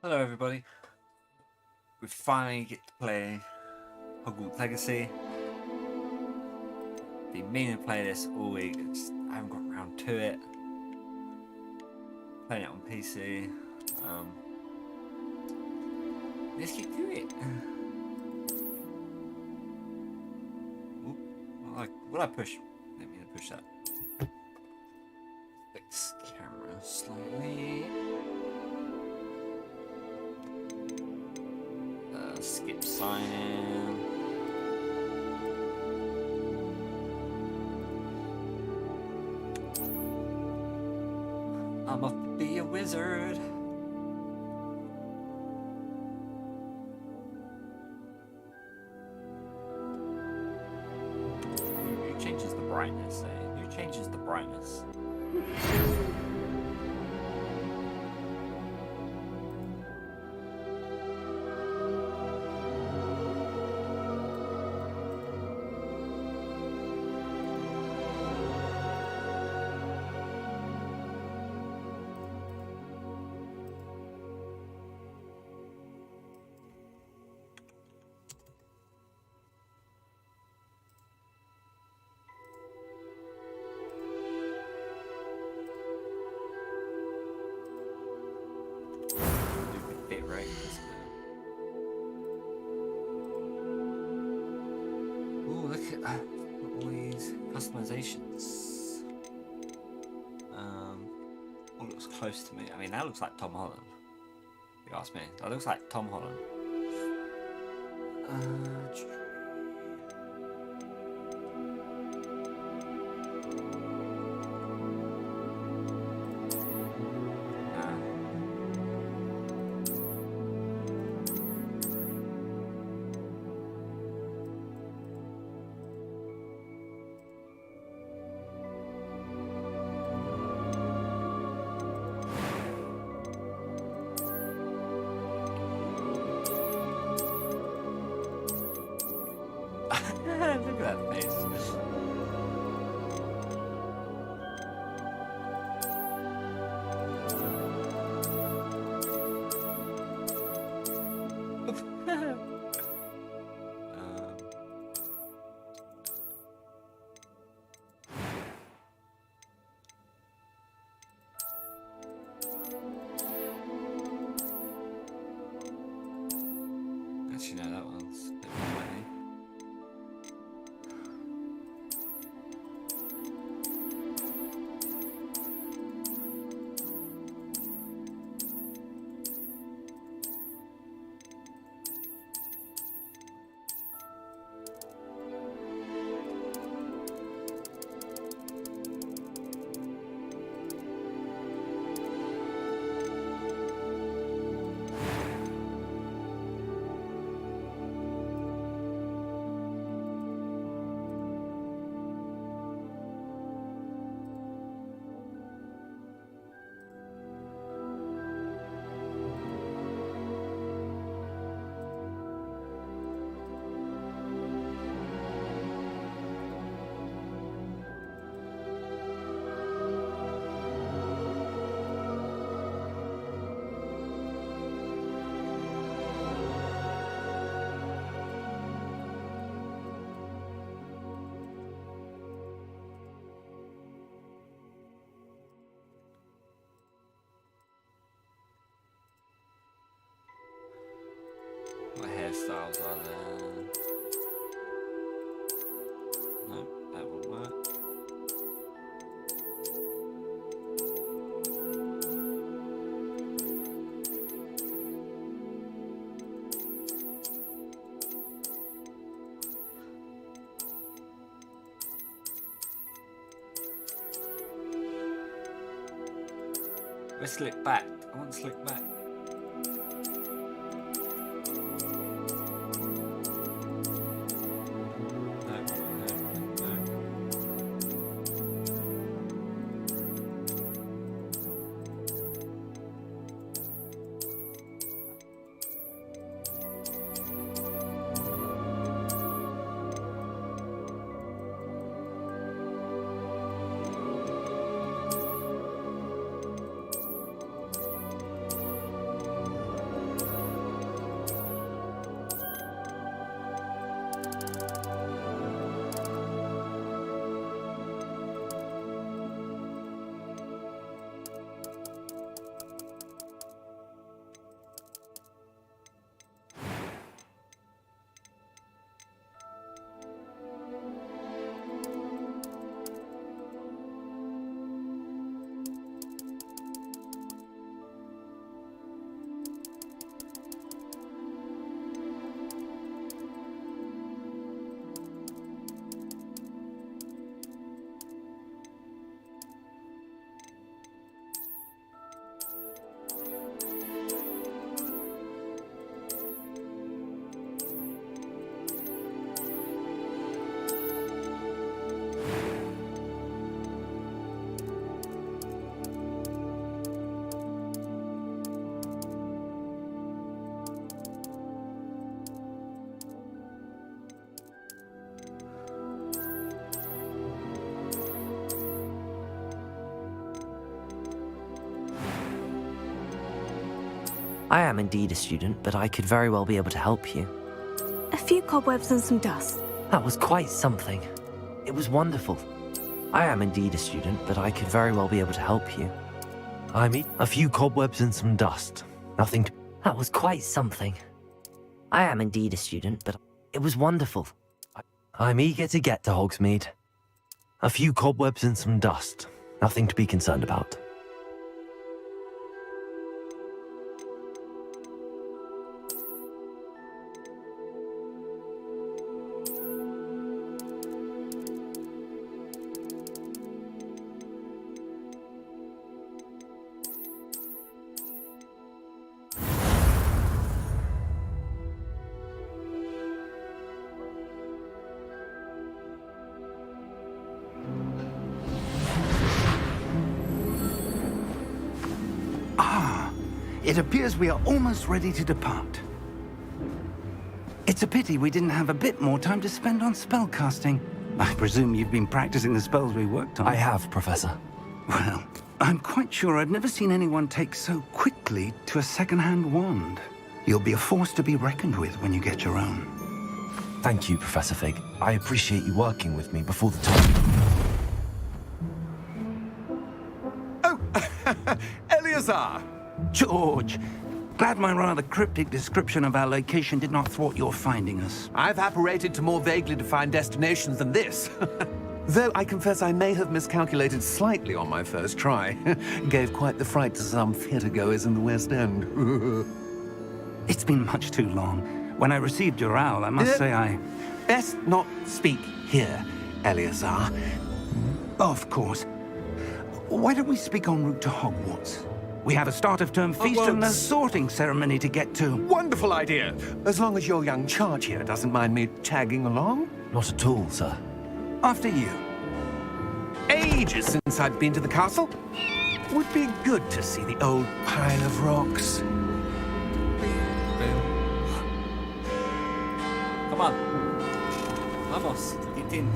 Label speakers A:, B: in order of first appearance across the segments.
A: Hello everybody, we finally get to play Hogwarts Legacy. Been meaning to play this all week, I haven't got around to it. Playing it on PC. Let's get to it. Oop, what I push? Let me push that. Fix camera slightly. Skip sign in. I'm off to be a wizard. Who changes the brightness, eh? Who changes the brightness? Right. Ooh, look at all these customizations. All looks close to me. I mean, that looks like Tom Holland. If you ask me, that looks like Tom Holland. Look at that face. Actually, no, that one's a bit more money. What hairstyles are there? No, that won't work. Let's slick back. I want to slick back.
B: I am indeed a student, but I could very well be able to help you.
C: A few cobwebs and some dust.
B: That was quite something. It was wonderful. I am indeed a student, but I could very well be able to help you. A few cobwebs and some dust. Nothing to... That was quite something. I am indeed a student, but it was wonderful. I'm eager to get to Hogsmeade. A few cobwebs and some dust. Nothing to be concerned about.
D: It appears we are almost ready to depart. It's a pity we didn't have a bit more time to spend on spellcasting. I presume you've been practicing the spells we worked on.
B: I have, Professor.
D: Well, I'm quite sure I've never seen anyone take so quickly to a second-hand wand. You'll be a force to be reckoned with when you get your own.
B: Thank you, Professor Fig. I appreciate you working with me before the time.
E: Oh, Eleazar!
D: George, glad my rather cryptic description of our location did not thwart your finding us.
E: I've apparated to more vaguely defined destinations than this. Though I confess I may have miscalculated slightly on my first try. Gave quite the fright to some theatre-goers in the West End.
D: It's been much too long. When I received your owl, I must say I...
E: Best not speak here, Eleazar.
D: Of course. Why don't we speak en route to Hogwarts? We have a start-of-term feast and a sorting ceremony to get to.
E: Wonderful idea! As long as your young charge here doesn't mind me tagging along.
B: Not at all, sir.
D: After you.
E: Ages since I've been to the castle. Would be good to see the old pile of rocks.
A: Come on. Vamos, get in.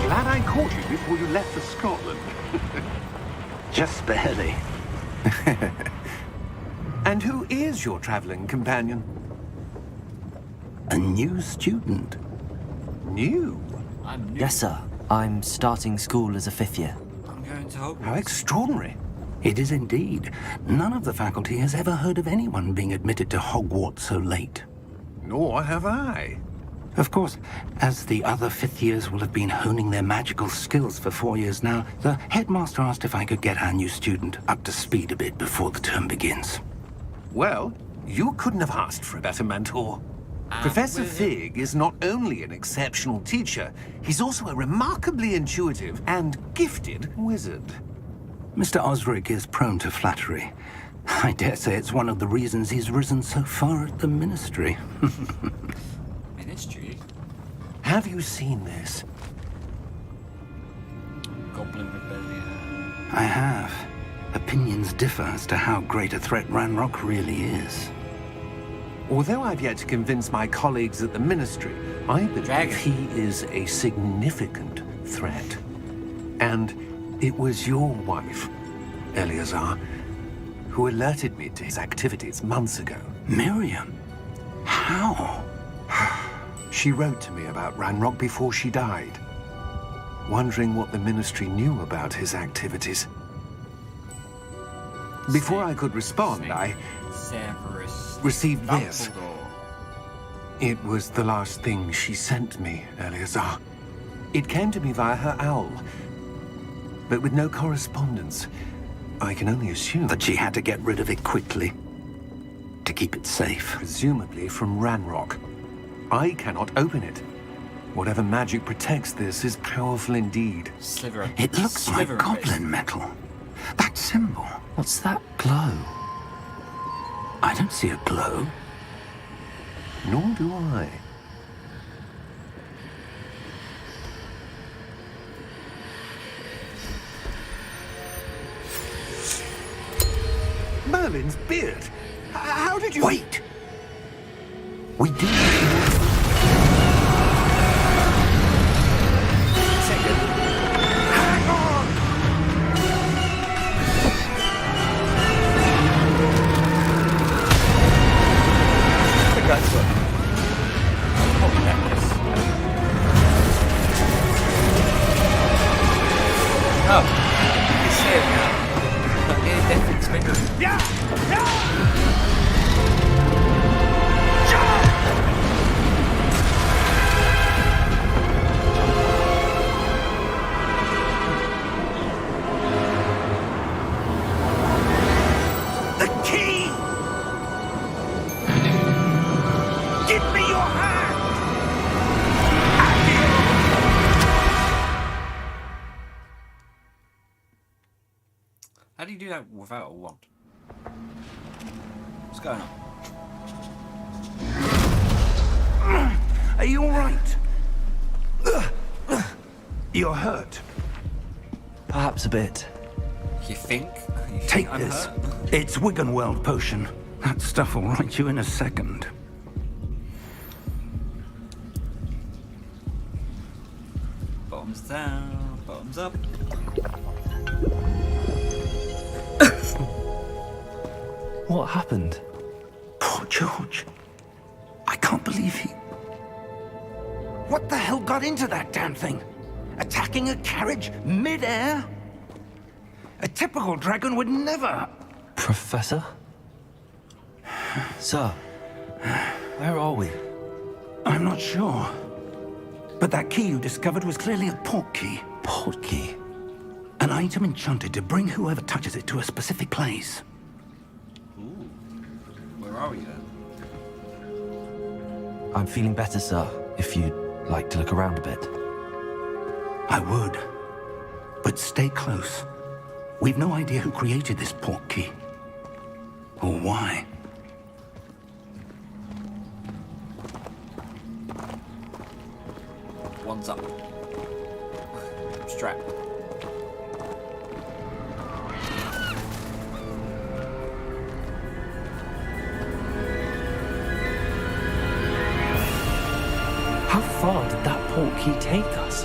E: Glad I caught you before you left for Scotland.
D: Just barely.
E: And who is your traveling companion?
D: A new student.
E: New?
A: I'm new.
B: Yes, sir. I'm starting school as a 5th year.
A: I'm going to Hogwarts.
E: How extraordinary.
D: It is indeed. None of the faculty has ever heard of anyone being admitted to Hogwarts so late.
E: Nor have I.
D: Of course, as the other 5th years will have been honing their magical skills for 4 years now, the headmaster asked if I could get our new student up to speed a bit before the term begins.
E: Well, you couldn't have asked for a better mentor. Professor Fig is not only an exceptional teacher, he's also a remarkably intuitive and gifted wizard.
D: Mr. Osric is prone to flattery. I dare say it's one of the reasons he's risen so far at the Ministry.
A: Ministry?
E: Have you seen this?
A: Goblin Rebellion.
D: I have. Opinions differ as to how great a threat Ranrock really is.
E: Although I've yet to convince my colleagues at the Ministry, I believe
A: Dragon.
E: he is a significant threat. And it was your wife, Eleazar, who alerted me to his activities months ago.
D: Miriam? How?
E: She wrote to me about Ranrock before she died, wondering what the Ministry knew about his activities. Before I could respond, I
A: Severus
E: received this.
A: Dumbledore.
E: It was the last thing she sent me, Eleazar. It came to me via her owl, but with no correspondence. I can only assume
D: That she had to get rid of it quickly to keep it safe.
E: presumably from Ranrock. I cannot open it. Whatever magic protects this is powerful indeed.
A: Sliver.
D: It looks like
A: Sliver of it.
D: goblin metal. That symbol.
B: What's that glow?
D: I don't see a glow.
E: Nor do I. Merlin's beard. How did you...
D: Wait! We do.
E: Hang on!
A: The guy's got a necklace. Oh, you can see it now. It definitely spinning.
E: Yeah! The key! Give me your hand!
A: How do you do that without a wand? What's going on?
D: Are you all right? You're hurt.
B: Perhaps a bit.
A: You think? You think
D: Take
A: I'm
D: this.
A: hurt?
D: It's Wiggenweld potion. That stuff will right you in a second.
A: Bottoms down, bottoms up.
B: What happened?
D: Poor George. I can't believe he... What the hell got into that damn thing? Attacking a carriage mid-air? A typical dragon would never...
B: Professor? Sir, where are we?
D: I'm not sure. But that key you discovered was clearly a port key.
B: Port key?
D: An item enchanted to bring whoever touches it to a specific place.
A: Ooh. Where are we then?
B: I'm feeling better, sir, if you'd like to look around a bit.
D: I would. But stay close. We've no idea who created this port key. Or why.
A: One's up. Strap.
B: How far did that port key take us?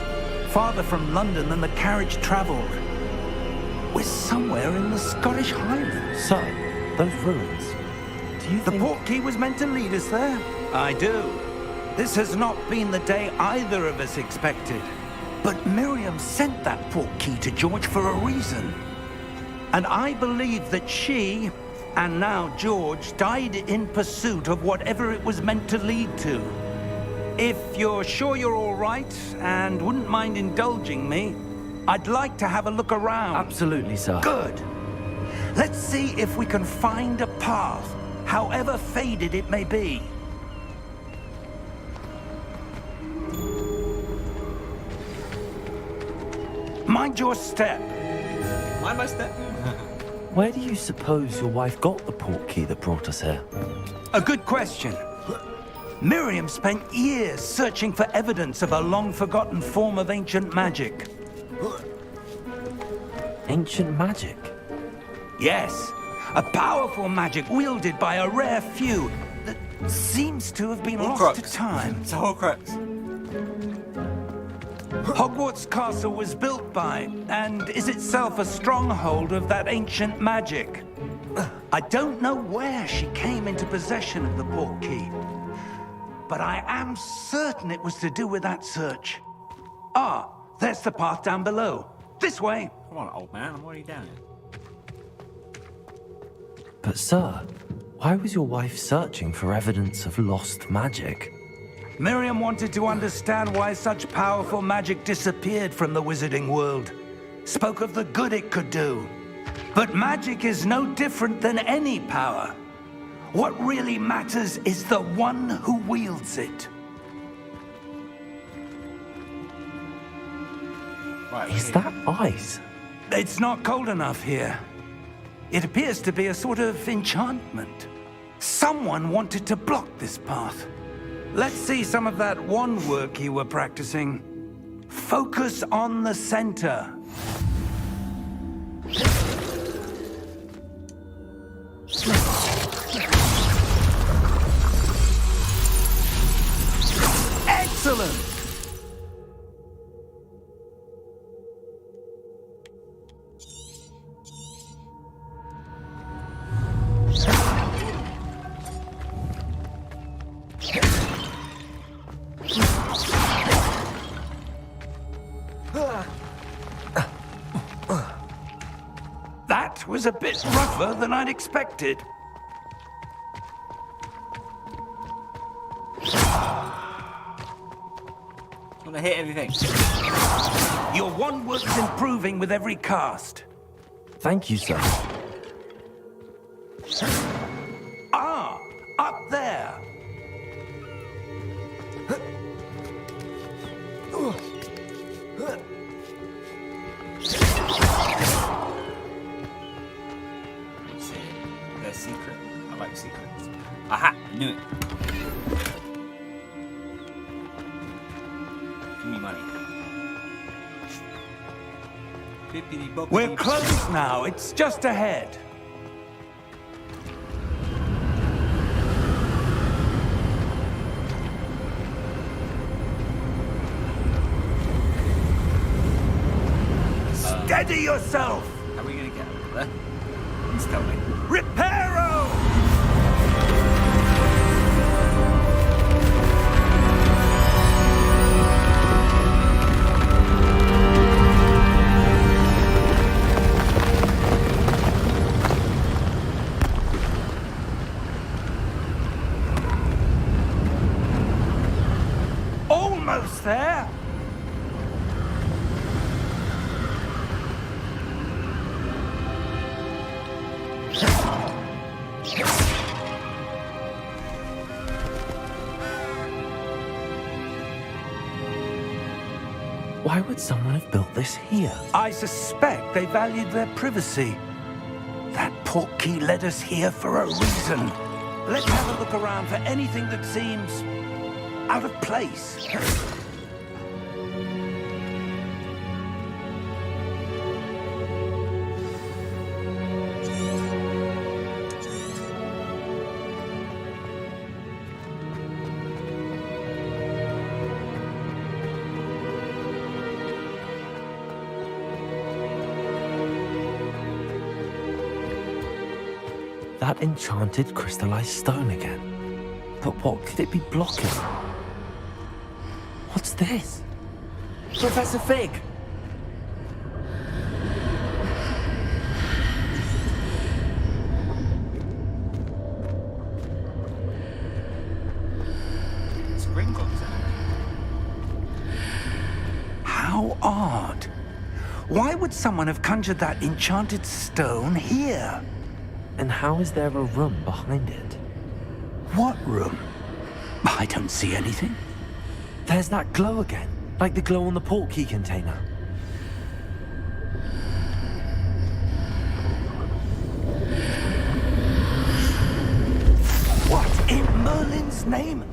D: Farther from London than the carriage travelled. We're somewhere in the Scottish Highlands.
B: Sir, those ruins. Do you
D: The
B: think...
D: port key was meant to lead us there? I do. This has not been the day either of us expected. But Miriam sent that port key to George for a reason. And I believe that she, and now George, died in pursuit of whatever it was meant to lead to. If you're sure you're all right and wouldn't mind indulging me, I'd like to have a look around.
B: Absolutely, sir.
D: Good. Let's see if we can find a path, however faded it may be. Mind your step.
A: Mind my step.
B: Where do you suppose your wife got the port key that brought us here?
D: A good question. Miriam spent years searching for evidence of a long-forgotten form of ancient magic.
B: Ancient magic?
D: Yes, a powerful magic wielded by a rare few that seems to have been lost to time.
A: It's a Horcrux.
D: Hogwarts Castle was built by, and is itself a stronghold of that ancient magic. I don't know where she came into possession of the port key, but I am certain it was to do with that search. Ah, there's the path down below. This way.
A: Come on, old man. I'm already down here.
B: But sir, why was your wife searching for evidence of lost magic?
D: Miriam wanted to understand why such powerful magic disappeared from the wizarding world. Spoke of the good it could do. But magic is no different than any power. What really matters is the one who wields it.
A: Right,
B: Is that ice?
D: It's not cold enough here. It appears to be a sort of enchantment. Someone wanted to block this path. Let's see some of that wand work you were practicing. Focus on the center. Excellent! That was a bit rougher than I'd expected.
A: I'm gonna hit everything.
D: Your wand work's improving with every cast.
B: Thank you, sir.
D: Ah, up there.
A: Let's see. The secret. I like secrets. Aha! Knew it. Give me money.
D: We're close now. It's just ahead. Steady yourself!
A: How are we gonna get over there? Please tell me.
D: Reparo! Almost there!
B: Why would someone have built this here?
D: I suspect they valued their privacy. That portkey led us here for a reason. Let's have a look around for anything that seems out of place.
B: That enchanted crystallized stone again. But what could it be blocking? What's this? Professor Fig!
A: Sprinkles.
D: How odd. Why would someone have conjured that enchanted stone here?
B: And how is there a room behind it?
D: What room? I don't see anything.
B: There's that glow again, like the glow on the portkey container.
D: What in Merlin's name?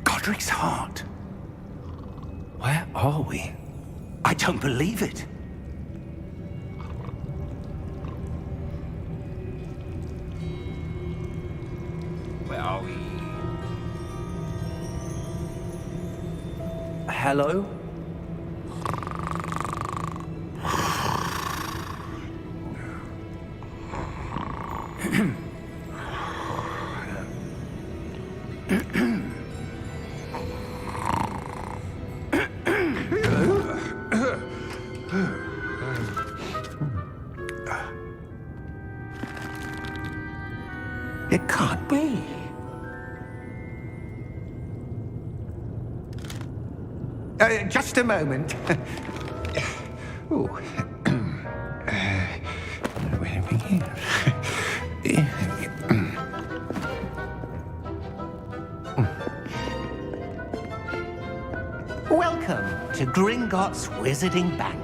D: Godric's heart.
B: Where are we?
D: I don't believe it.
A: Where are we?
B: Hello?
D: It can't be. Just a moment. Ooh. Where are we here? Welcome to Gringotts Wizarding Bank.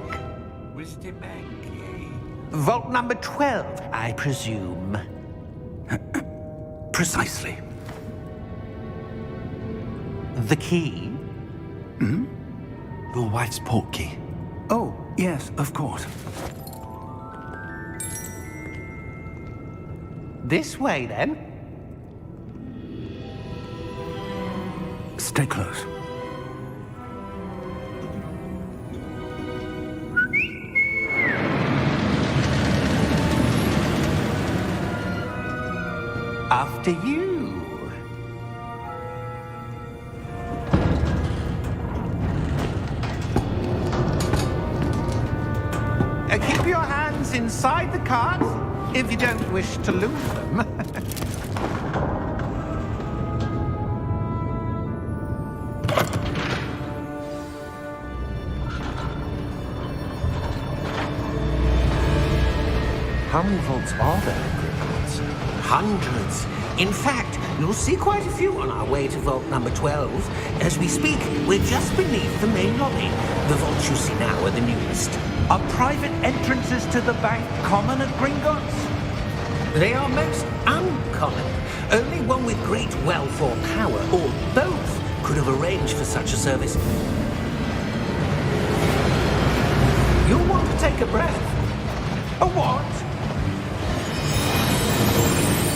A: Wizarding Bank, yay.
D: Vault number 12, I presume.
E: Precisely.
D: The key?
B: Your wife's portkey.
D: Oh, yes, of course. This way, then.
E: Stay close.
D: After you. Keep your hands inside the cart if you don't wish to lose them.
B: How many vaults are there in Gringotts?
F: Hundreds. In fact, you'll see quite a few on our way to vault number 12. As we speak, we're just beneath the main lobby. The vaults you see now are the newest.
D: Are private entrances to the bank common at Gringotts?
F: They are most uncommon. Only one with great wealth or power, or both, could have arranged for such a service. You'll want to take a breath.
D: A what?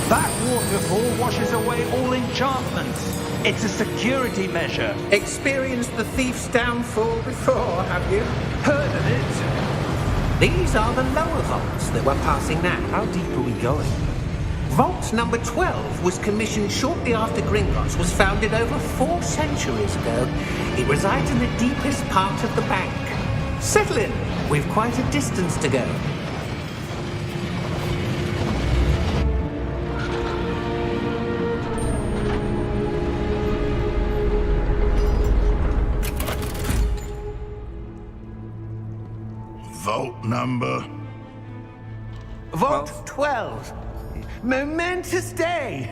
D: That waterfall washes away all enchantments. It's a security measure.
F: Experienced the thief's downfall before, have you?
D: Heard of it?
F: These are the lower vaults that we're passing now.
B: How deep are we going?
F: Vault number 12 was commissioned shortly after Gringotts was founded over 4 centuries ago. It resides in the deepest part of the bank. Settle in. We've quite a distance to go.
G: Vault number?
D: Vault 12. Momentous day.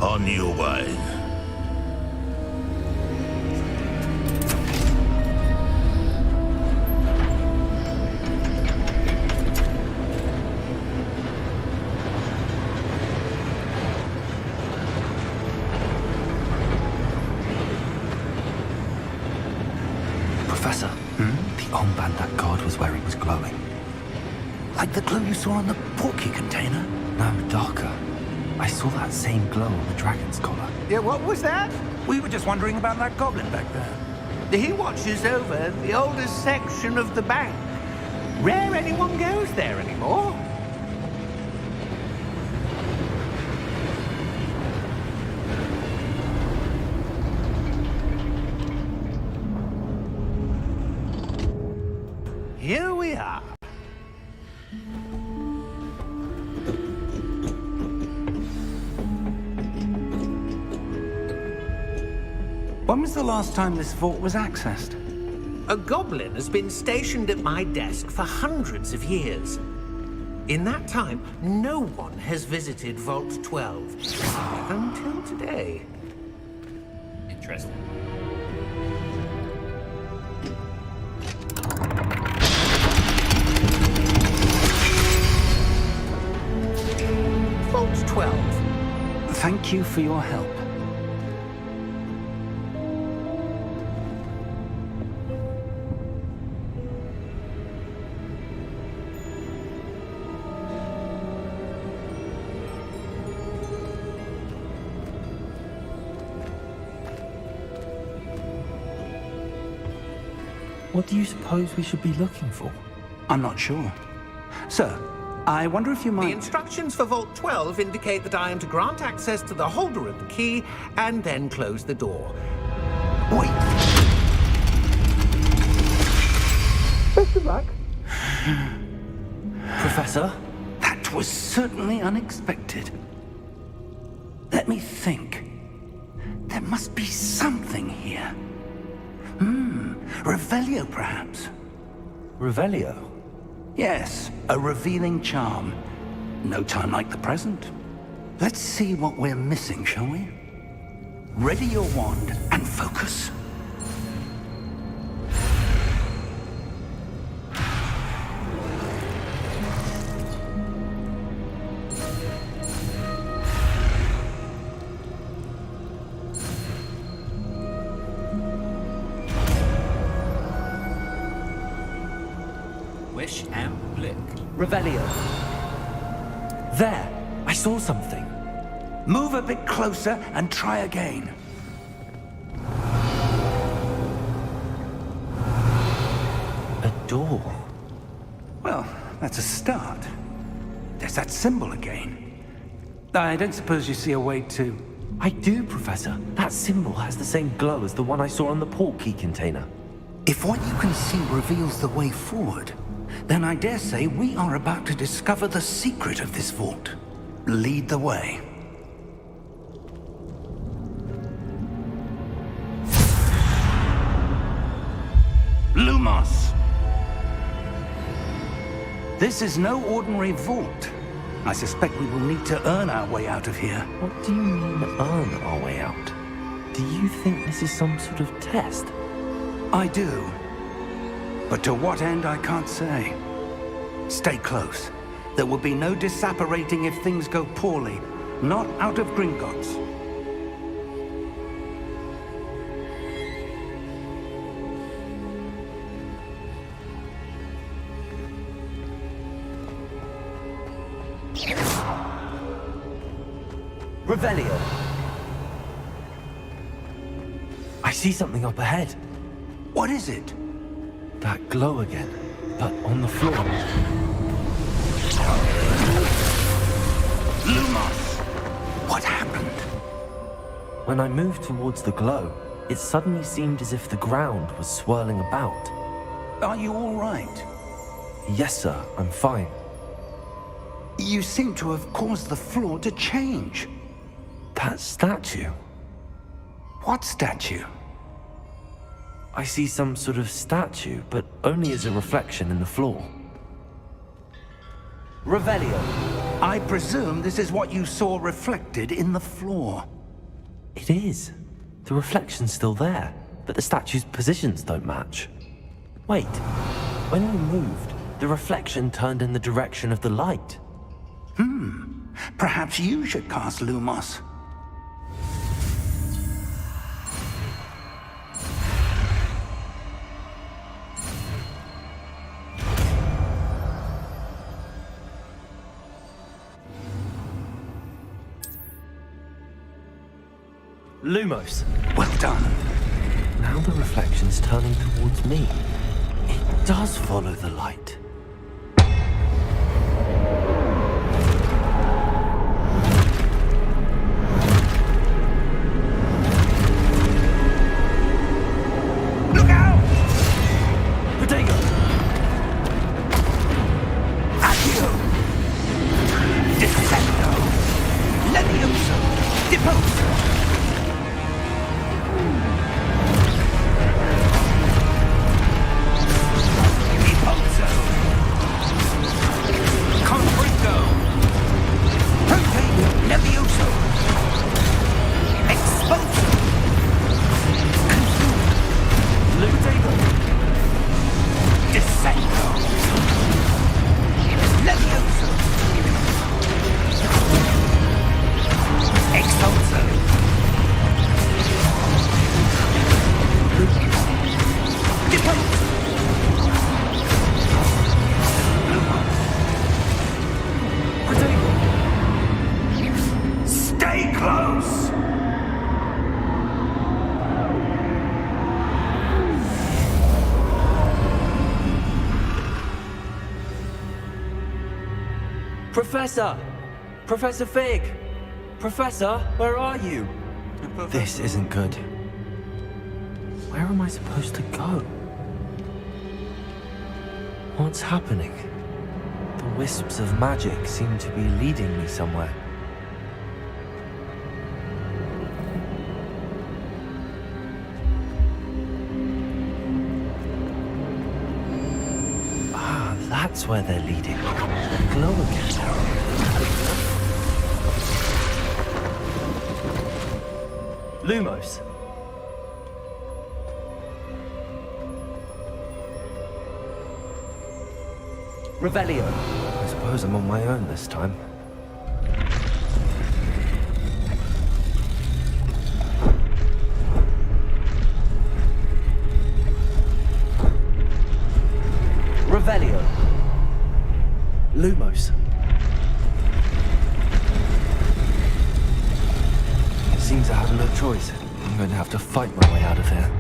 G: On your way.
B: Professor, the armband that guard was wearing was glowing.
E: Like the glow you saw on the portkey container?
B: No, darker. I saw that same glow on the dragon's collar.
D: Yeah, what was that?
E: We were just wondering about that goblin back there.
D: He watches over the oldest section of the bank. Rare anyone goes there anymore. Here we are.
E: When was the last time this vault was accessed?
F: A goblin has been stationed at my desk for hundreds of years. In that time, no one has visited Vault 12. Until today.
A: Interesting.
F: Vault 12.
E: Thank you for your help.
B: What do you suppose we should be looking for?
E: I'm not sure. Sir, I wonder if you
F: The
E: might...
F: instructions for Vault 12 indicate that I am to grant access to the holder of the key and then close the door.
E: Wait!
F: Best of luck.
B: Professor?
D: That was certainly unexpected. Let me think. There must be something here. Revelio, perhaps?
B: Revelio?
D: Yes, a revealing charm. No time like the present. Let's see what we're missing, shall we? Ready your wand and focus.
A: Wish and flick.
B: Revelio. There! I saw something.
D: Move a bit closer and try again.
B: A door.
D: Well, that's a start. There's that symbol again. I don't suppose you see a way to...
B: I do, Professor. That symbol has the same glow as the one I saw on the portkey container.
D: If what you can see reveals the way forward, then I dare say we are about to discover the secret of this vault. Lead the way. Lumos! This is no ordinary vault. I suspect we will need to earn our way out of here.
B: What do you mean, earn our way out? Do you think this is some sort of test?
D: I do. But to what end, I can't say. Stay close. There will be no disapparating if things go poorly. Not out of Gringotts.
B: Revelio! I see something up ahead.
D: What is it?
B: That glow again, but on the floor.
D: Lumos! What happened?
B: When I moved towards the glow, it suddenly seemed as if the ground was swirling about.
D: Are you all right?
B: Yes, sir, I'm fine.
D: You seem to have caused the floor to change.
B: That statue.
D: What statue?
B: I see some sort of statue, but only as a reflection in the floor. Revelio.
D: I presume this is what you saw reflected in the floor.
B: It is. The reflection's still there, but the statue's positions don't match. Wait. When we moved, the reflection turned in the direction of the light.
D: Perhaps you should cast Lumos.
B: Lumos.
D: Well done.
B: Now the reflection's turning towards me. It does follow the light.
D: Look out!
B: Protego!
D: Accio! Descendo! Levioso! Deposo!
B: Professor! Professor Fig! Professor, where are you? This isn't good. Where am I supposed to go? What's happening? The wisps of magic seem to be leading me somewhere. Ah, that's where they're leading. Glow again. Lumos. Revelio. I suppose I'm on my own this time. Revelio. Lumos. Seems I have no choice. I'm going to have to fight my way out of here.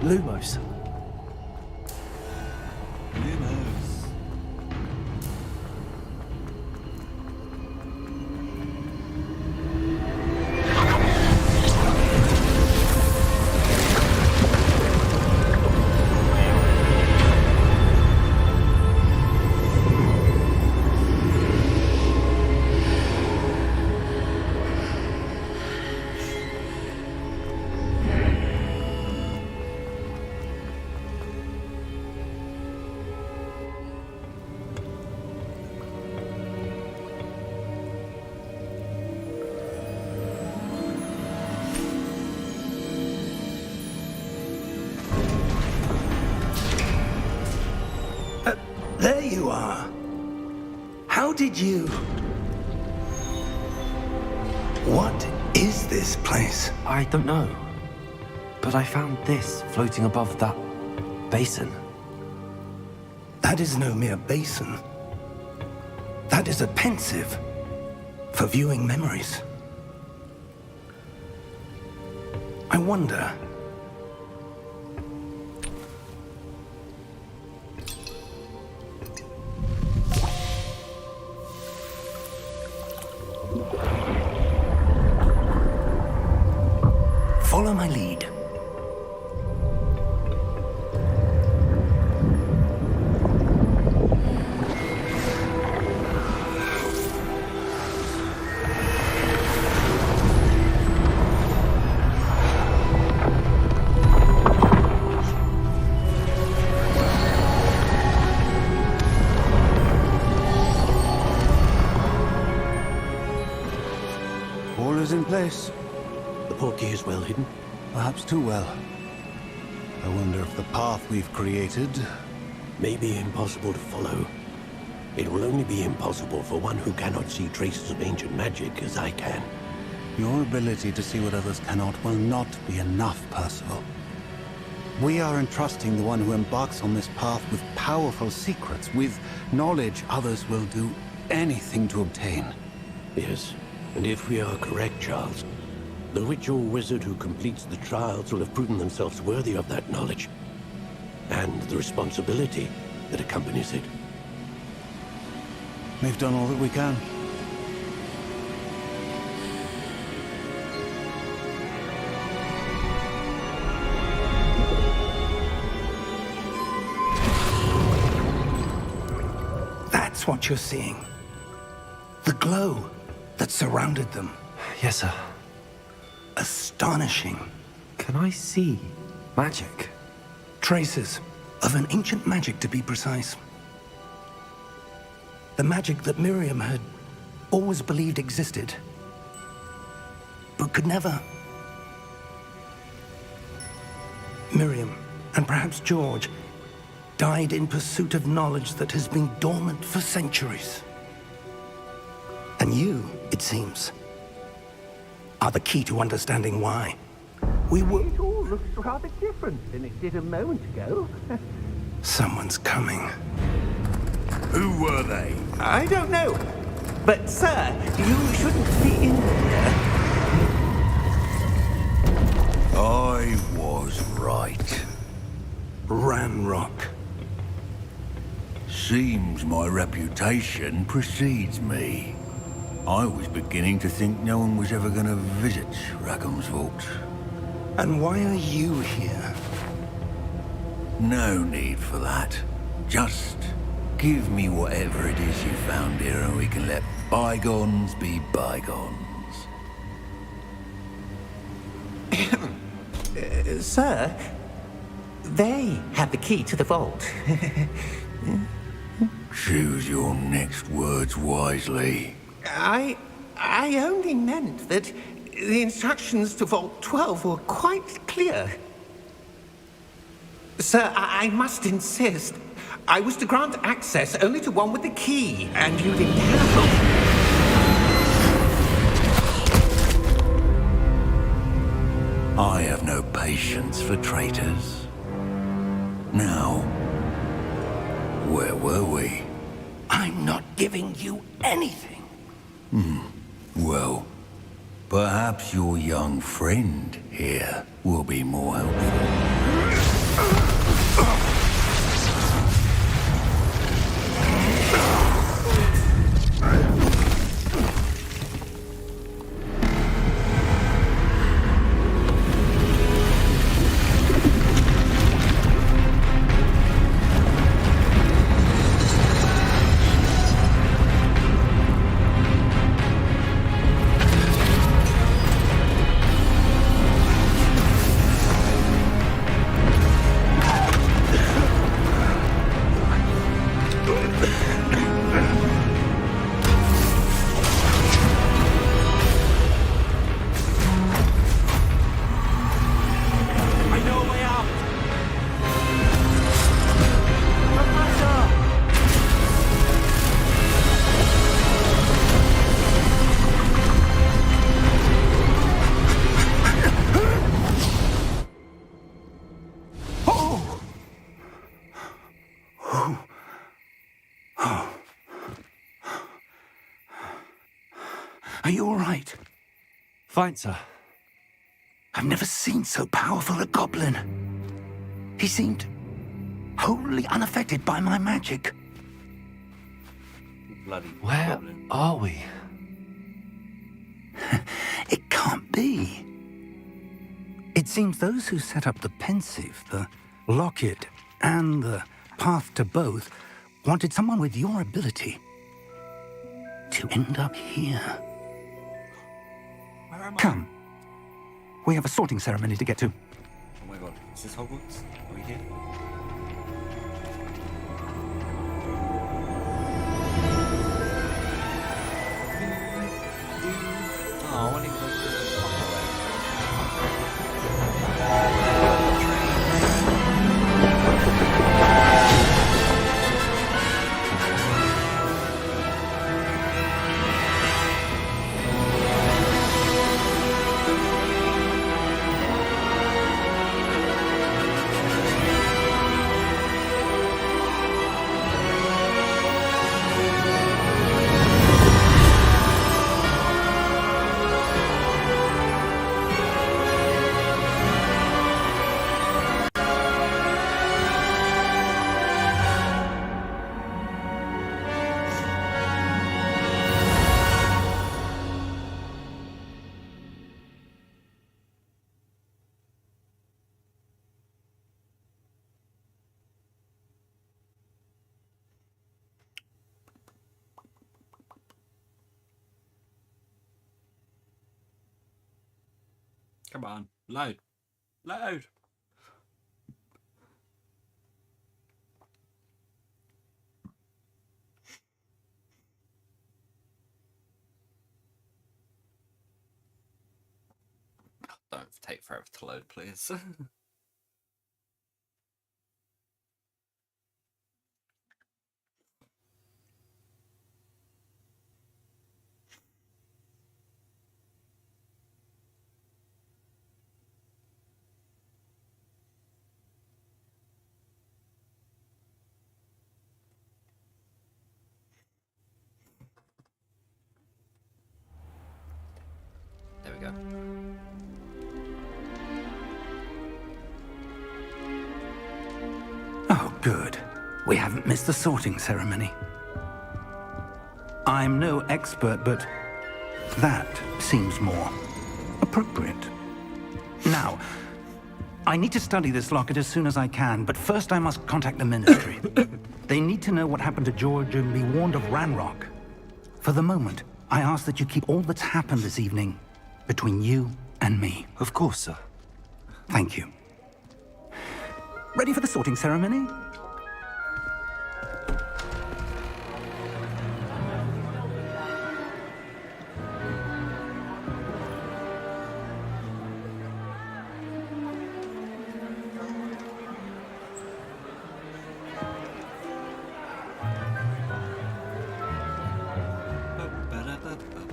B: Lumos.
D: There you are. How did you... What is this place?
B: I don't know. But I found this floating above that basin.
D: That is no mere basin. That is a pensive for viewing memories. I wonder... Follow my lead.
H: All is in place.
I: The portkey is well hidden.
H: Perhaps too well. I wonder if the path we've created...
I: May be impossible to follow. It will only be impossible for one who cannot see traces of ancient magic as I can.
H: Your ability to see what others cannot will not be enough, Percival. We are entrusting the one who embarks on this path with powerful secrets, with knowledge others will do anything to obtain.
I: Yes, and if we are correct, Charles, the witch or wizard who completes the trials will have proven themselves worthy of that knowledge, and the responsibility that accompanies it.
H: We've done all that we can.
D: That's what you're seeing. The glow that surrounded them.
B: Yes, sir.
D: Astonishing.
B: Can I see magic?
D: Traces of an ancient magic, to be precise. The magic that Miriam had always believed existed, but could never. Miriam, and perhaps George, died in pursuit of knowledge that has been dormant for centuries. And you, it seems, are the key to understanding why.
F: It all looks rather different than it did a moment ago.
D: Someone's coming.
E: Who were they?
F: I don't know. But, sir, you shouldn't be in here.
E: I was right.
D: Ranrock.
E: Seems my reputation precedes me. I was beginning to think no one was ever going to visit Rackham's vault.
D: And why are you here?
E: No need for that. Just give me whatever it is you found here and we can let bygones be bygones.
F: Sir, they have the key to the vault.
E: Choose your next words wisely.
F: I only meant that the instructions to Vault 12 were quite clear. Sir, I must insist. I was to grant access only to one with the key, and you didn't have.
E: I have no patience for traitors. Now, where were we?
D: I'm not giving you anything.
E: Well, perhaps your young friend here will be more helpful.
D: Are you all right?
B: Fine, sir.
D: I've never seen so powerful a goblin. He seemed wholly unaffected by my magic.
A: Bloody
B: Where
A: goblin.
B: are we?
D: It can't be. It seems those who set up the pensive, the locket, and the path to both wanted someone with your ability to end up here.
A: Where am I?
D: Come. We have a sorting ceremony to get to.
A: Oh my god, is this Hogwarts? Are we here? Oh, I want to go through the proper way. Come on, load. Load. Don't take forever to load, please. There we go.
D: Oh, good. We haven't missed the sorting ceremony. I'm no expert, but that seems more appropriate. Now, I need to study this locket as soon as I can, but first I must contact the Ministry. They need to know what happened to George and be warned of Ranrock. For the moment, I ask that you keep all that's happened this evening between you and me.
B: Of course, sir.
D: Thank you. Ready for the sorting ceremony?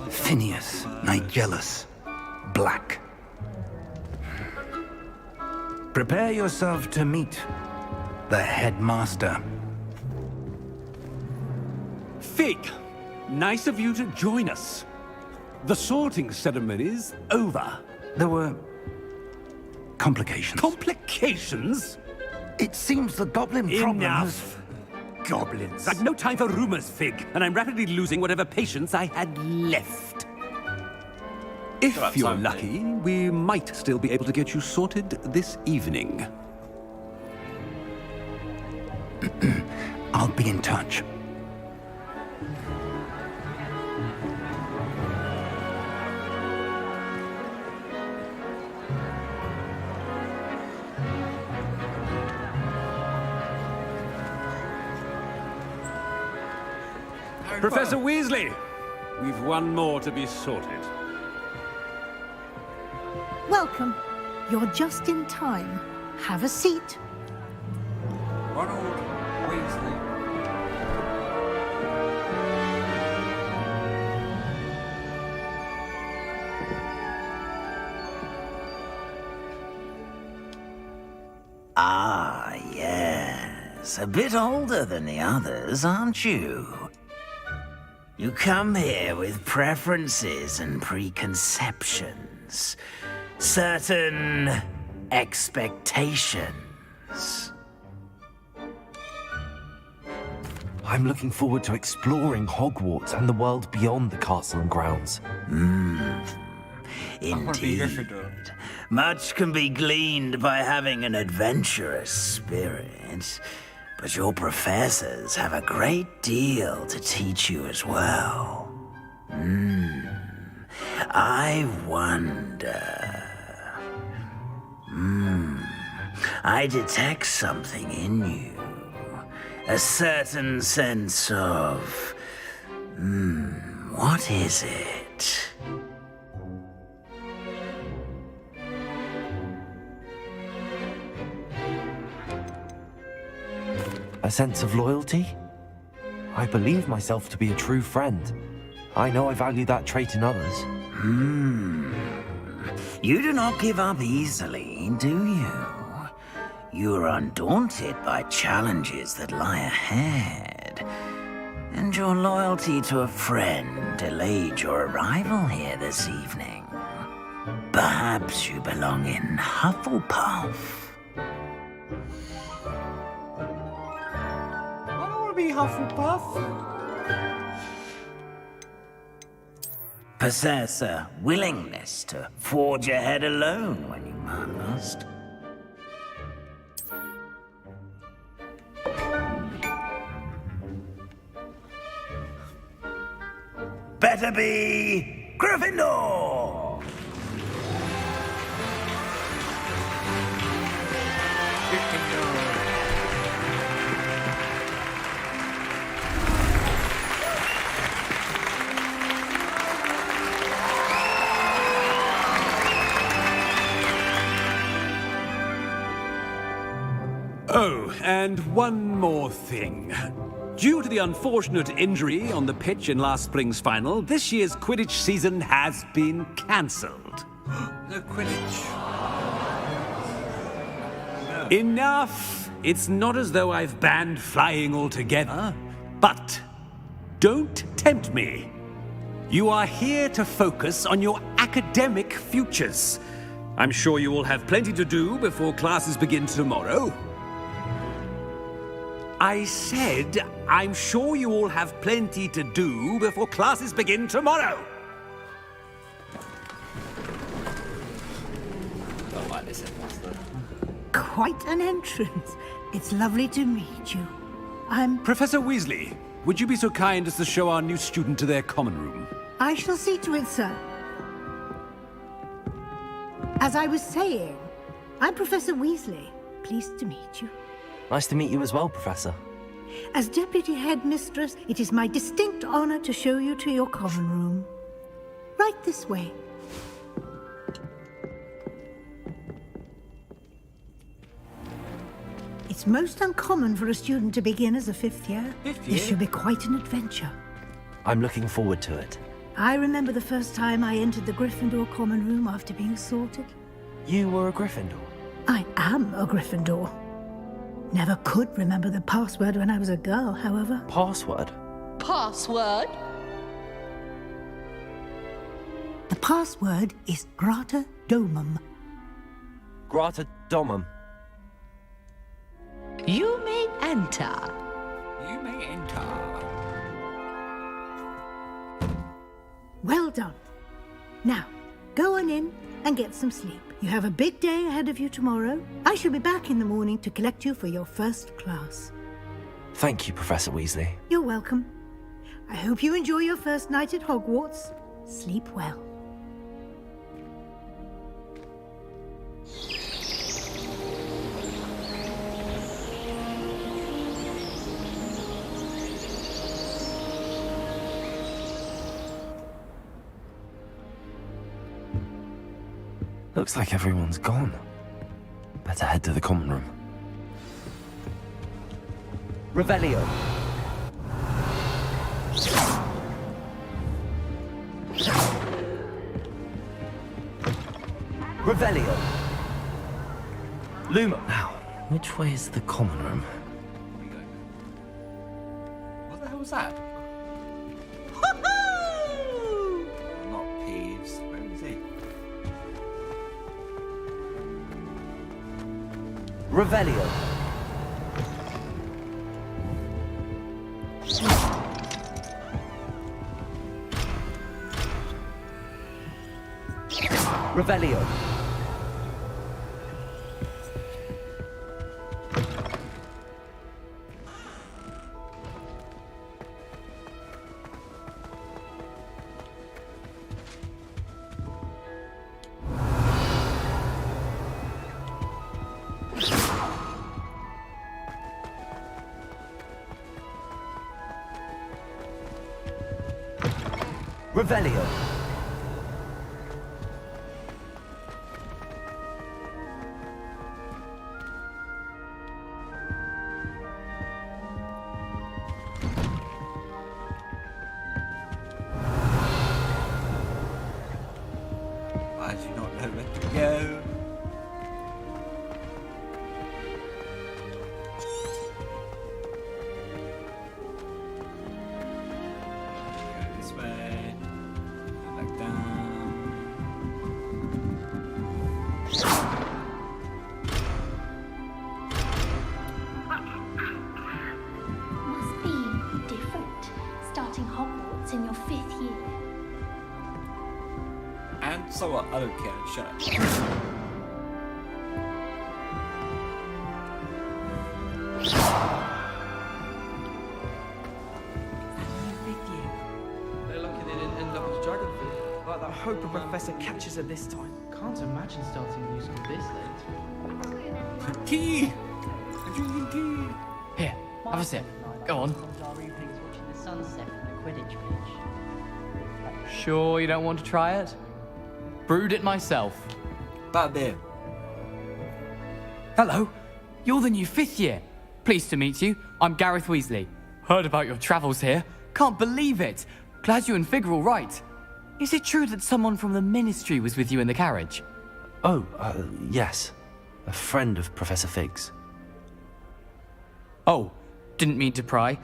D: Phineas, Nigellus, Black. Prepare yourself to meet the headmaster.
J: Fig, nice of you to join us. The sorting ceremony's over.
D: There were complications.
J: Complications?
D: It seems the goblin problem
J: Enough. Goblins. I've no time for rumors, Fig, and I'm rapidly losing whatever patience I had left. If you're lucky, we might still be able to get you sorted this evening.
D: I'll be in touch.
J: Professor Weasley, we've one more to be sorted.
K: Welcome. You're just in time. Have a seat.
A: Ronald Weasley.
L: Ah, yes. A bit older than the others, aren't you? You come here with preferences and preconceptions. Certain expectations.
B: I'm looking forward to exploring Hogwarts and the world beyond the castle and grounds.
L: Indeed. Much can be gleaned by having an adventurous spirit, but your professors have a great deal to teach you as well. I wonder... I detect something in you. A certain sense of... what is it?
B: A sense of loyalty? I believe myself to be a true friend. I know I value that trait in others.
L: You do not give up easily, do you? You are undaunted by challenges that lie ahead. And your loyalty to a friend delayed your arrival here this evening. Perhaps you belong in Hufflepuff.
A: I don't want to be Hufflepuff.
L: Possess a willingness to forge ahead alone when you must. Better be Gryffindor!
J: Oh, and one more thing. Due to the unfortunate injury on the pitch in last spring's final, this year's Quidditch season has been cancelled.
A: No Quidditch. No.
J: Enough! It's not as though I've banned flying altogether. But don't tempt me. You are here to focus on your academic futures. I'm sure you will have plenty to do before classes begin tomorrow. I said, I'm sure you all have plenty to do before classes begin tomorrow.
A: Don't like this headmaster.
K: Quite an entrance. It's lovely to meet you.
J: Professor Weasley, would you be so kind as to show our new student to their common room?
K: I shall see to it, sir. As I was saying, I'm Professor Weasley. Pleased to meet you.
B: Nice to meet you as well, Professor.
K: As Deputy Headmistress, it is my distinct honor to show you to your common room. Right this way. It's most uncommon for a student to begin as a fifth year. This should be quite an adventure.
B: I'm looking forward to it.
K: I remember the first time I entered the Gryffindor common room after being sorted.
B: You were a Gryffindor?
K: I am a Gryffindor. Never could remember the password when I was a girl, however.
B: Password?
M: Password?
K: The password is Grata Domum.
B: Grata Domum.
M: You may enter.
A: You may enter.
K: Well done. Now, go on in and get some sleep. You have a big day ahead of you tomorrow. I shall be back in the morning to collect you for your first class.
B: Thank you, Professor Weasley.
K: You're welcome. I hope you enjoy your first night at Hogwarts. Sleep well.
B: Looks like everyone's gone. Better head to the common room. Revelio. Revelio. Luma. Now, which way is the common room?
A: What the hell was that? Not Peeves. Where is he?
B: Revelio. Revelio. Revelio.
A: Why do you not know where to go? Go this way. Go back down.
N: Must be different, starting Hogwarts in your 5th year.
A: And so what? I don't care. Shut up.
O: They're lucky they didn't end up as Dragonfly. Like that hope a professor catches her this time. Can't imagine starting a new school this late.
A: Tea! I'm drinking tea!
O: Here, have a sip. Go on.
P: Watching the sunset from the Quidditch pitch.
O: Sure you don't want to try it? Brewed it myself.
A: Bad beer.
O: Hello.
Q: you're the new 5th year. Pleased to meet you. I'm Gareth Weasley. Heard about your travels here. Can't believe it. Glad you and Fig are all right. Is it true that someone from the Ministry was with you in the carriage?
B: Oh, yes. A friend of Professor Fig's.
Q: Oh, didn't mean to pry.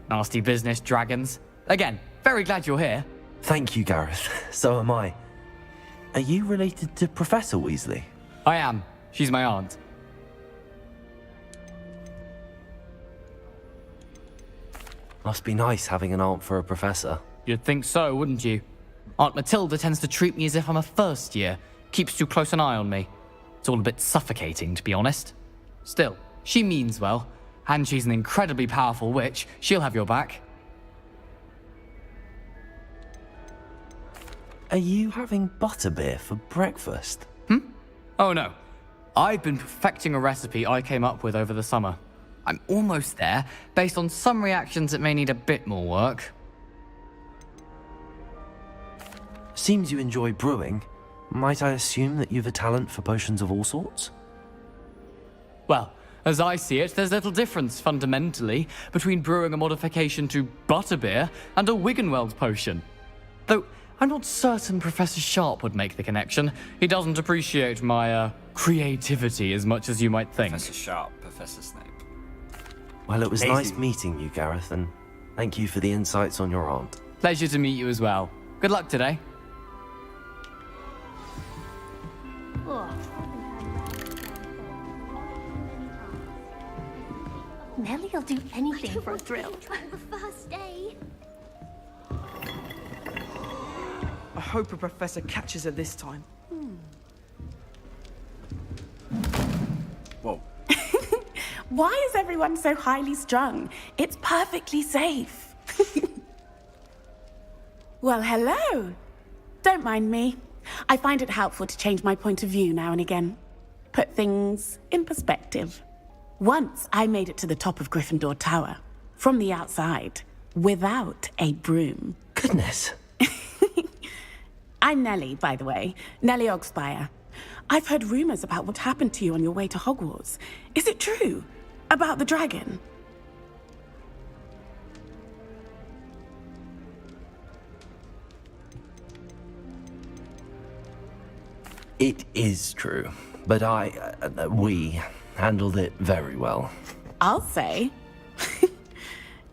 Q: Nasty business, dragons. Again, very glad you're here.
B: Thank you, Gareth. So am I. Are you related to Professor Weasley?
Q: I am. She's my aunt.
B: Must be nice having an aunt for a professor.
Q: You'd think so, wouldn't you? Aunt Matilda tends to treat me as if I'm a first year. Keeps too close an eye on me. It's all a bit suffocating, to be honest. Still, she means well. And she's an incredibly powerful witch. She'll have your back.
B: Are you having butterbeer for breakfast?
Q: Oh no. I've been perfecting a recipe I came up with over the summer. I'm almost there, based on some reactions that may need a bit more work.
B: Seems you enjoy brewing. Might I assume that you've a talent for potions of all sorts?
Q: Well, as I see it, there's little difference, fundamentally, between brewing a modification to butterbeer and a Wiggenweld potion. Though, I'm not certain Professor Sharp would make the connection. He doesn't appreciate my, creativity as much as you might think.
A: Professor Sharp, Professor Snape.
B: Well, it was nice meeting you, Gareth, and thank you for the insights on your aunt.
Q: Pleasure to meet you as well. Good luck today.
N: Nellie'll do anything for a thrill. The first day.
O: I hope a professor catches her this time.
A: Whoa.
R: Why is everyone so highly strung? It's perfectly safe. Well, hello. Don't mind me. I find it helpful to change my point of view now and again. Put things in perspective. Once I made it to the top of Gryffindor Tower, from the outside, without a broom.
B: Goodness.
R: I'm Nellie, by the way. Nellie Ogspire. I've heard rumors about what happened to you on your way to Hogwarts. Is it true? About the dragon?
B: It is true, but we handled it very well.
R: I'll say.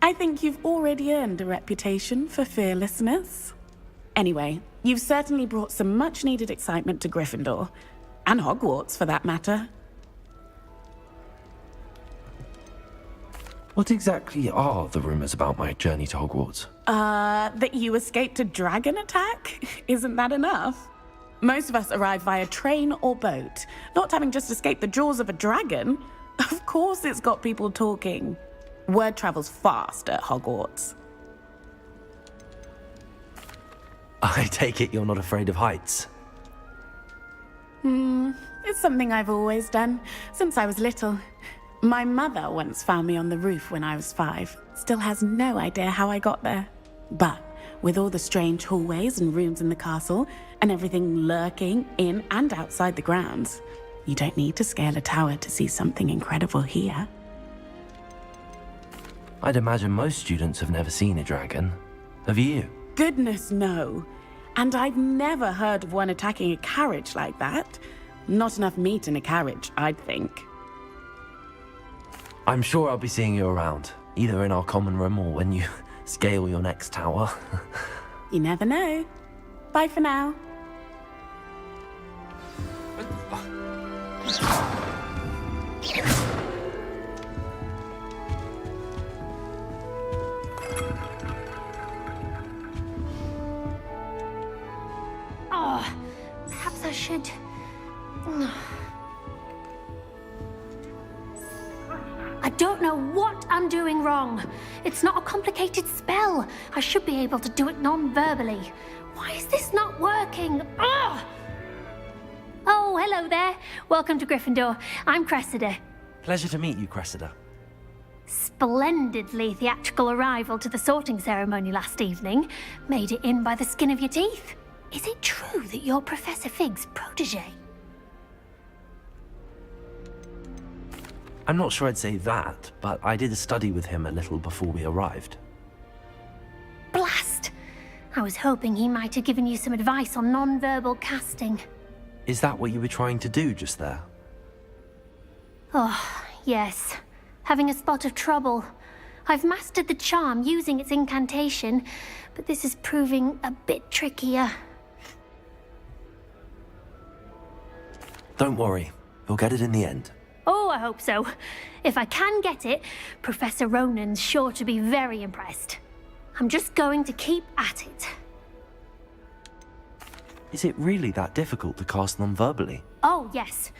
R: I think you've already earned a reputation for fearlessness. Anyway, you've certainly brought some much-needed excitement to Gryffindor. And Hogwarts, for that matter.
B: What exactly are the rumors about my journey to Hogwarts?
R: That you escaped a dragon attack? Isn't that enough? Most of us arrive via train or boat, not having just escaped the jaws of a dragon. Of course it's got people talking. Word travels fast at Hogwarts.
B: I take it you're not afraid of heights?
R: It's something I've always done, since I was little. My mother once found me on the roof when I was 5. Still has no idea how I got there. But with all the strange hallways and rooms in the castle, and everything lurking in and outside the grounds, you don't need to scale a tower to see something incredible here.
B: I'd imagine most students have never seen a dragon. Have you?
R: Goodness, no. And I've never heard of one attacking a carriage like that. Not enough meat in a carriage, I'd think.
B: I'm sure I'll be seeing you around, either in our common room or when you scale your next tower.
R: You never know. Bye for now.
N: Oh, perhaps I should. I don't know what I'm doing wrong. It's not a complicated spell. I should be able to do it non-verbally. Why is this not working? Ugh! Oh, hello there. Welcome to Gryffindor. I'm Cressida.
B: Pleasure to meet you, Cressida.
N: Splendidly theatrical arrival to the sorting ceremony last evening. Made it in by the skin of your teeth. Is it true that you're Professor Fig's protege?
B: I'm not sure I'd say that, but I did study with him a little before we arrived.
N: Blast! I was hoping he might have given you some advice on non-verbal casting.
B: Is that what you were trying to do just there?
N: Oh, yes. Having a spot of trouble. I've mastered the charm using its incantation, but this is proving a bit trickier.
B: Don't worry, you'll get it in the end.
N: Oh, I hope so. If I can get it, Professor Ronan's sure to be very impressed. I'm just going to keep at it.
B: Is it really that difficult to cast non-verbally?
N: Oh, yes.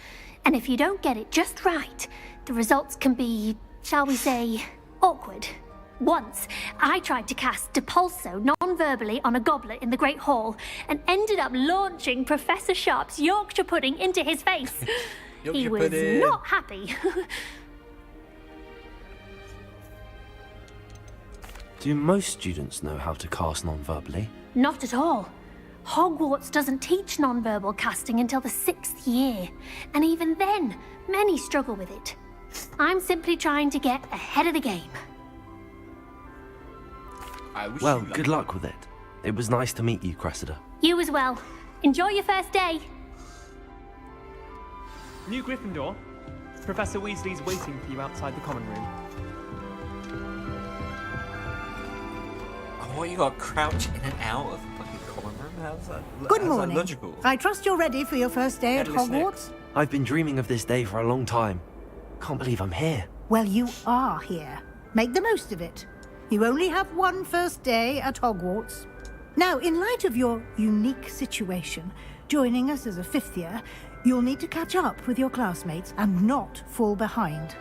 N: And if you don't get it just right, the results can be, shall we say, awkward. Once, I tried to cast Depulso non-verbally on a goblet in the Great Hall and ended up launching Professor Sharp's Yorkshire pudding into his face. He was not happy.
B: Do most students know how to cast non-verbally?
N: Not at all. Hogwarts doesn't teach non-verbal casting until the 6th year, and even then, many struggle with it. I'm simply trying to get ahead of the game.
B: Well, good luck with it. It was nice to meet you, Cressida.
N: You as well. Enjoy your first day.
O: New Gryffindor. Professor Weasley's waiting for you outside the common room.
A: Oh, you got to crouch in and out of the fucking common room? How's that?
K: Good
A: how's
K: morning.
A: That logical?
K: I trust you're ready for your first day at
A: Headless Nick.
K: Hogwarts?
B: I've been dreaming of this day for a long time. Can't believe I'm here.
K: Well, you are here. Make the most of it. You only have one first day at Hogwarts. Now, in light of your unique situation, joining us as a 5th year, you'll need to catch up with your classmates and not fall behind.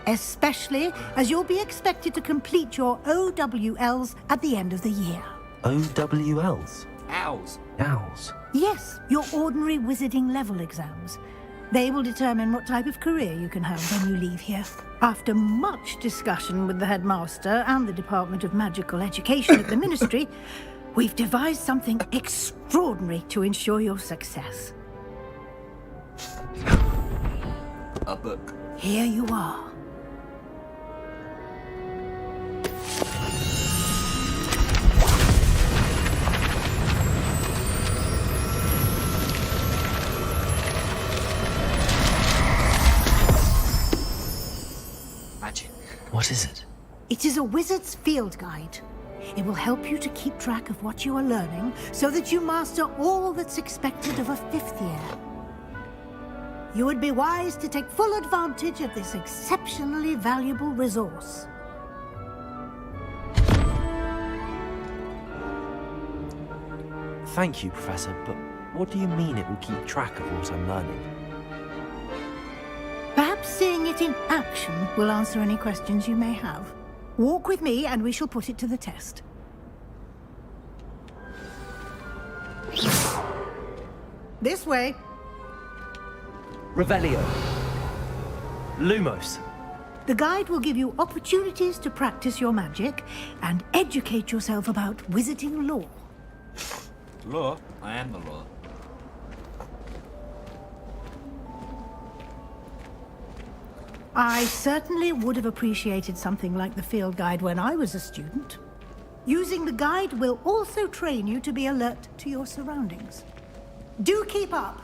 K: Especially as you'll be expected to complete your OWLs at the end of the year.
B: OWLs?
A: Owls.
B: Owls?
K: Yes, your ordinary wizarding level exams. They will determine what type of career you can have when you leave here. After much discussion with the headmaster and the Department of Magical Education at the Ministry, we've devised something extraordinary to ensure your success.
A: A book.
K: Here you are.
A: Magic.
B: What is it?
K: It is a wizard's field guide. It will help you to keep track of what you are learning so that you master all that's expected of a 5th year. You would be wise to take full advantage of this exceptionally valuable resource.
B: Thank you, Professor, but what do you mean it will keep track of what I'm learning?
K: Perhaps seeing it in action will answer any questions you may have. Walk with me and we shall put it to the test. This way.
B: Revelio. Lumos.
K: The guide will give you opportunities to practice your magic and educate yourself about wizarding lore.
A: Law? I am the law.
K: I certainly would have appreciated something like the field guide when I was a student. Using the guide will also train you to be alert to your surroundings. Do keep up!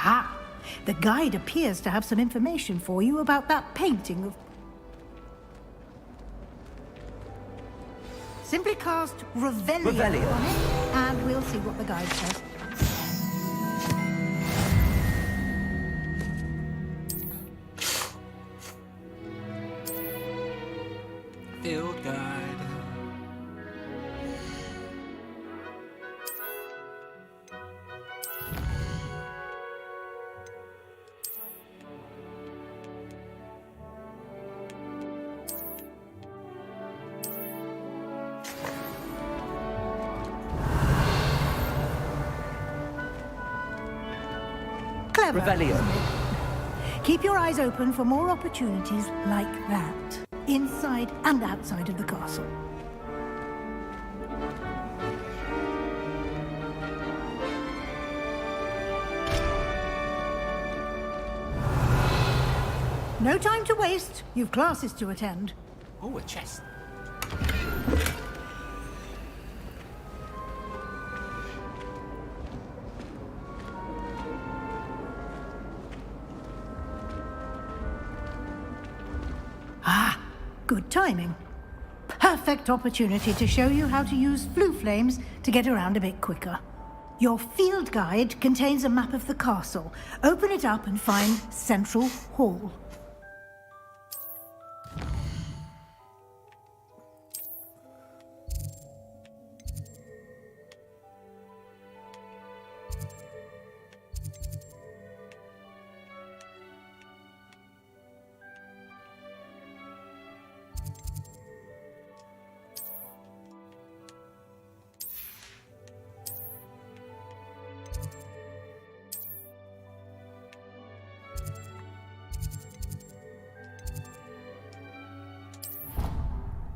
K: Ah, the guide appears to have some information for you about that painting of... Simply cast Revelio on it, and we'll see what the guide says.
A: Field guide.
K: Clever.
B: Revelio.
K: Keep your eyes open for more opportunities like that, inside and outside of the castle. No time to waste. You've classes to attend.
A: Oh, a chest.
K: Ah, good timing. Perfect opportunity to show you how to use flue flames to get around a bit quicker. Your field guide contains a map of the castle. Open it up and find Central Hall.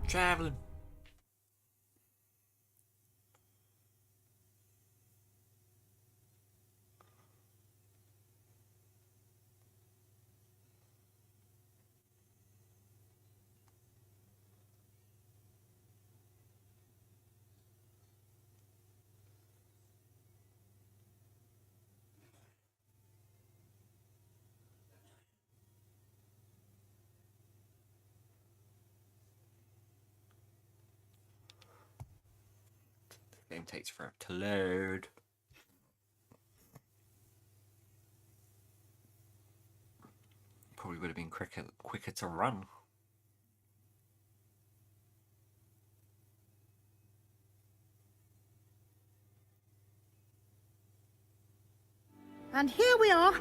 A: Traveling. Game takes forever to load. Probably would have been quicker to run.
K: And here we are.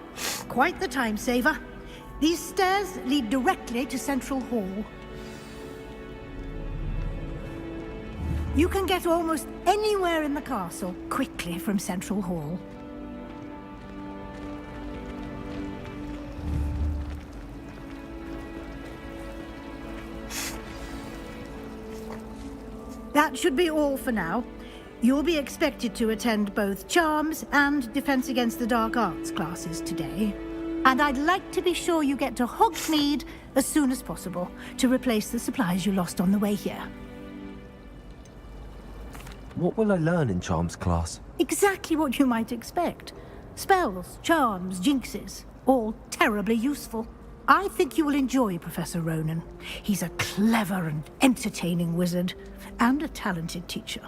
K: Quite the time saver. These stairs lead directly to Central Hall. You can get almost anywhere in the castle quickly from Central Hall. That should be all for now. You'll be expected to attend both Charms and Defense Against the Dark Arts classes today. And I'd like to be sure you get to Hogsmeade as soon as possible to replace the supplies you lost on the way here.
B: What will I learn in Charms class?
K: Exactly what you might expect. Spells, charms, jinxes, all terribly useful. I think you will enjoy Professor Ronan. He's a clever and entertaining wizard, and a talented teacher.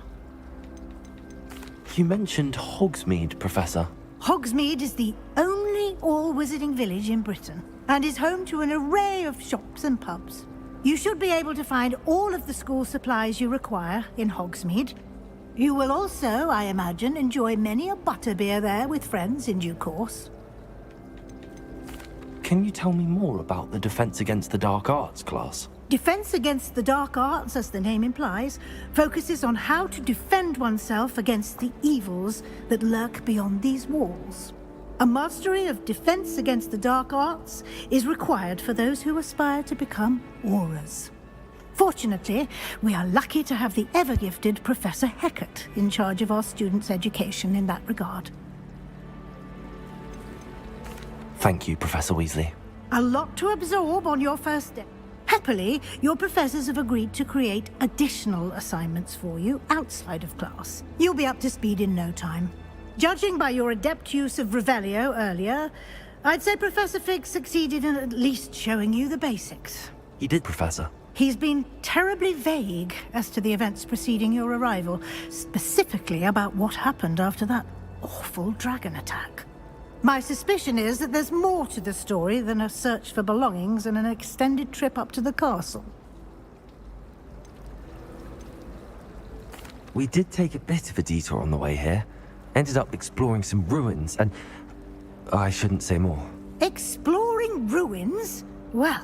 B: You mentioned Hogsmeade, Professor.
K: Hogsmeade is the only all-wizarding village in Britain, and is home to an array of shops and pubs. You should be able to find all of the school supplies you require in Hogsmeade. You will also, I imagine, enjoy many a butterbeer there with friends in due course.
B: Can you tell me more about the Defense Against the Dark Arts class?
K: Defense Against the Dark Arts, as the name implies, focuses on how to defend oneself against the evils that lurk beyond these walls. A mastery of Defense Against the Dark Arts is required for those who aspire to become Aurors. Fortunately, we are lucky to have the ever-gifted Professor Hecat in charge of our students' education in that regard.
B: Thank you, Professor Weasley.
K: A lot to absorb on your first day. Happily, your professors have agreed to create additional assignments for you outside of class. You'll be up to speed in no time. Judging by your adept use of Revelio earlier, I'd say Professor Fig succeeded in at least showing you the basics.
B: He did, Professor.
K: He's been terribly vague as to the events preceding your arrival, specifically about what happened after that awful dragon attack. My suspicion is that there's more to the story than a search for belongings and an extended trip up to the castle.
B: We did take a bit of a detour on the way here. Ended up exploring some ruins and... I shouldn't say more.
K: Exploring ruins? Well,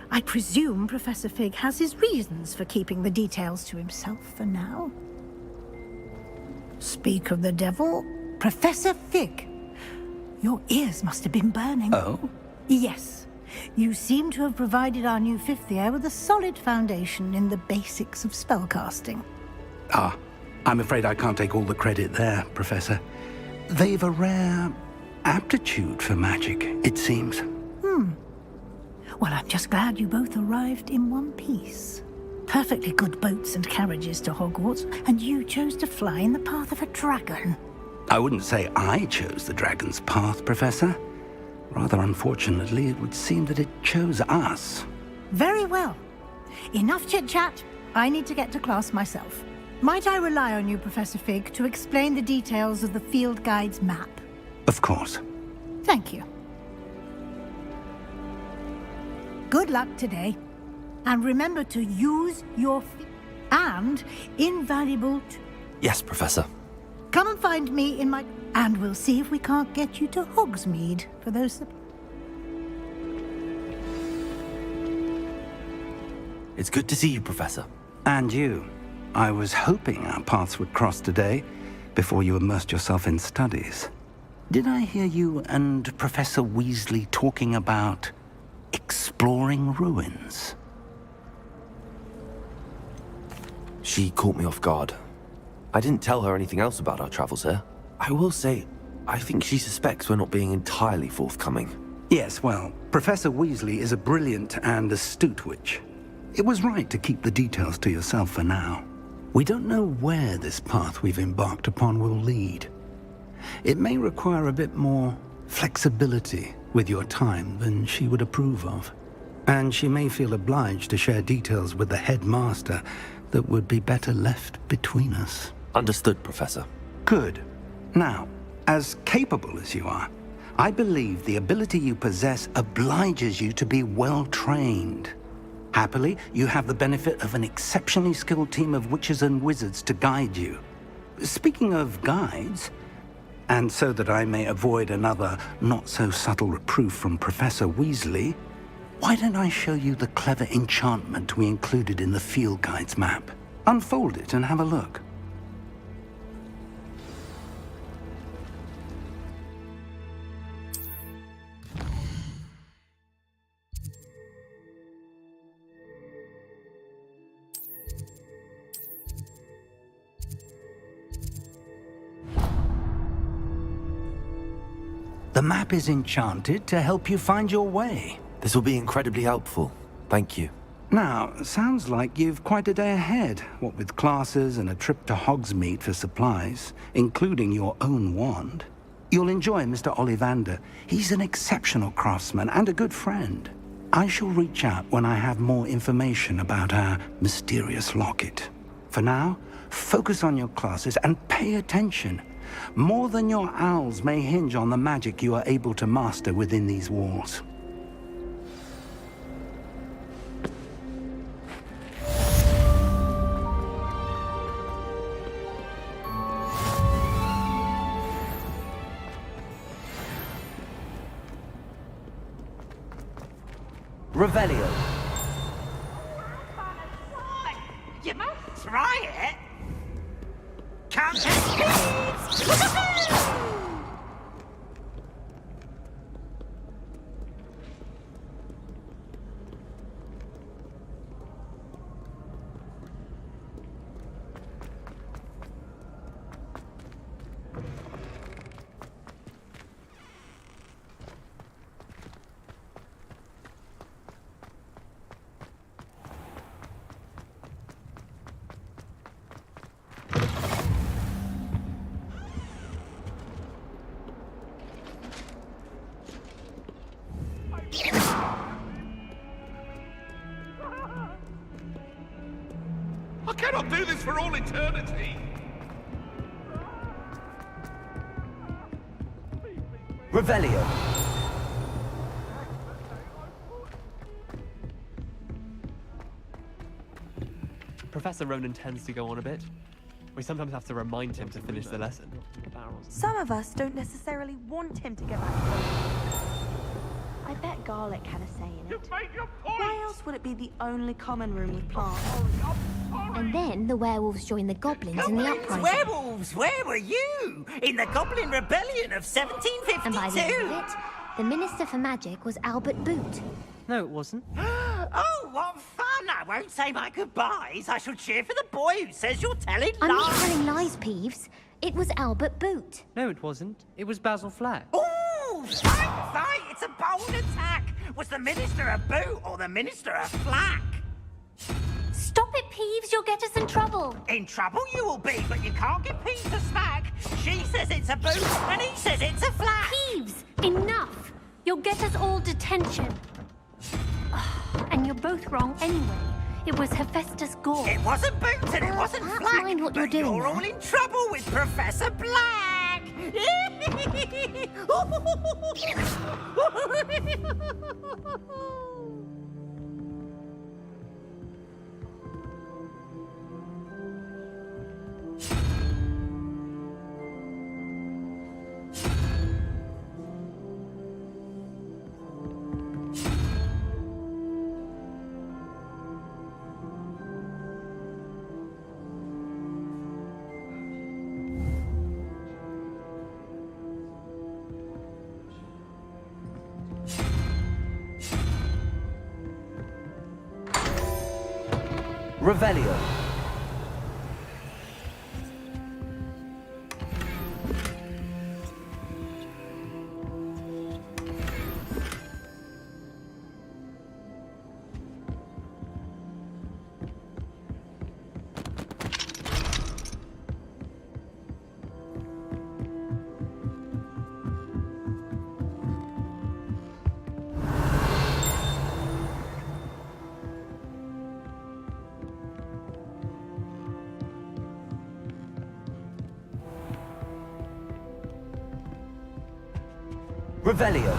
K: I presume Professor Fig has his reasons for keeping the details to himself for now. Speak of the devil, Professor Fig. Your ears must have been burning.
D: Oh?
K: Yes. You seem to have provided our new fifth year with a solid foundation in the basics of spellcasting.
D: Ah, I'm afraid I can't take all the credit there, Professor. They've a rare aptitude for magic, it seems.
K: Well, I'm just glad you both arrived in one piece. Perfectly good boats and carriages to Hogwarts, and you chose to fly in the path of a dragon.
D: I wouldn't say I chose the dragon's path, Professor. Rather unfortunately, it would seem that it chose us.
K: Very well. Enough chit-chat. I need to get to class myself. Might I rely on you, Professor Fig, to explain the details of the field guide's map?
D: Of course.
K: Thank you. Good luck today. And remember to use your and invaluable...
B: Yes, Professor.
K: Come and find me in my... And we'll see if we can't get you to Hogsmeade for those...
B: It's good to see you, Professor.
D: And you. I was hoping our paths would cross today, before you immersed yourself in studies. Did I hear you and Professor Weasley talking about exploring ruins?
B: She caught me off guard. I didn't tell her anything else about our travels here. I will say, I think she suspects we're not being entirely forthcoming.
D: Yes, well, Professor Weasley is a brilliant and astute witch. It was right to keep the details to yourself for now. We don't know where this path we've embarked upon will lead. It may require a bit more flexibility with your time than she would approve of. And she may feel obliged to share details with the headmaster that would be better left between us.
B: Understood, Professor.
D: Good. Now, as capable as you are, I believe the ability you possess obliges you to be well trained. Happily, you have the benefit of an exceptionally skilled team of witches and wizards to guide you. Speaking of guides, and so that I may avoid another not-so-subtle reproof from Professor Weasley, why don't I show you the clever enchantment we included in the field guide's map? Unfold it and have a look. The map is enchanted to help you find your way.
B: This will be incredibly helpful. Thank you.
D: Now, sounds like you've quite a day ahead, what with classes and a trip to Hogsmeade for supplies, including your own wand. You'll enjoy Mr. Ollivander. He's an exceptional craftsman and a good friend. I shall reach out when I have more information about our mysterious locket. For now, focus on your classes and pay attention. More than your owls may hinge on the magic you are able to master within these walls.
L: Revelio.
S: You must try it. Count your speeds.
T: I cannot do this for all eternity!
L: Revelio.
U: Professor Ronan tends to go on a bit. We sometimes have to remind him to finish the lesson.
V: Some of us don't necessarily want him to get back. I bet garlic had a say in it. Why else would it be the only common room with plants?
N: And then the werewolves joined the goblins in the uprising.
S: Werewolves, where were you? In the Goblin Rebellion of 1752?
N: And by the end of it, the Minister for Magic was Albert Boot.
P: No, it wasn't.
S: Oh, what fun! I won't say my goodbyes. I shall cheer for the boy who says you're telling
N: I'm not
S: lies.
N: telling lies, Peeves. It was Albert Boot.
P: No, it wasn't. It was Basil Flack.
S: Ooh, fight! It's a bold attack. Was the Minister a boot or the Minister a flack?
N: Stop it, Peeves. You'll get us in trouble.
S: In trouble you will be, but you can't get Peeves a smack. She says it's a boot, and he says it's a flack.
N: Peeves, enough. You'll get us all detention. And you're both wrong anyway. It was Hephaestus Gore.
S: It wasn't boot and it wasn't
N: perhaps
S: flack.
N: mind what
S: but
N: you're doing
S: you're all
N: there.
S: in trouble with Professor Black.
B: Revelio. Revelio.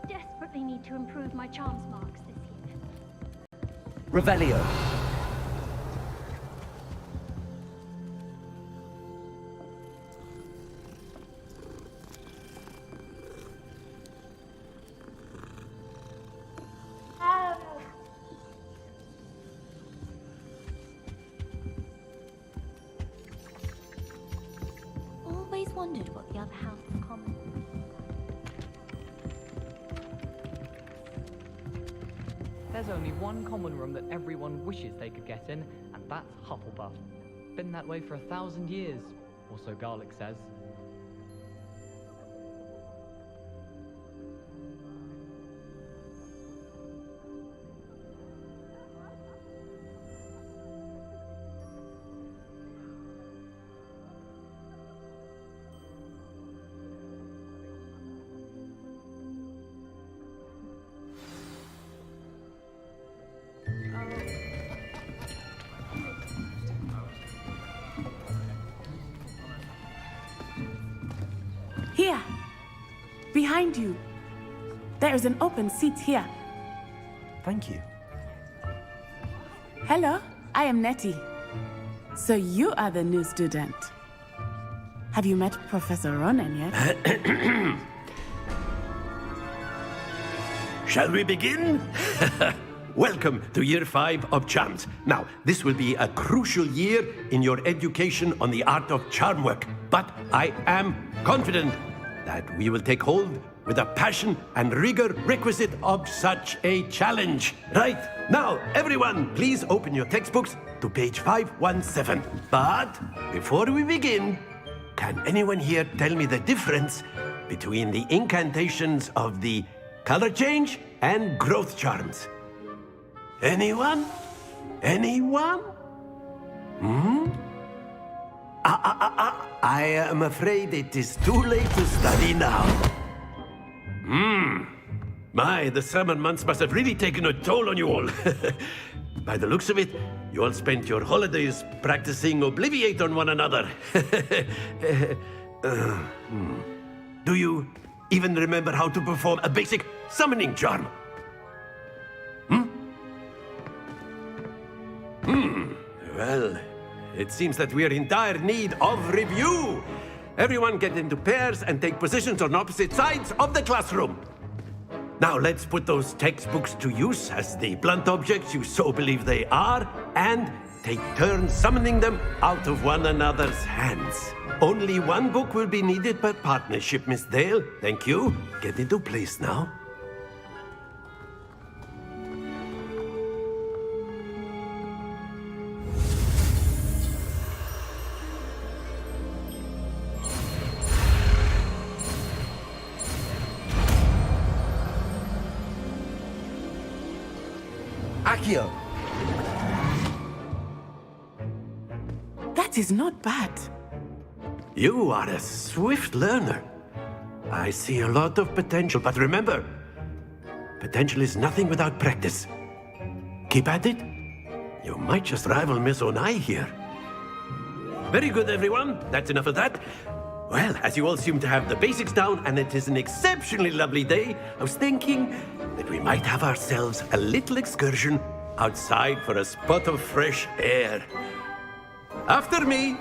N: Desperately need to improve my charms marks this year.
B: Revelio.
V: Always wondered what the other house was common.
Q: There's only one common room that everyone wishes they could get in, and that's Hufflepuff. Been that way for 1,000 years, or so Garlic says.
R: Here! Behind you! There is an open seat here.
B: Thank you.
R: Hello, I am Nettie. So you are the new student. Have you met Professor Ronan yet?
I: Shall we begin? Welcome to Year 5 of Charms. Now, this will be a crucial year in your education on the art of charm work. But I am confident that we will take hold with the passion and rigor requisite of such a challenge. Right, now, everyone, please open your textbooks to page 517. But before we begin, can anyone here tell me the difference between the incantations of the color change and growth charms? Anyone? Anyone? I am afraid it is too late to study now. My, the summer months must have really taken a toll on you all. By the looks of it, you all spent your holidays practicing Obliviate on one another. Do you even remember how to perform a basic summoning charm? Well, it seems that we are in dire need of review. Everyone get into pairs and take positions on opposite sides of the classroom. Now let's put those textbooks to use as the blunt objects you so believe they are, and take turns summoning them out of one another's hands. Only one book will be needed per partnership, Miss Dale. Thank you. Get into place now.
B: Accio!
R: That is not bad.
I: You are a swift learner. I see a lot of potential, but remember, potential is nothing without practice. Keep at it. You might just rival Miss Onai here. Very good, everyone. That's enough of that. Well, as you all seem to have the basics down, and it is an exceptionally lovely day, I was thinking that we might have ourselves a little excursion outside for a spot of fresh air. After me!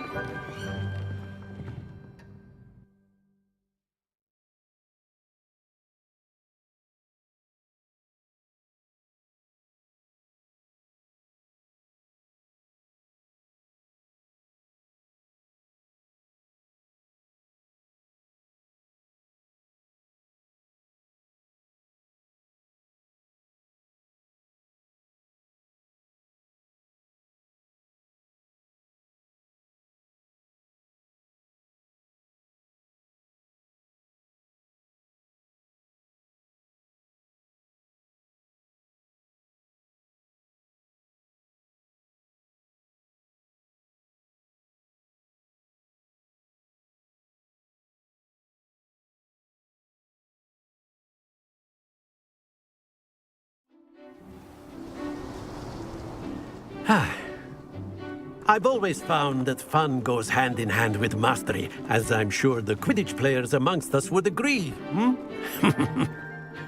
I: I've always found that fun goes hand in hand with mastery, as I'm sure the Quidditch players amongst us would agree,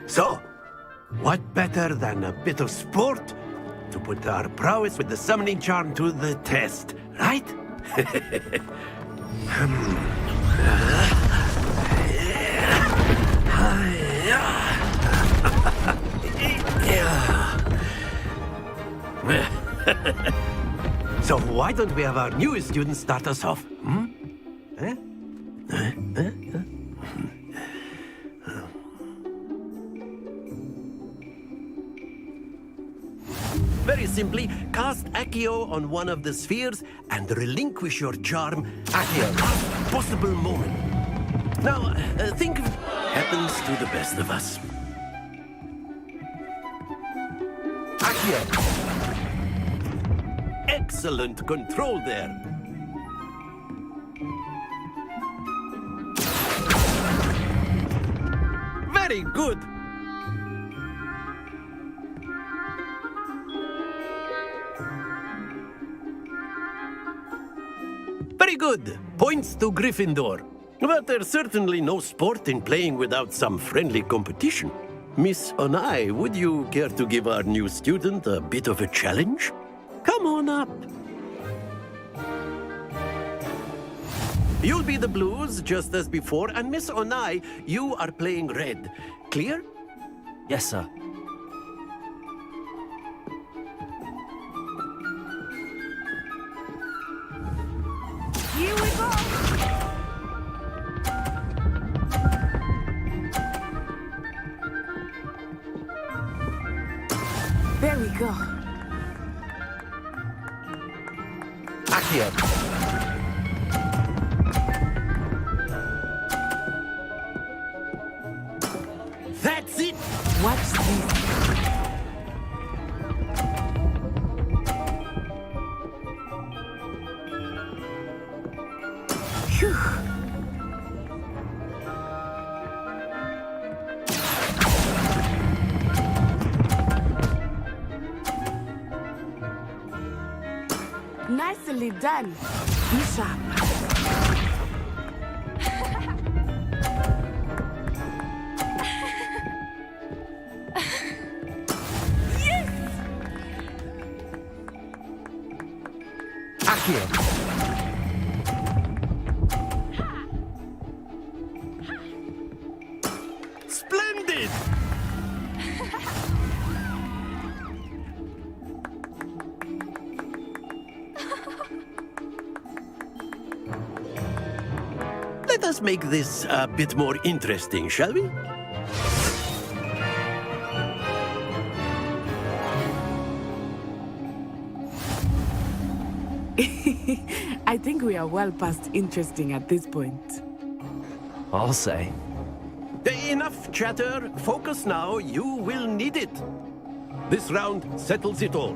I: So, what better than a bit of sport to put our prowess with the summoning charm to the test, right? So why don't we have our newest student start us off? Very simply, cast Accio on one of the spheres and relinquish your charm at the last possible moment. Now, think of happens to the best of us. Accio! Excellent control there. Very good. Very good. Points to Gryffindor. But there's certainly no sport in playing without some friendly competition. Miss Onai, would you care to give our new student a bit of a challenge? Come on up. You'll be the blues, just as before, and Miss Onai, you are playing red. Clear?
B: Yes, sir.
K: Here we go!
R: There we go.
B: Accio!
I: That's it!
R: Watch this. Phew. Nicely done. Be sharp.
I: us make this a bit more interesting, shall we?
R: I think we are well past interesting at this point.
B: I'll say.
I: Enough chatter. Focus now. You will need it. This round settles it all.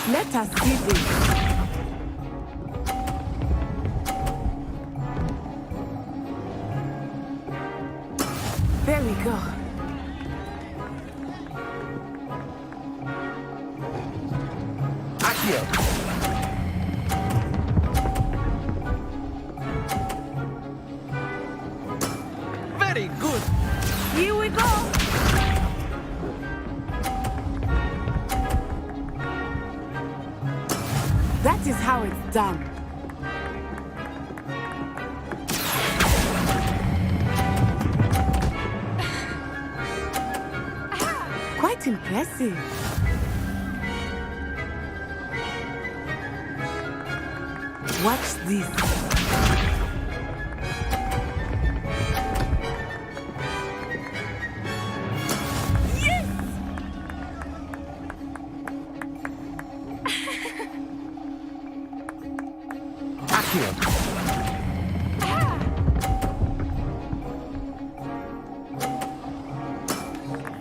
R: Let us see this. There we go.
I: Accio. Very good.
R: Here we go. That is how it's done. Quite impressive. Watch this.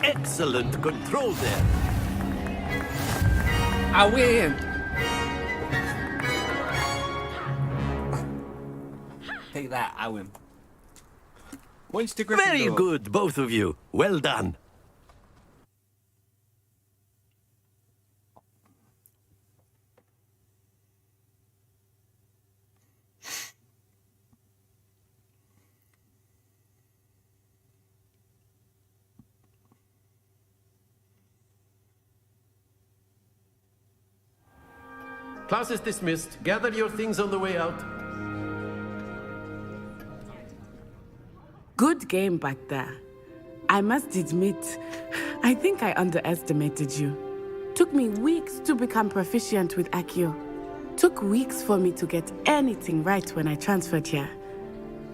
I: Excellent control there.
A: I win! Take that, I win. Points to Gryffindor.
I: Very good, both of you. Well done. Class is dismissed. Gather your things on the way out.
R: Good game back there. I must admit, I think I underestimated you. Took me weeks to become proficient with Accio. Took weeks for me to get anything right when I transferred here.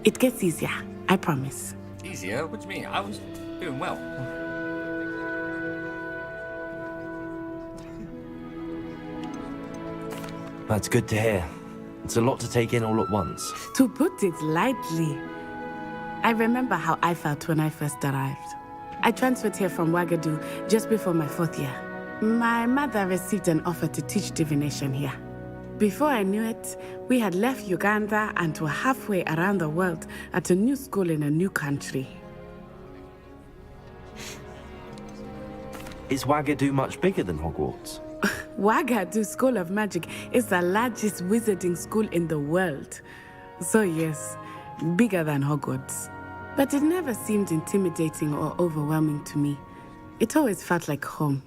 R: It gets easier, I promise.
A: Easier? What do you mean? I was doing well.
B: That's good to hear. It's a lot to take in all at once.
R: To put it lightly, I remember how I felt when I first arrived. I transferred here from Ouagadougou just before my 4th year. My mother received an offer to teach divination here. Before I knew it, we had left Uganda and were halfway around the world at a new school in a new country.
B: Is Ouagadougou much bigger than Hogwarts?
R: Ouagadougou School of Magic is the largest wizarding school in the world. So yes, bigger than Hogwarts. But it never seemed intimidating or overwhelming to me. It always felt like home.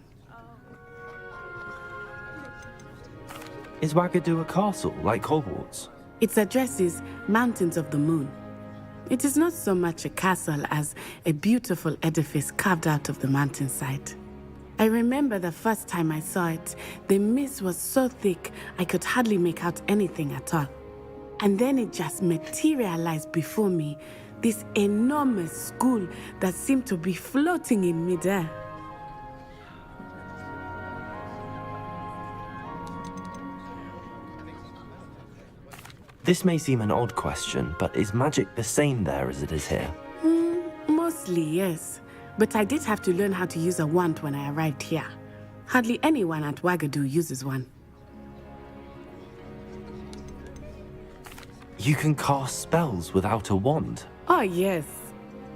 B: Is Ouagadougou a castle, like Hogwarts?
R: Its address is Mountains of the Moon. It is not so much a castle as a beautiful edifice carved out of the mountainside. I remember the first time I saw it, the mist was so thick I could hardly make out anything at all. And then it just materialized before me, this enormous school that seemed to be floating in midair.
B: This may seem an odd question, but is magic the same there as it is here?
R: Mostly, yes. But I did have to learn how to use a wand when I arrived here. Hardly anyone at Ouagadougou uses one.
B: You can cast spells without a wand?
R: Oh, yes.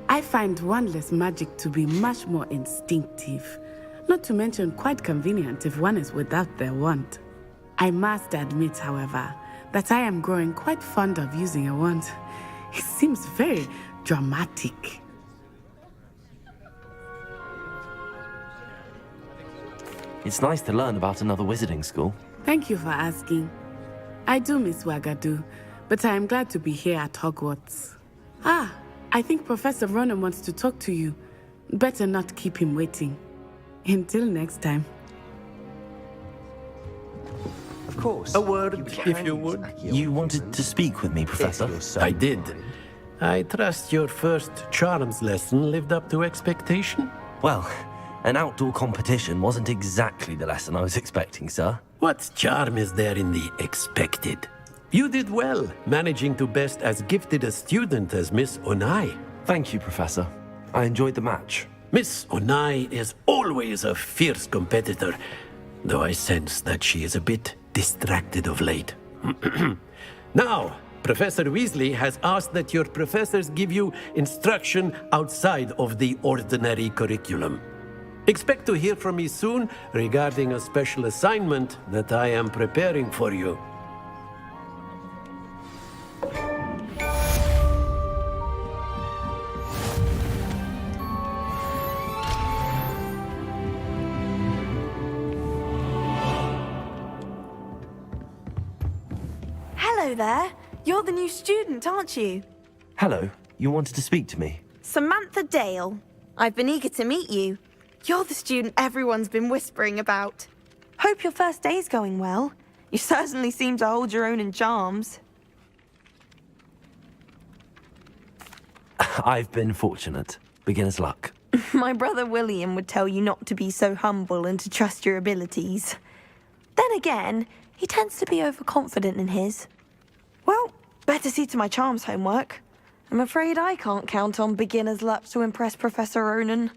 R: I find wandless magic to be much more instinctive. Not to mention quite convenient if one is without their wand. I must admit, however, that I am growing quite fond of using a wand. It seems very dramatic.
B: It's nice to learn about another wizarding school.
R: Thank you for asking. I do miss Ouagadougou, but I am glad to be here at Hogwarts. Ah, I think Professor Ronan wants to talk to you. Better not keep him waiting. Until next time.
I: course. A word, if you would.
B: You wanted to speak with me, Professor?
I: I did. I trust your first charms lesson lived up to expectation?
B: Well, an outdoor competition wasn't exactly the lesson I was expecting, sir.
I: What charm is there in the expected? You did well, managing to best as gifted a student as Miss Onai.
B: Thank you, Professor. I enjoyed the match.
I: Miss Onai is always a fierce competitor, though I sense that she is a bit distracted of late. Now, Professor Weasley has asked that your professors give you instruction outside of the ordinary curriculum. Expect to hear from me soon regarding a special assignment that I am preparing for you.
V: Hello there. You're the new student, aren't you?
B: Hello, you wanted to speak to me?
V: Samantha Dale. I've been eager to meet you. You're the student everyone's been whispering about. Hope your first day's going well. You certainly seem to hold your own in charms.
B: I've been fortunate. Beginner's luck.
V: My brother William would tell you not to be so humble and to trust your abilities. Then again, he tends to be overconfident in his. Well, better see to my charms homework. I'm afraid I can't count on beginner's luck to impress Professor Ronan.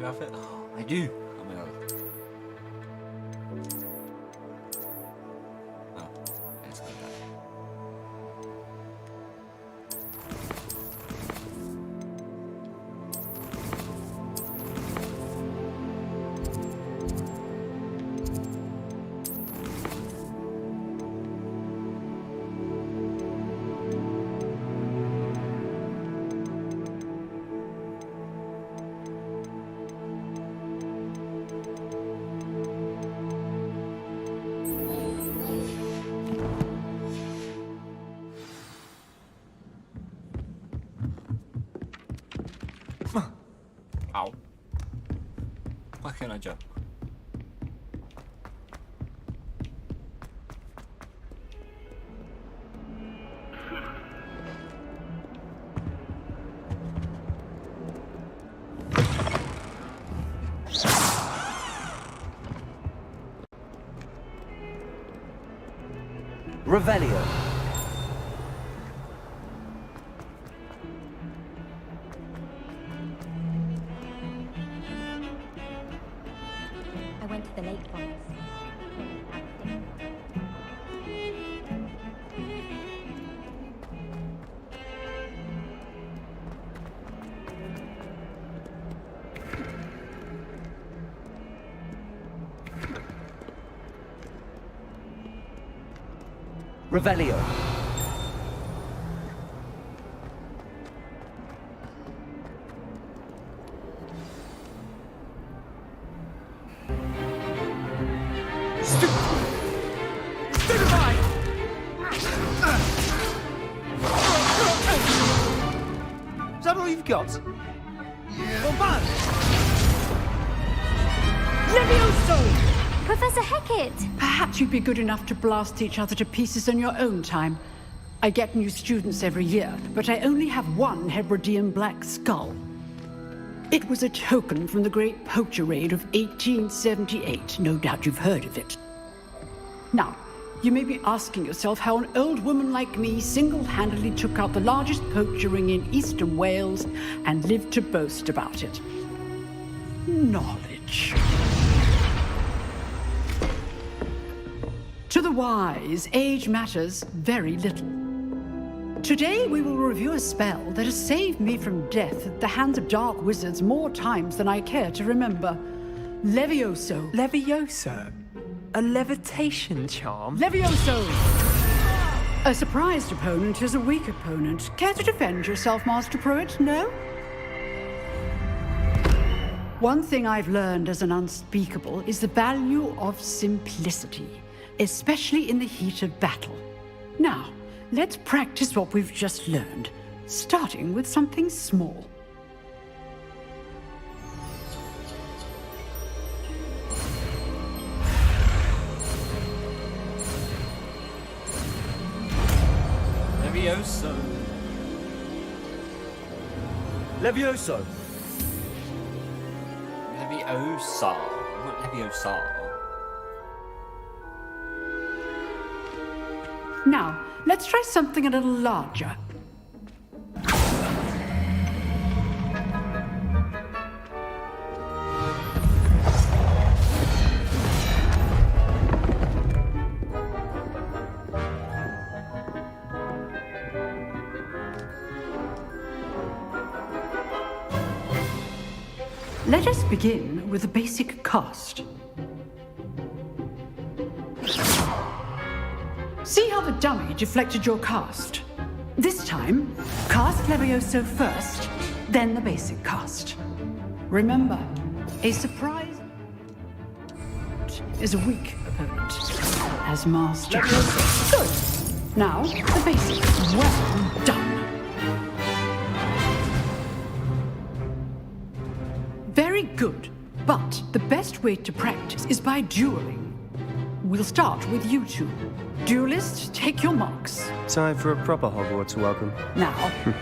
A: Outfit? Oh, I do. Oh my god. Oh, it's good. Ow. Why can't I jump?
B: Revelio.
C: I went to the lake once.
B: Revelio.
O: Is that all you've got? Yeah.
K: Levioso!
N: Professor Hecat!
G: Perhaps you'd be good enough to blast each other to pieces in your own time. I get new students every year, but I only have one Hebridean black skull. It was a token from the Great Poacher Raid of 1878. No doubt you've heard of it. Now, you may be asking yourself how an old woman like me single-handedly took out the largest poacher ring in eastern Wales and lived to boast about it. Knowledge. To the wise, age matters very little. Today we will review a spell that has saved me from death at the hands of dark wizards more times than I care to remember. Levioso.
C: Levioso? A levitation charm?
G: Levioso! A surprised opponent is a weak opponent. Care to defend yourself, Master Pruitt? No? One thing I've learned as an unspeakable is the value of simplicity, especially in the heat of battle. Now, let's practice what we've just learned, starting with something small.
A: Levioso.
H: Levioso.
A: Leviosa. Not Leviosa.
G: Now, let's try something a little larger. Let us begin with a basic cast. See how the dummy deflected your cast? This time, cast Levioso first, then the basic cast. Remember, a surprise is a weak opponent. As master. Good. Now, the basic. Well done. Very good, but the best way to practice is by dueling. We'll start with you two. Duelists, take your marks.
H: Time for a proper Hogwarts welcome.
G: Now,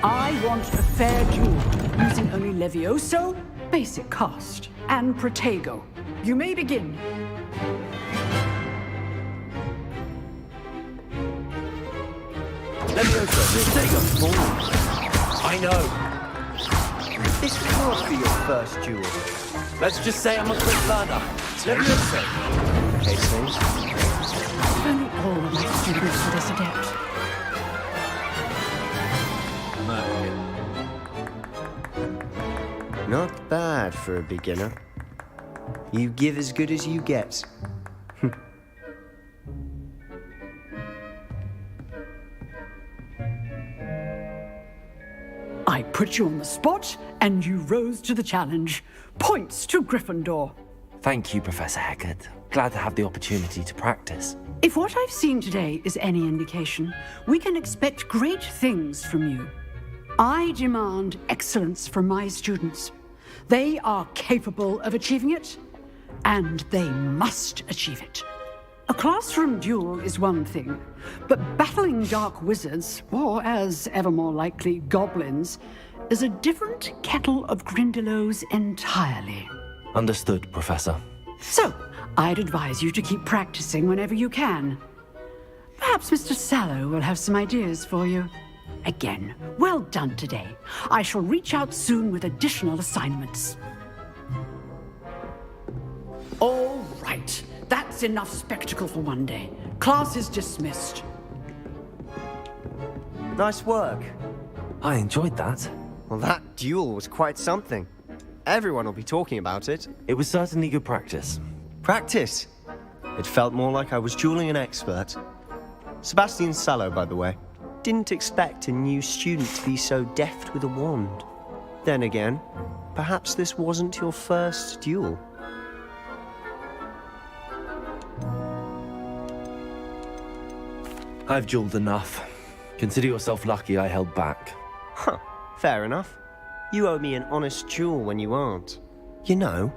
G: I want a fair duel, using only Levioso, basic cast, and Protego. You may begin.
H: Levioso, Protego. I know. This can't be your first duel. Let's just say I'm a quick learner. Levioso. Case things.
G: If only all of my students were this adept.
H: Not bad for a beginner. You give as good as you get.
G: I put you on the spot, and you rose to the challenge. Points to Gryffindor.
B: Thank you, Professor Hecat. Glad to have the opportunity to practice.
G: If what I've seen today is any indication, we can expect great things from you. I demand excellence from my students. They are capable of achieving it, and they must achieve it. A classroom duel is one thing, but battling dark wizards, or as ever more likely, goblins, is a different kettle of Grindylows entirely.
B: Understood, Professor.
G: So, I'd advise you to keep practicing whenever you can. Perhaps Mr. Sallow will have some ideas for you. Again, well done today. I shall reach out soon with additional assignments. All right. That's enough spectacle for one day. Class is dismissed.
H: Nice work.
B: I enjoyed that.
H: Well, that duel was quite something. Everyone will be talking about it.
B: It was certainly good practice.
H: Practice? It felt more like I was dueling an expert. Sebastian Sallow, by the way. Didn't expect a new student to be so deft with a wand. Then again, perhaps this wasn't your first duel.
B: I've dueled enough. Consider yourself lucky I held back.
H: Huh, fair enough. You owe me an honest duel when you aren't. You know,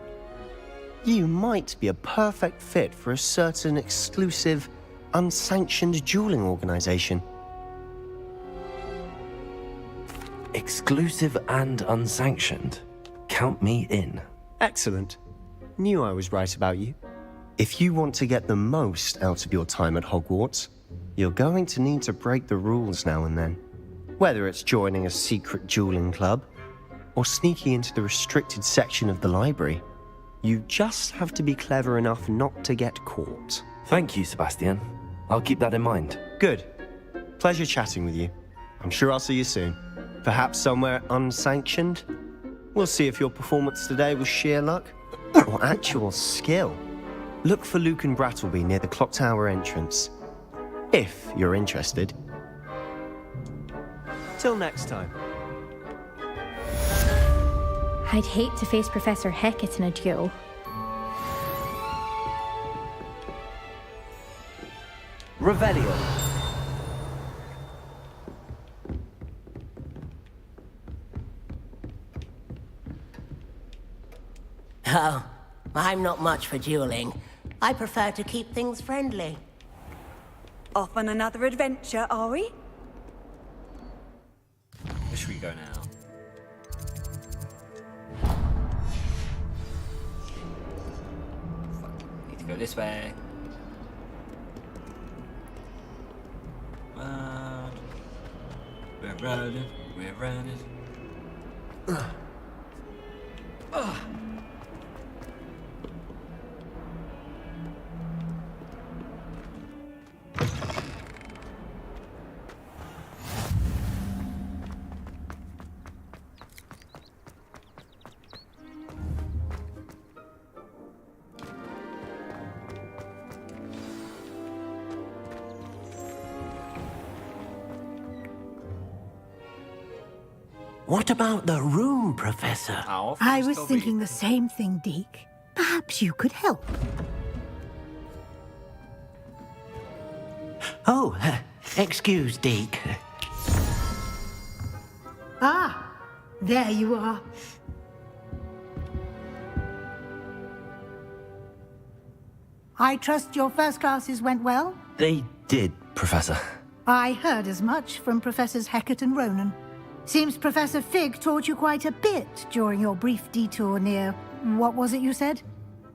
H: you might be a perfect fit for a certain exclusive, unsanctioned dueling organization.
B: Exclusive and unsanctioned? count me in.
H: Excellent. Knew I was right about you. If you want to get the most out of your time at Hogwarts, you're going to need to break the rules now and then. Whether it's joining a secret dueling club, or sneaking into the restricted section of the library, you just have to be clever enough not to get caught.
B: Thank you, Sebastian. I'll keep that in mind.
H: Good. Pleasure chatting with you. I'm sure I'll see you soon. Perhaps somewhere unsanctioned? We'll see if your performance today was sheer luck or actual skill. Look for Luke and Brattleby near the clock tower entrance, if you're interested. Till next time.
E: I'd hate to face Professor Hecat in a duel.
B: Revelio.
F: Oh, I'm not much for dueling. I prefer to keep things friendly.
W: Off on another adventure, are we?
A: Where should we go now? Need to go this way. We're running. We're running.
I: What about the room, Professor?
K: I was thinking the same thing, Deke. Perhaps you could help.
I: Oh, excuse, Deke.
K: Ah, there you are. I trust your first classes went well?
B: They did, Professor.
K: I heard as much from Professors Hecat and Ronan. Seems Professor Fig taught you quite a bit during your brief detour near... what was it you said?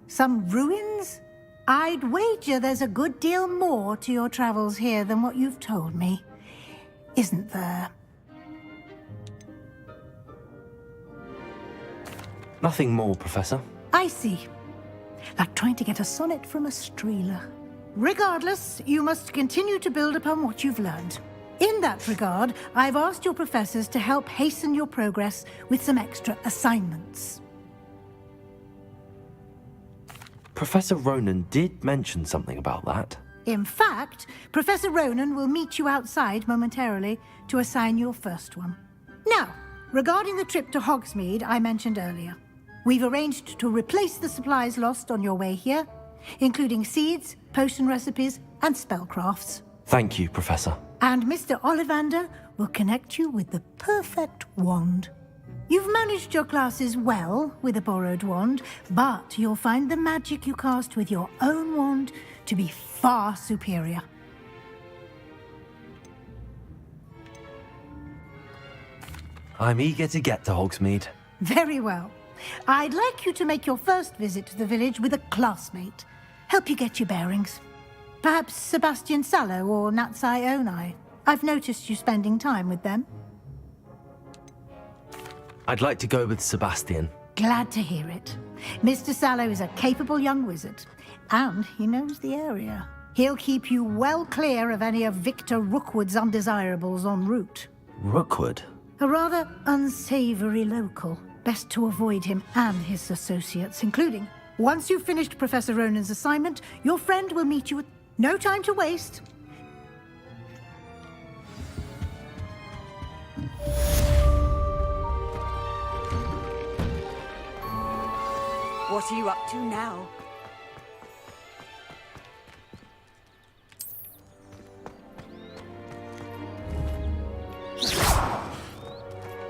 K: Some ruins? I'd wager there's a good deal more to your travels here than what you've told me. Isn't there?
B: Nothing more, Professor.
K: I see. Like trying to get a sonnet from a streeler. Regardless, you must continue to build upon what you've learned. In that regard, I've asked your professors to help hasten your progress with some extra assignments.
B: Professor Ronan did mention something about that.
K: In fact, Professor Ronan will meet you outside momentarily to assign your first one. Now, regarding the trip to Hogsmeade I mentioned earlier, we've arranged to replace the supplies lost on your way here, including seeds, potion recipes, and spellcrafts.
B: Thank you, Professor.
K: And Mr. Ollivander will connect you with the perfect wand. You've managed your classes well with a borrowed wand, but you'll find the magic you cast with your own wand to be far superior.
B: I'm eager to get to Hogsmeade.
K: Very well. I'd like you to make your first visit to the village with a classmate. Help you get your bearings. Perhaps Sebastian Sallow or Natsai Onai. I've noticed you spending time with them.
B: I'd like to go with Sebastian.
K: Glad to hear it. Mr. Sallow is a capable young wizard, and he knows the area. He'll keep you well clear of any of Victor Rookwood's undesirables en route.
B: Rookwood?
K: A rather unsavory local. Best to avoid him and his associates, including... Once you've finished Professor Ronan's assignment, your friend will meet you at... No time to waste.
W: What are you up to now?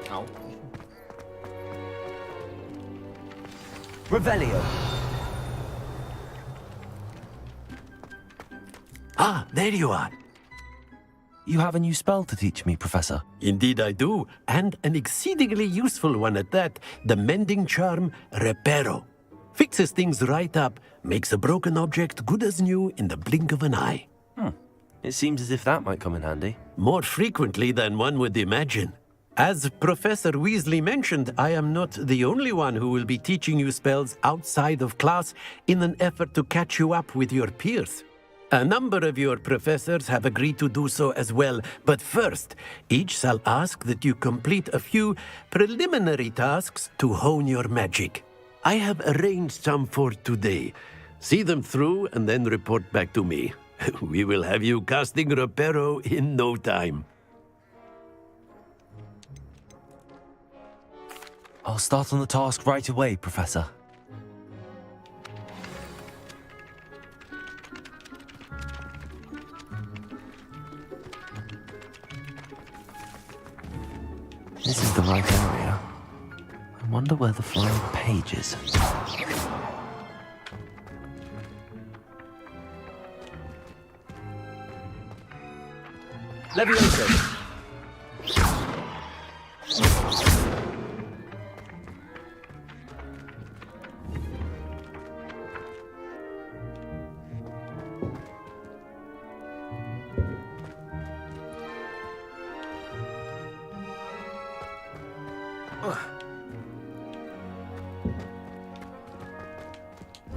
A: Oh.
B: Revelio.
I: Ah, there you are.
B: You have a new spell to teach me, Professor.
D: Indeed I do, and an exceedingly useful one at that. The mending charm, Reparo. Fixes things right up, makes a broken object good as new in the blink of an eye.
B: It seems as if that might come in handy.
D: More frequently than one would imagine. As Professor Weasley mentioned, I am not the only one who will be teaching you spells outside of class in an effort to catch you up with your peers. A number of your professors have agreed to do so as well, but first, each shall ask that you complete a few preliminary tasks to hone your magic. I have arranged some for today. See them through and then report back to me. We will have you casting Reparo in no time.
B: I'll start on the task right away, Professor. This is the right area. I wonder where the flying page is.
D: Levioso.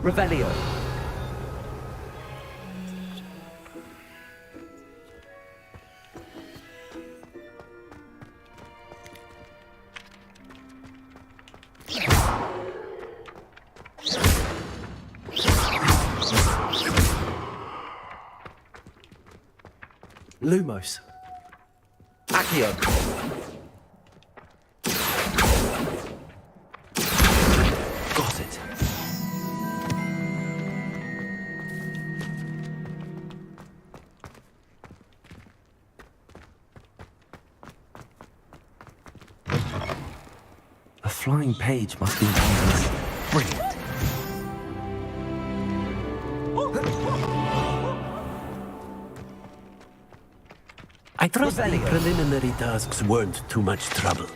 B: Revelio. Lumos. Accio. Got it. A flying page must be behind this. Brilliant.
D: I trust the preliminary tasks weren't too much trouble.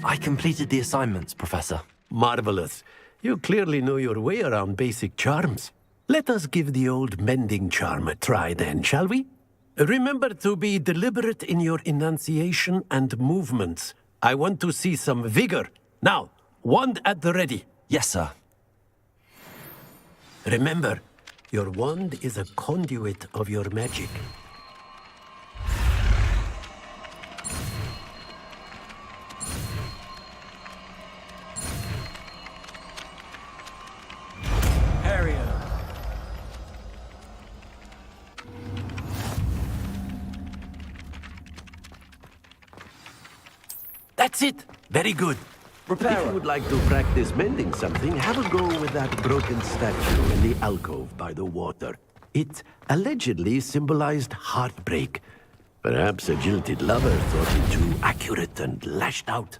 B: I completed the assignments, Professor.
D: Marvelous. You clearly know your way around basic charms. Let us give the old mending charm a try then, shall we? Remember to be deliberate in your enunciation and movements. I want to see some vigor. Now, wand at the ready.
B: Yes, sir.
D: Remember, your wand is a conduit of your magic. That's it! Very good. If you would like to practice mending something, have a go with that broken statue in the alcove by the water. It allegedly symbolized heartbreak. Perhaps a jilted lover thought it too accurate and lashed out.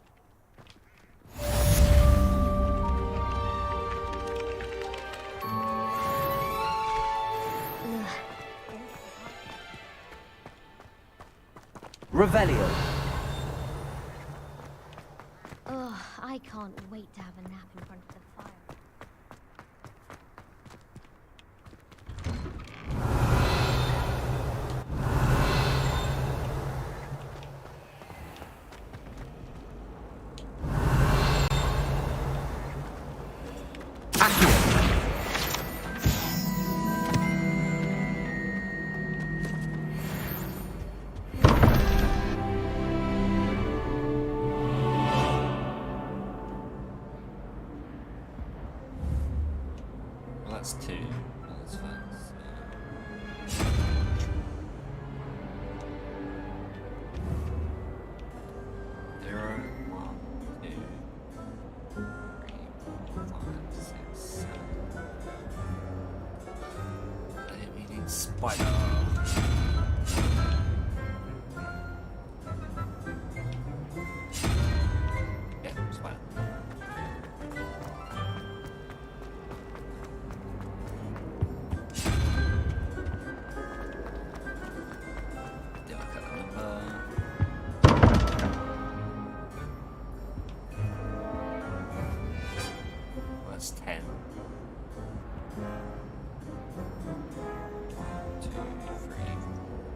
B: Revelio.
J: Ugh, I can't wait to have a nap in front of the fire.
A: That's two. That's fine. 0, 1, 2, 3, 4, 5, 6, 7. I think we need spider. Yeah, spider. That's 10. 1, 2, 3,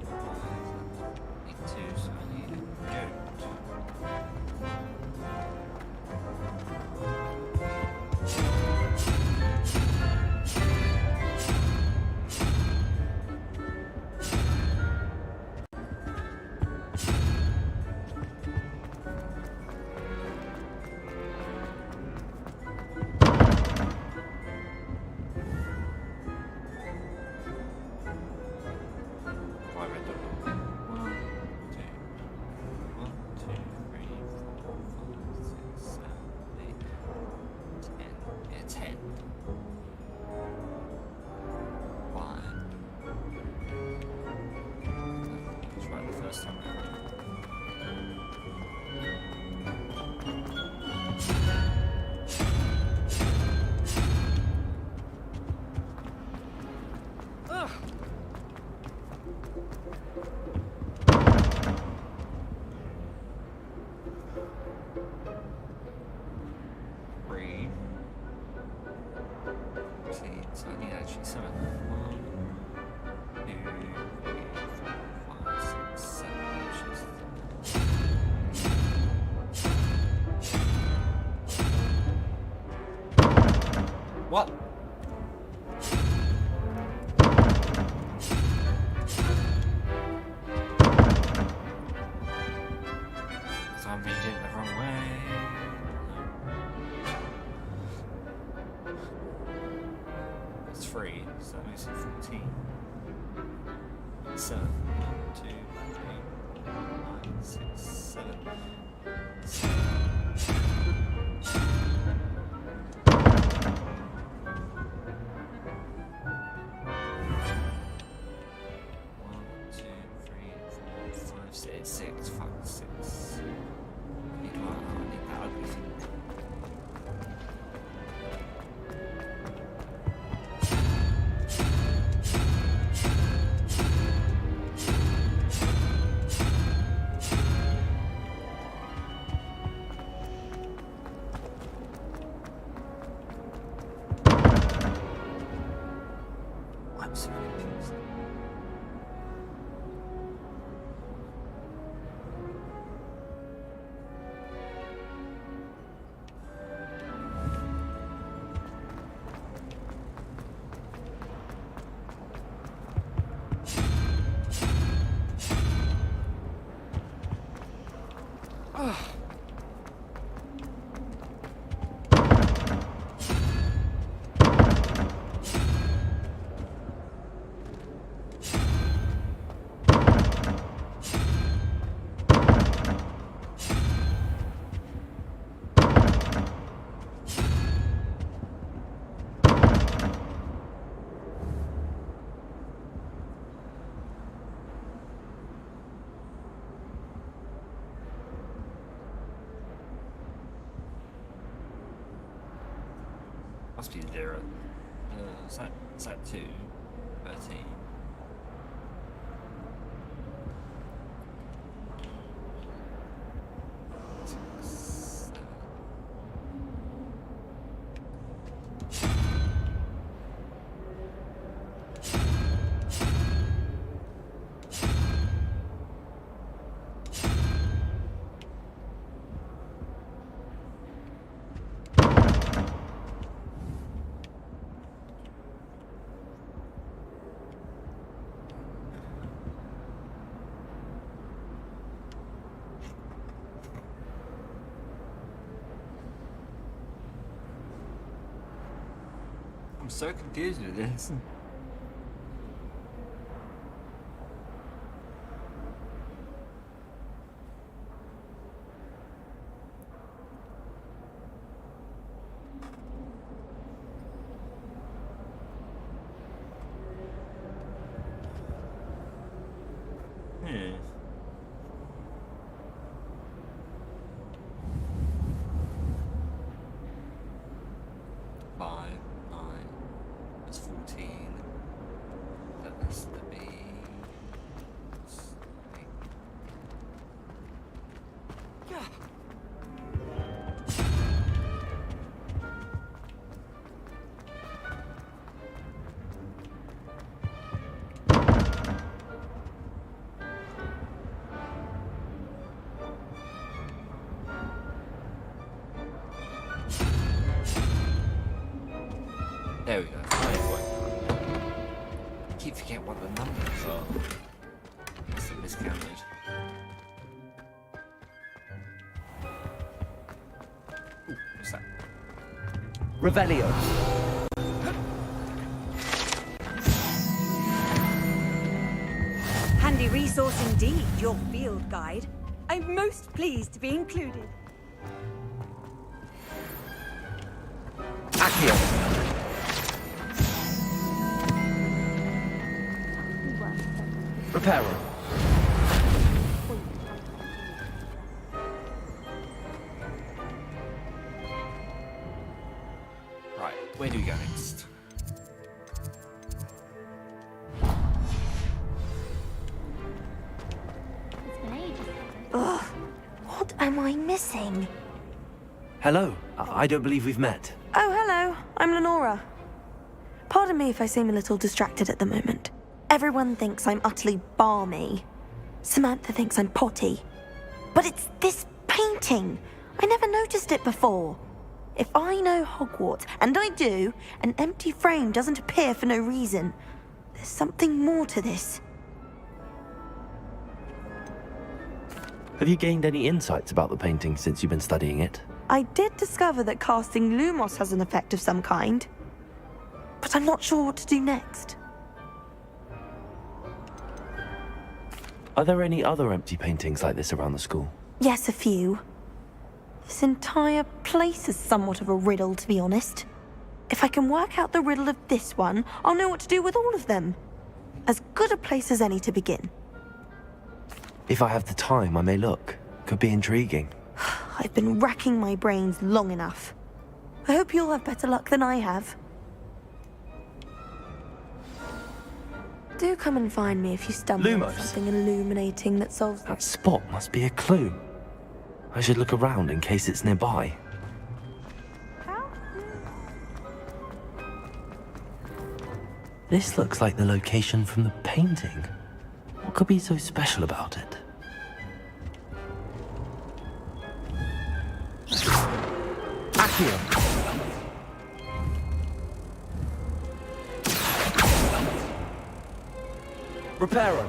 A: 4, 5. Need 2, so I need a goat. So I need actually 7. 1, 2, 3, 4, 5, 6, 7. What? So I'm reading it the wrong way. It's 3, so that makes it 14. 7. 1, 2, 3, 4, 5, 6, 7. 7. Six, 5, 6. I need that ugly thing. I'm so confused. Must be 0. Is that 2? 13. I'm so confused with this. That's 14. There we go. I keep forgetting what the numbers are. Must have miscounted. Ooh, what's that?
B: Revelio.
W: Handy resource indeed, your field guide. I'm most pleased to be included.
B: Accio. Reparo.
A: Right, where do we go next?
V: Ugh, what am I missing?
B: Hello. I don't believe we've met.
V: Oh, hello. I'm Lenora. Pardon me if I seem a little distracted at the moment. Everyone thinks I'm utterly balmy. Samantha thinks I'm potty. But it's this painting. I never noticed it before. If I know Hogwarts, and I do, an empty frame doesn't appear for no reason. There's something more to this.
B: Have you gained any insights about the painting since you've been studying it?
V: I did discover that casting Lumos has an effect of some kind. But I'm not sure what to do next.
B: Are there any other empty paintings like this around the school?
V: Yes, a few. This entire place is somewhat of a riddle, to be honest. If I can work out the riddle of this one, I'll know what to do with all of them. As good a place as any to begin.
B: If I have the time, I may look. Could be intriguing.
V: I've been racking my brains long enough. I hope you'll have better luck than I have. Do come and find me if you stumble on something illuminating that solves...
B: That spot must be a clue. I should look around in case it's nearby. This looks like the location from the painting. What could be so special about it? Accio! Reparo!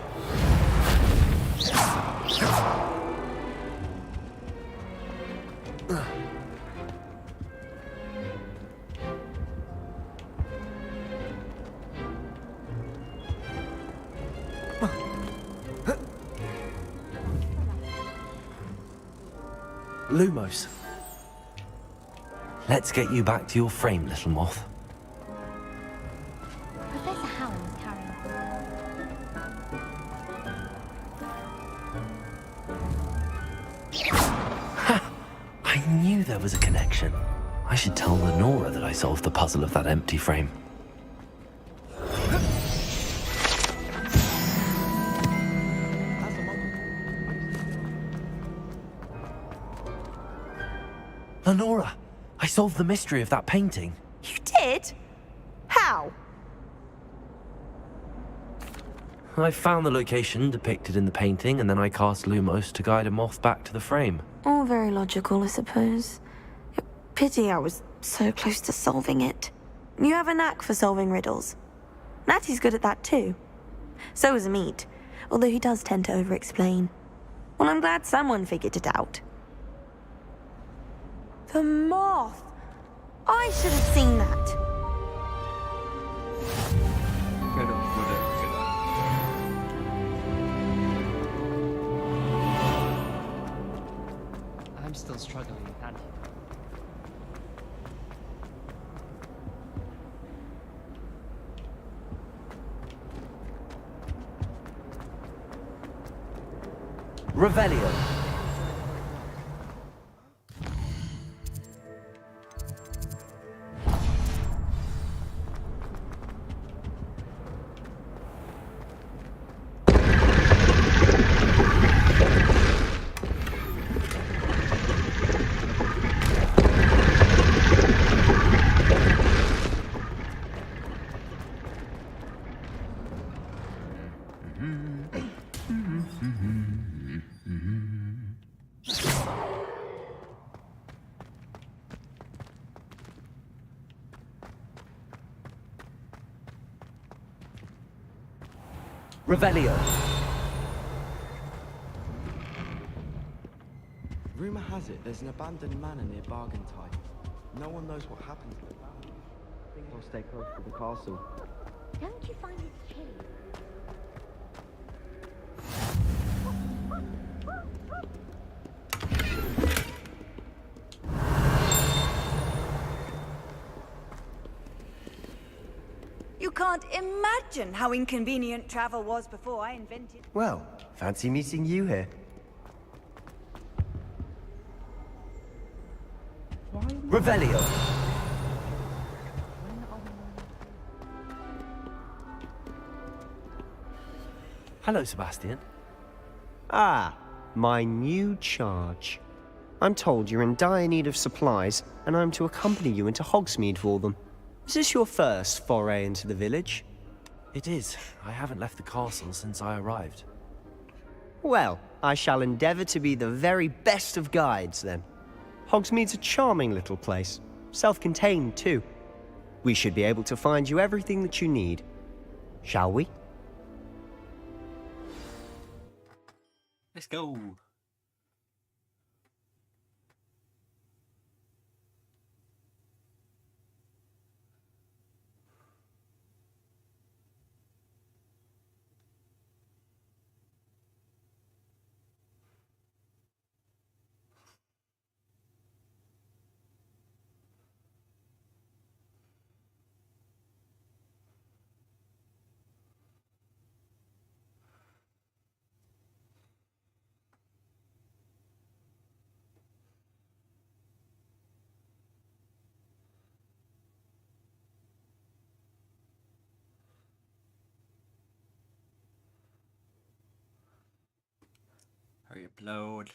B: Lumos. Let's get you back to your frame, little moth.
J: Professor Hallam's carrying
B: Ha! I knew there was a connection. I should tell Lenora that I solved the puzzle of that empty frame. Lenora, I solved the mystery of that painting.
V: You did? How?
B: I found the location depicted in the painting, and then I cast Lumos to guide a moth back to the frame.
V: All very logical, I suppose. Pity I was so close to solving it. You have a knack for solving riddles. Natty's good at that too. So is Amit, although he does tend to over-explain. Well, I'm glad someone figured it out. The moth! I should have seen that.
A: Good on, good on, good on.
U: I'm still struggling with Andy.
B: Revelio. Revelio.
O: Rumour has it there's an abandoned manor near Bargentine. No one knows what happened to the family. I think I'll stay close to the castle.
J: Don't you find it chilly?
W: You can't imagine how inconvenient travel was before I invented...
H: Well, fancy meeting you here.
B: Revelio. Hello, Sebastian.
H: Ah, my new charge. I'm told you're in dire need of supplies, and I'm to accompany you into Hogsmeade for them. Is this your first foray into the village?
B: It is. I haven't left the castle since I arrived.
H: Well, I shall endeavour to be the very best of guides, then. Hogsmeade's a charming little place. Self-contained, too. We should be able to find you everything that you need. Shall we?
A: Let's go. Hurry up, load.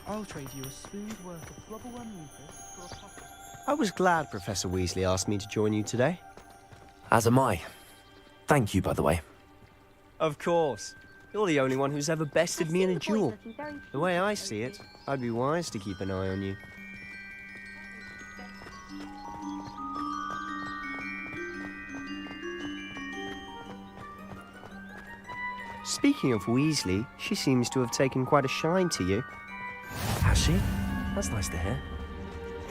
O: I'll trade you a spoon's worth of flubberworm mucus for a pocket.
H: I was glad Professor Weasley asked me to join you today.
B: As am I. Thank you, by the way.
H: Of course. You're the only one who's ever bested me in a duel. The way I see it, I'd be wise to keep an eye on you. Speaking of Weasley, she seems to have taken quite a shine to you.
B: Has she? That's nice to hear.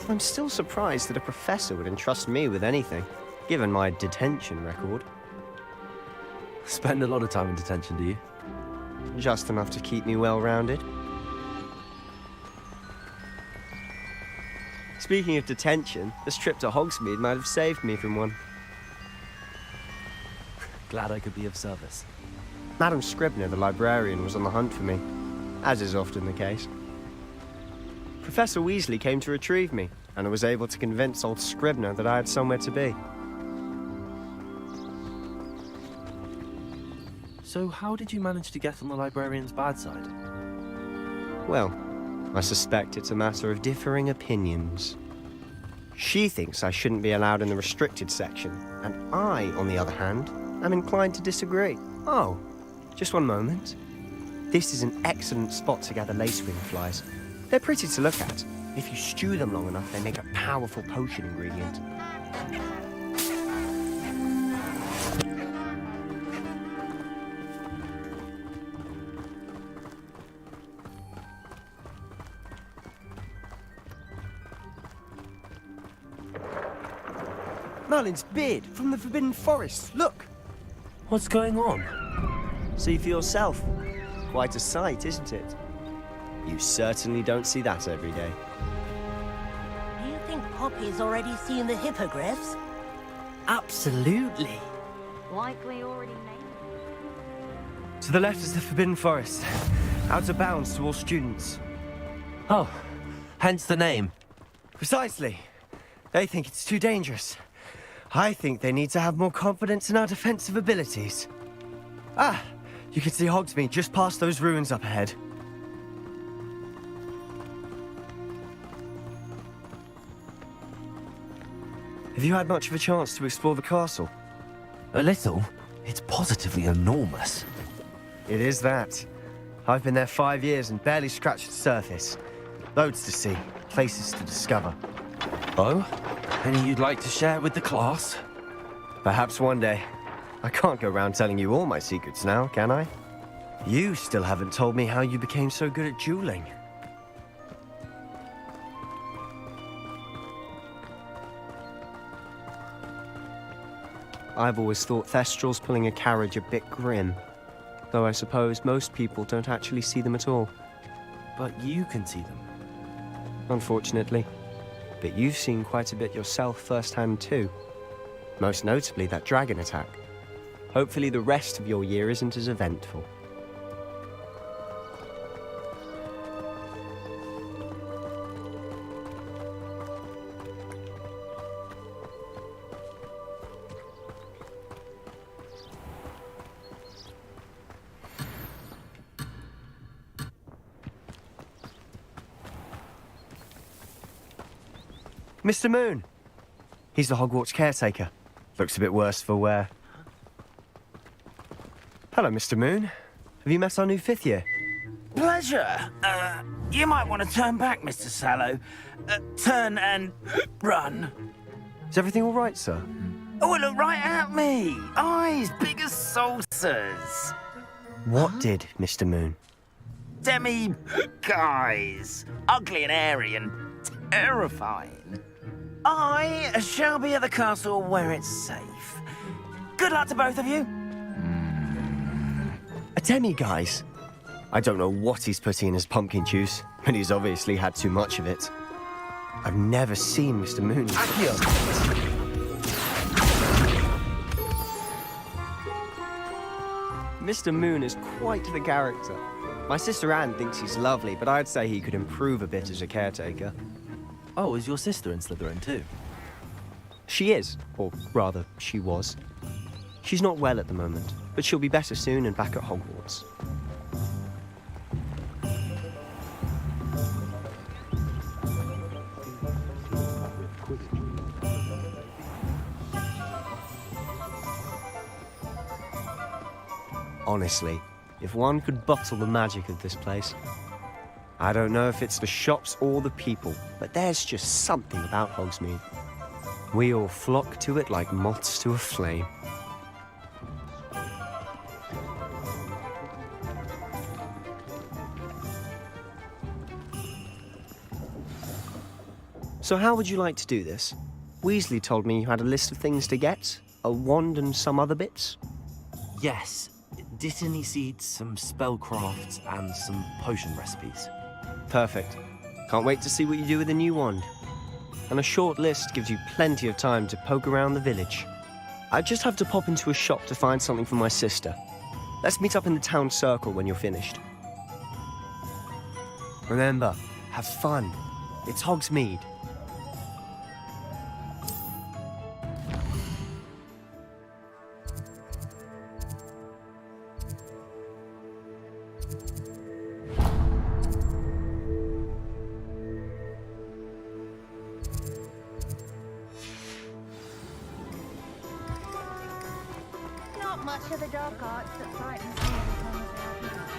H: I'm still surprised that a professor would entrust me with anything, given my detention record.
B: Spend a lot of time in detention, do you?
H: Just enough to keep me well-rounded. Speaking of detention, this trip to Hogsmeade might have saved me from one.
B: Glad I could be of service.
H: Madam Scribner, the librarian, was on the hunt for me, as is often the case. Professor Weasley came to retrieve me, and I was able to convince old Scribner that I had somewhere to be.
B: So how did you manage to get on the librarian's bad side?
H: Well, I suspect it's a matter of differing opinions. She thinks I shouldn't be allowed in the restricted section, and I, on the other hand, am inclined to disagree. Oh, just one moment. This is an excellent spot to gather lacewing flies. They're pretty to look at. If you stew them long enough, they make a powerful potion ingredient. Merlin's beard from the Forbidden Forest. Look!
B: What's going on?
H: See for yourself. Quite a sight, isn't it? You certainly don't see that every day.
F: Do you think Poppy's already seen the hippogriffs?
H: Absolutely.
J: Likely already named.
H: To the left is the Forbidden Forest. Out of bounds to all students.
B: Oh, hence the name.
H: Precisely. They think it's too dangerous. I think they need to have more confidence in our defensive abilities. Ah, you can see Hogsmeade just past those ruins up ahead. Have you had much of a chance to explore the castle?
B: A little. It's positively enormous.
H: It is that. I've been there 5 years and barely scratched the surface. Loads to see, places to discover.
B: Oh? Any you'd like to share with the class?
H: Perhaps one day. I can't go around telling you all my secrets now, can I? You still haven't told me how you became so good at dueling. I've always thought Thestral's pulling a carriage a bit grim. Though I suppose most people don't actually see them at all.
B: But you can see them.
H: Unfortunately. But you've seen quite a bit yourself firsthand too. Most notably that dragon attack. Hopefully the rest of your year isn't as eventful. Mr. Moon! He's the Hogwarts caretaker. Looks a bit worse for wear. Hello, Mr. Moon. Have you met our new 5th year?
L: Pleasure. You might want to turn back, Mr. Sallow. Turn and run.
H: Is everything all right, sir?
L: Oh, look right at me. Eyes big as saucers.
H: What did, Mr. Moon?
L: Guys. Ugly and hairy and terrifying. I shall be at the castle where it's safe. Good luck to both of you.
H: A demi-guise? I don't know what he's putting in his pumpkin juice, but he's obviously had too much of it. I've never seen Mr. Moon. Mr. Moon is quite the character. My sister Anne thinks he's lovely, but I'd say he could improve a bit as a caretaker.
B: Oh, is your sister in Slytherin too?
H: She is, or rather, she was. She's not well at the moment, but she'll be better soon and back at Hogwarts. Honestly, if one could bottle the magic of this place. I don't know if it's the shops or the people, but there's just something about Hogsmeade. We all flock to it like moths to a flame. So how would you like to do this? Weasley told me you had a list of things to get, a wand and some other bits.
B: Yes. Dittany seeds, some spellcrafts, and some potion recipes.
H: Perfect. Can't wait to see what you do with the new wand. And a short list gives you plenty of time to poke around the village. I just have to pop into a shop to find something for my sister. Let's meet up in the town circle when you're finished. Remember, have fun. It's Hogsmeade.
J: Much of the dark arts that frightens me as long as they are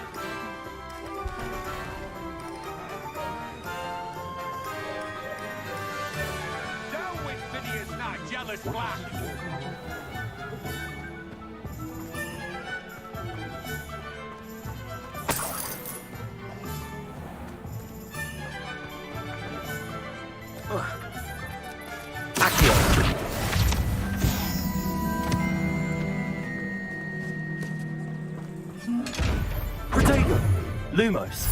M: Down with Phineas, not jealous black!
B: Lumos.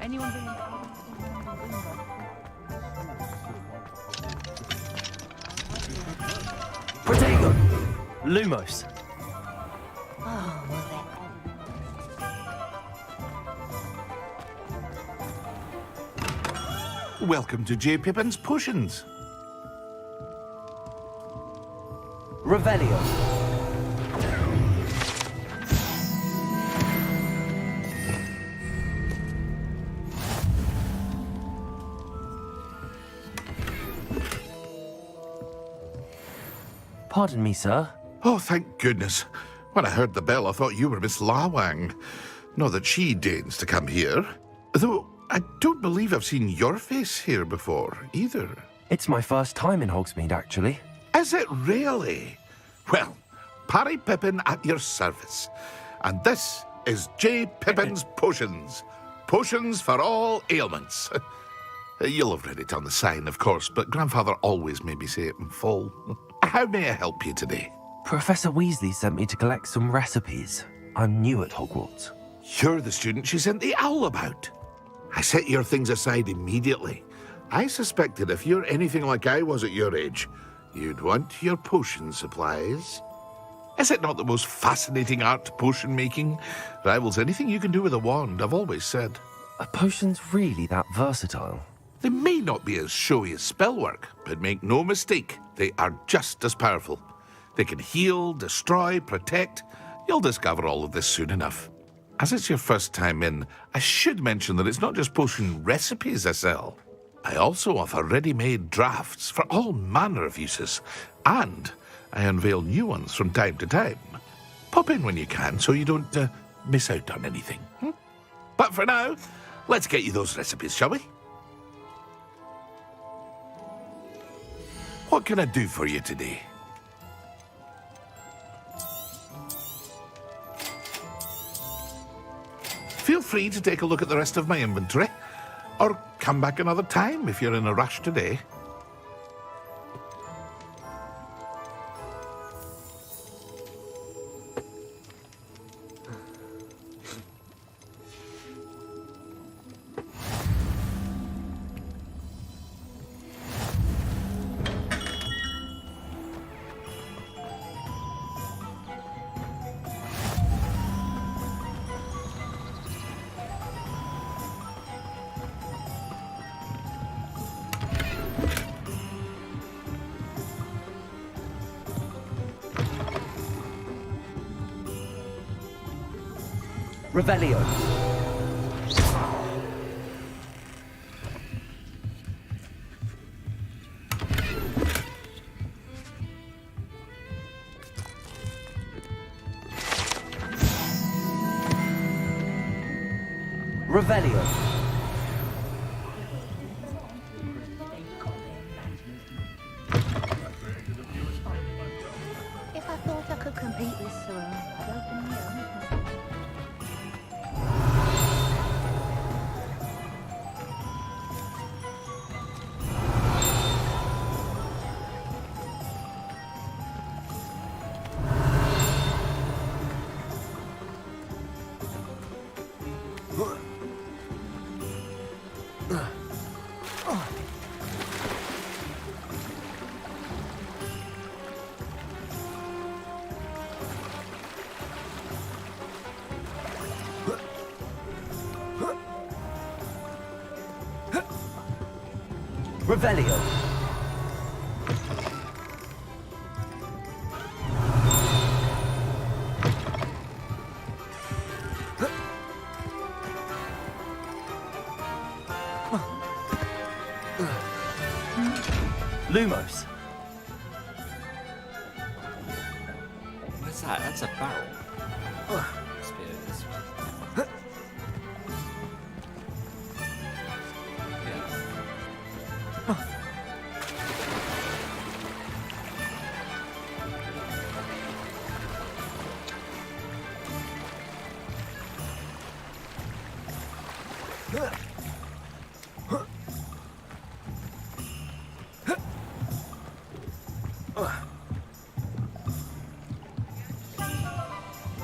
W: Anyone been
B: Protego. Lumos.
P: Welcome to J. Pippin's Potions.
B: Revelio. Pardon me, sir.
P: Oh, thank goodness. When I heard the bell, I thought you were Miss Lawang. Not that she deigns to come here. Though I don't believe I've seen your face here before, either.
B: It's my first time in Hogsmeade, actually.
P: Is it really? Well, Parry Pippin at your service. And this is J. Pippin's Potions. Potions for all ailments. You'll have read it on the sign, of course, but Grandfather always made me say it in full. How may I help you today?
B: Professor Weasley sent me to collect some recipes. I'm new at Hogwarts.
P: You're the student she sent the owl about. I set your things aside immediately. I suspected if you're anything like I was at your age, you'd want your potion supplies. Is it not the most fascinating art, potion making? Rivals anything you can do with a wand, I've always said.
B: Are potions really that versatile?
P: They may not be as showy as spellwork, but make no mistake, they are just as powerful. They can heal, destroy, protect. You'll discover all of this soon enough. As it's your first time in, I should mention that it's not just potion recipes I sell. I also offer ready-made drafts for all manner of uses, and I unveil new ones from time to time. Pop in when you can so you don't miss out on anything. But for now, let's get you those recipes, shall we? What can I do for you today? Feel free to take a look at the rest of my inventory, or come back another time if you're in a rush today.
B: Revelio. Revelio.
J: If I thought I could compete with Sir, I'd open my own.
B: Revelio. Lumos.
A: What's that? That's a barrel. Must be this one.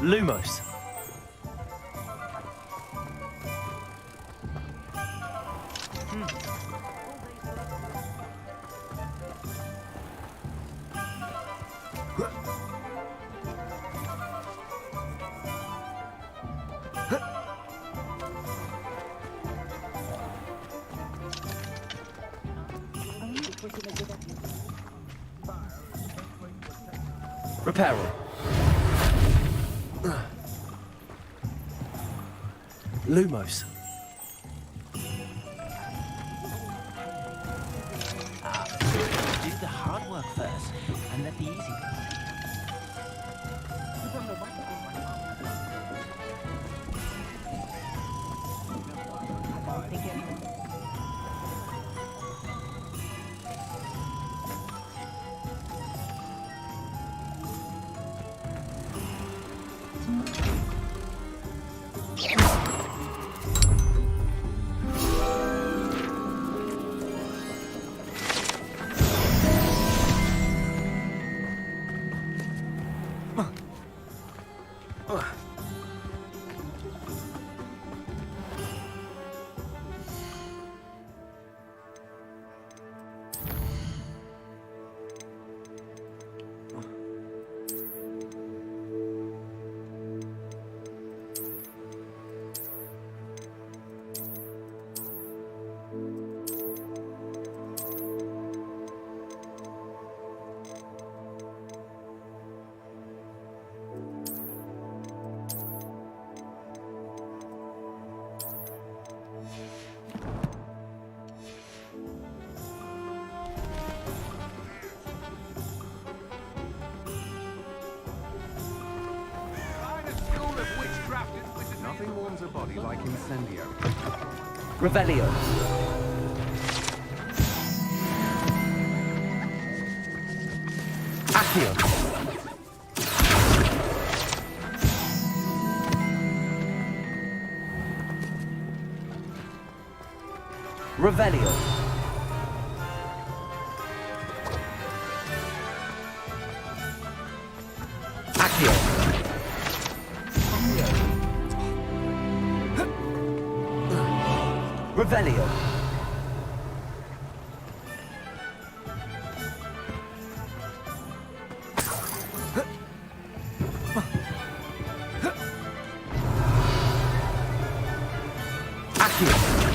B: Lumos. Repair all. Lumos.
Q: Do the hard work first, and let the easy
M: Nothing warms a body like incendio.
B: Revelio. Accio. Revelio. Accio. Revelio. Accio.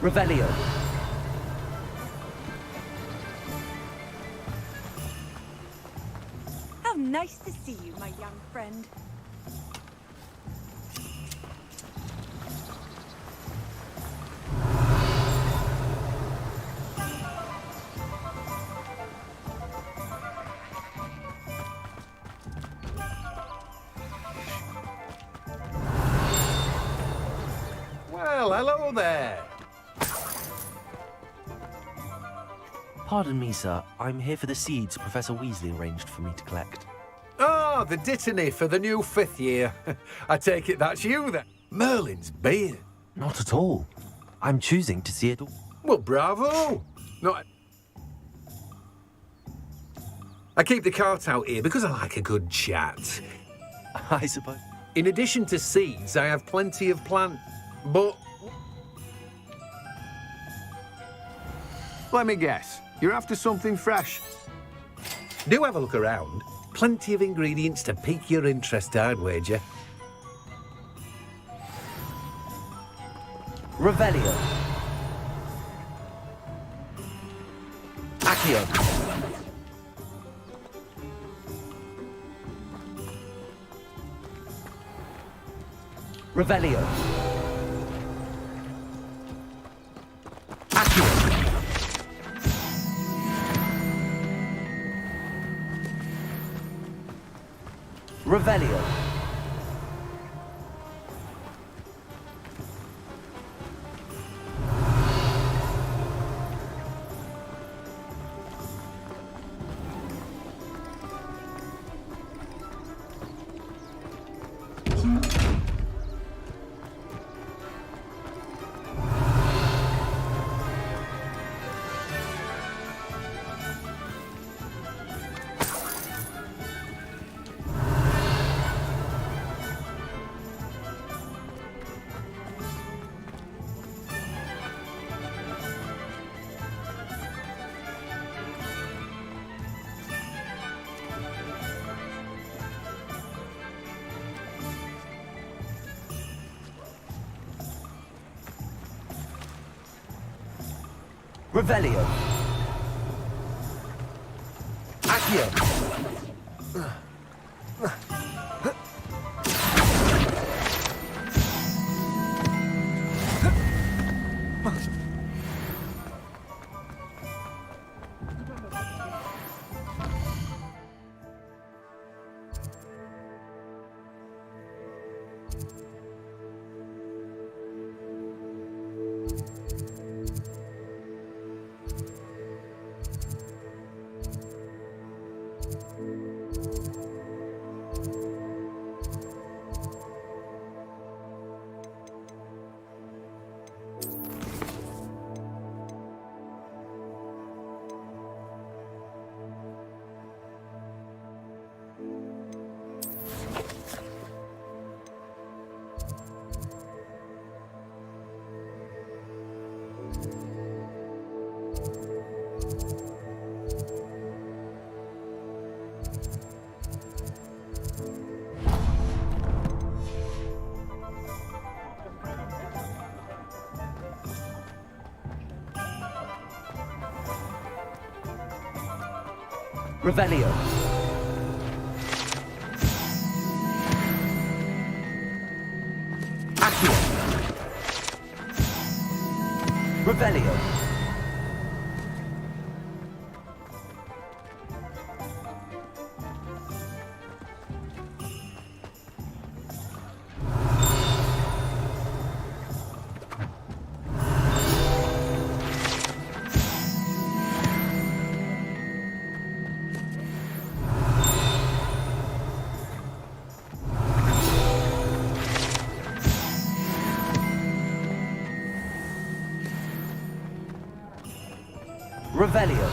B: Revelio.
W: How nice to see you, my young friend.
D: Well, hello there.
B: Pardon me, sir. I'm here for the seeds Professor Weasley arranged for me to collect.
D: Ah, the dittany for the new 5th year. I take it that's you then. Merlin's beard.
B: Not at all. I'm choosing to see it all.
D: Well, bravo. Not. I keep the cart out here because I like a good chat.
B: I suppose.
D: In addition to seeds, I have plenty of plant. But
M: Let me guess. You're after something fresh.
D: do have a look around. Plenty of ingredients to pique your interest, I'd wager.
B: Revelio. Accio. Revelio. Accio. Revelio. Revelio. Accio. Revelio. Accio. Revelio. Revelio.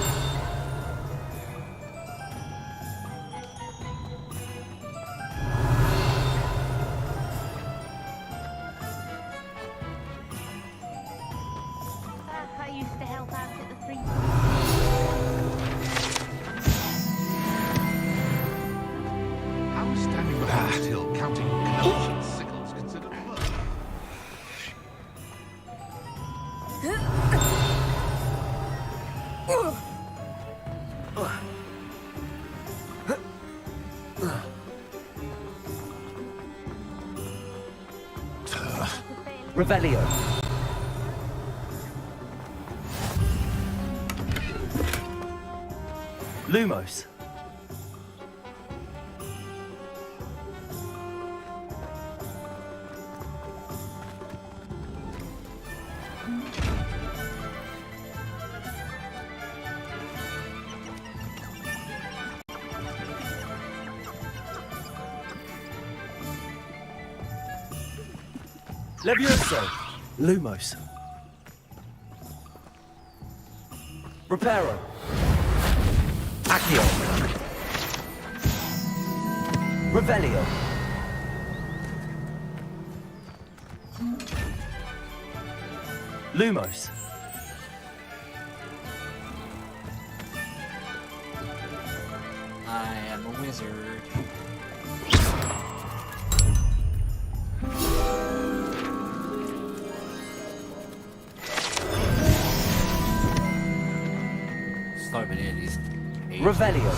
J: I used to help out at the free.
P: I was standing behind the till counting knives and sickles considered work.
B: Revelio. Lumos. Levioso. Lumos. Reparo. Accio. Revelio. Lumos.
A: I am a wizard. So many of these.
B: Revelio.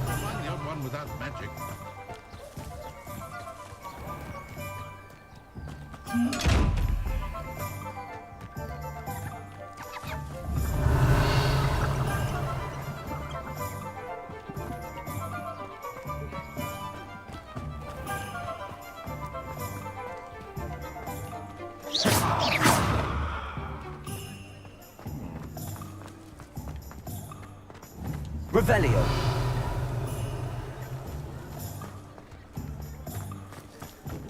P: Find the odd one without magic.
B: Revelio.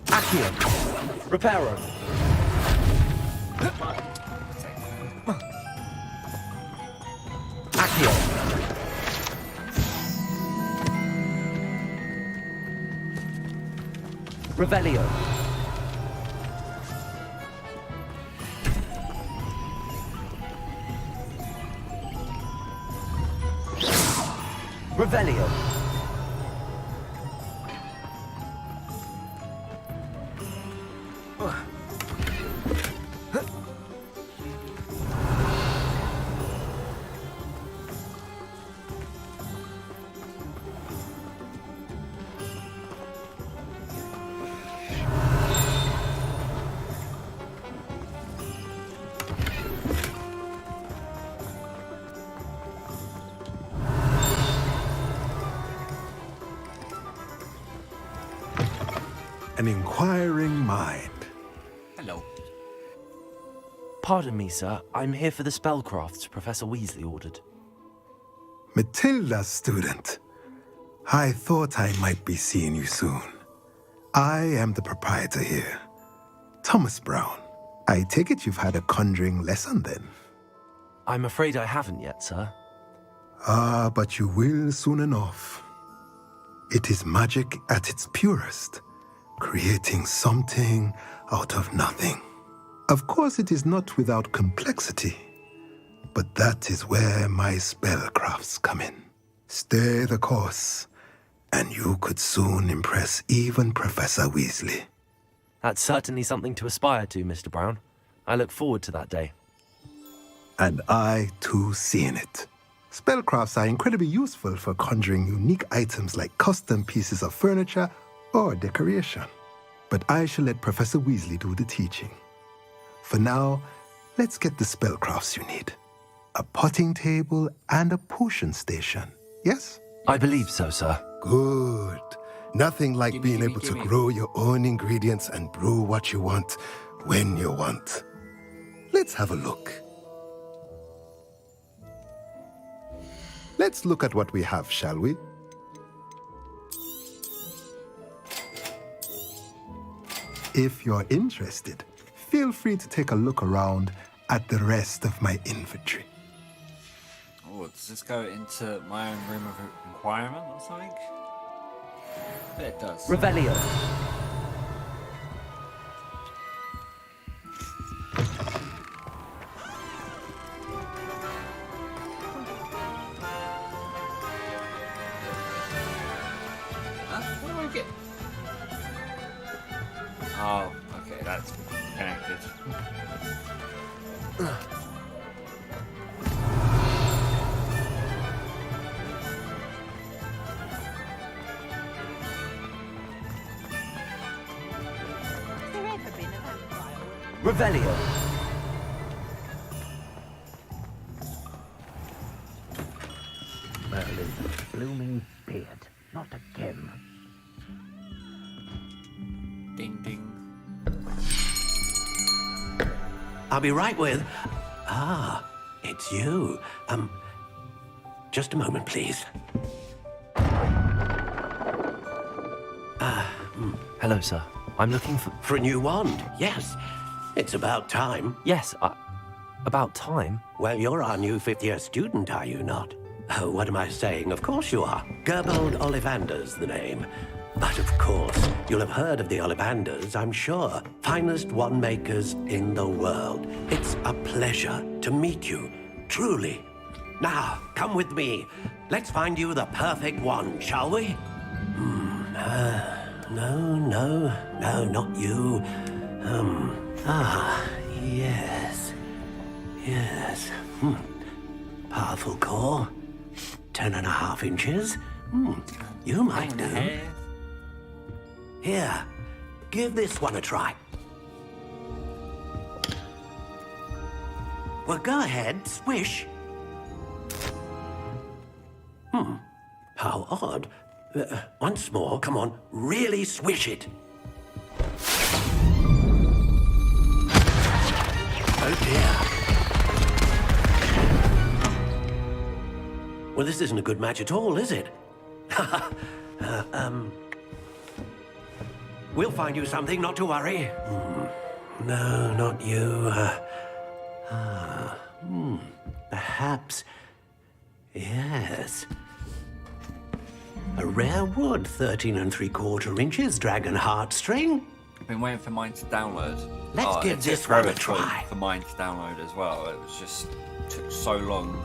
B: Accio. Reparo. Accio. Revelio. Revelio.
R: an inquiring mind.
A: Hello.
B: Pardon me, sir. I'm here for the spellcrafts Professor Weasley ordered.
R: Matilda's student. I thought I might be seeing you soon. I am the proprietor here, Thomas Brown. I take it you've had a conjuring lesson then?
B: I'm afraid I haven't yet, sir.
R: Ah, but you will soon enough. It is magic at its purest, creating something out of nothing. Of course, it is not without complexity, but that is where my spellcrafts come in. Stay the course, and you could soon impress even Professor Weasley.
B: That's certainly something to aspire to, Mr. Brown. I look forward to that day.
R: And I, too, seeing it. Spellcrafts are incredibly useful for conjuring unique items like custom pieces of furniture or decoration. But I shall let Professor Weasley do the teaching. For now, let's get the spellcrafts you need. A potting table and a potion station, yes?
B: I believe so, sir.
R: Good. Nothing like being able to grow your own ingredients and brew what you want when you want. Let's have a look. Let's look at what we have, shall we? If you're interested, feel free to take a look around at the rest of my inventory.
A: Oh, does this go into my own room of requirement or something? I bet it does.
B: Revelio.
A: What do I get? Oh, okay, that's connected.
B: Revelio.
I: Merlin's blooming beard. Not again.
A: Ding ding.
I: I'll be right with... Ah, it's you. Just a moment, please.
B: Hello, sir. I'm looking for...
I: For a new wand, yes. It's about time.
B: Yes, about time?
I: Well, you're our new fifth-year student, are you not? Oh, what am I saying? Of course you are. Gerbold Ollivander's the name. But of course, you'll have heard of the Ollivanders, I'm sure. Finest wand makers in the world. It's a pleasure to meet you, truly. Now, come with me. Let's find you the perfect wand, shall we? No, not you. Yes. Powerful core. 10.5 inches. You might do. Here, give this one a try. Well, go ahead, swish. How odd. Once more, come on, really swish it. Oh dear. Well, this isn't a good match at all, is it? We'll find you something, not to worry. No, not you. Perhaps. Yes. A rare wood, 13 3/4 inches, dragon heartstring.
A: I've been waiting for mine to download.
I: Let's give this one a try.
A: For mine to download as well. It was just took so long,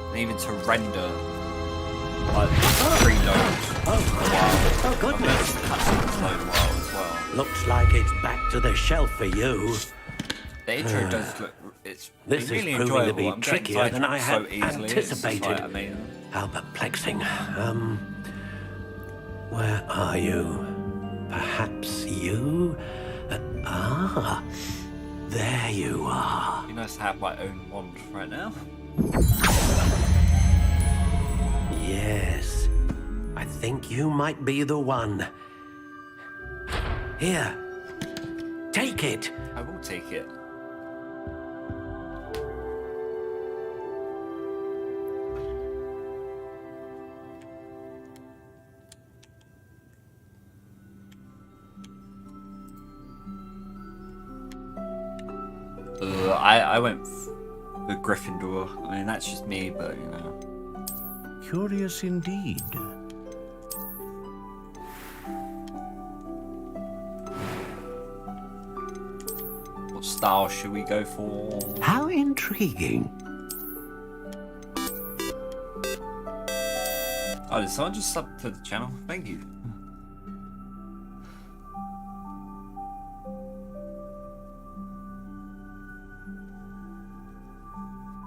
A: and even to render like preload
I: for a while. Oh goodness!
A: Cutscenes load a while as well.
I: Looks like it's back to the shelf for you.
A: The intro does look. It's
I: this
A: really
I: is proving
A: enjoyable.
I: to be trickier than I had
A: so easily.
I: anticipated. How perplexing. Where are you? Perhaps you? There you are.
A: You must have my own wand right now.
I: Yes. I think you might be the one.
D: Here. Take it.
A: I will take it. I went with Gryffindor. I mean, that's just me, but you know.
I: Curious indeed.
A: What style should we go for?
I: How intriguing.
A: Oh, did someone just sub to the channel? Thank you.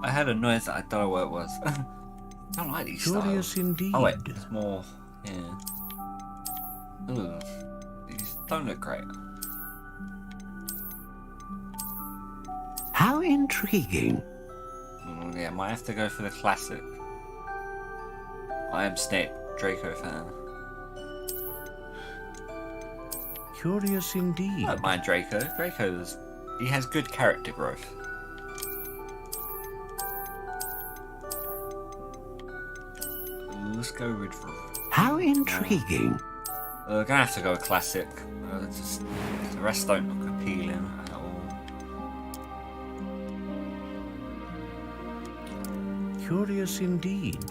A: I heard a noise that I don't know what it was. I don't like these
I: Curious
A: styles.
I: indeed.
A: Oh wait, it's more, yeah. Ugh. These don't look great.
I: How intriguing.
A: Yeah, might have to go for the classic. I am Snape, Draco fan.
I: Curious indeed.
A: I don't mind Draco. He has good character growth. Let's go with.
I: How intriguing.
A: We're gonna have to go with classic. Just the rest don't look appealing at all.
I: Curious indeed.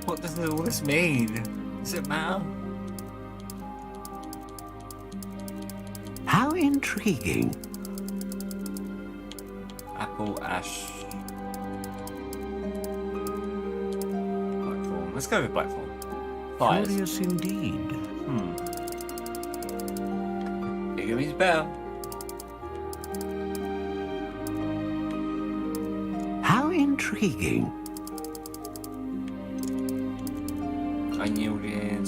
A: What does all this mean? Does it matter?
I: How intriguing.
A: Apple, ash. Let's go with Blackthorn. Fires.
I: Curious indeed.
A: Higgumy's better.
I: How intriguing.
A: Unyielding,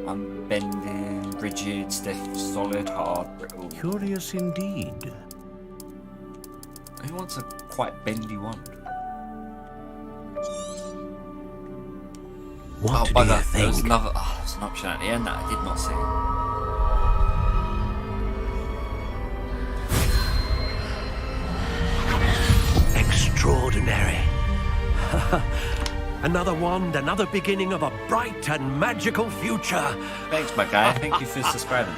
A: unbending, rigid, stiff, solid, hard, brittle.
I: Curious indeed.
A: Who wants a quite bendy wand?
I: What do
A: bugger.
I: you
A: There
I: think?
A: was another. Oh, there's an option at the end that I did not see.
D: Extraordinary. Another wand, another beginning of a bright and magical future.
A: Thanks, my guy. Thank you for subscribing.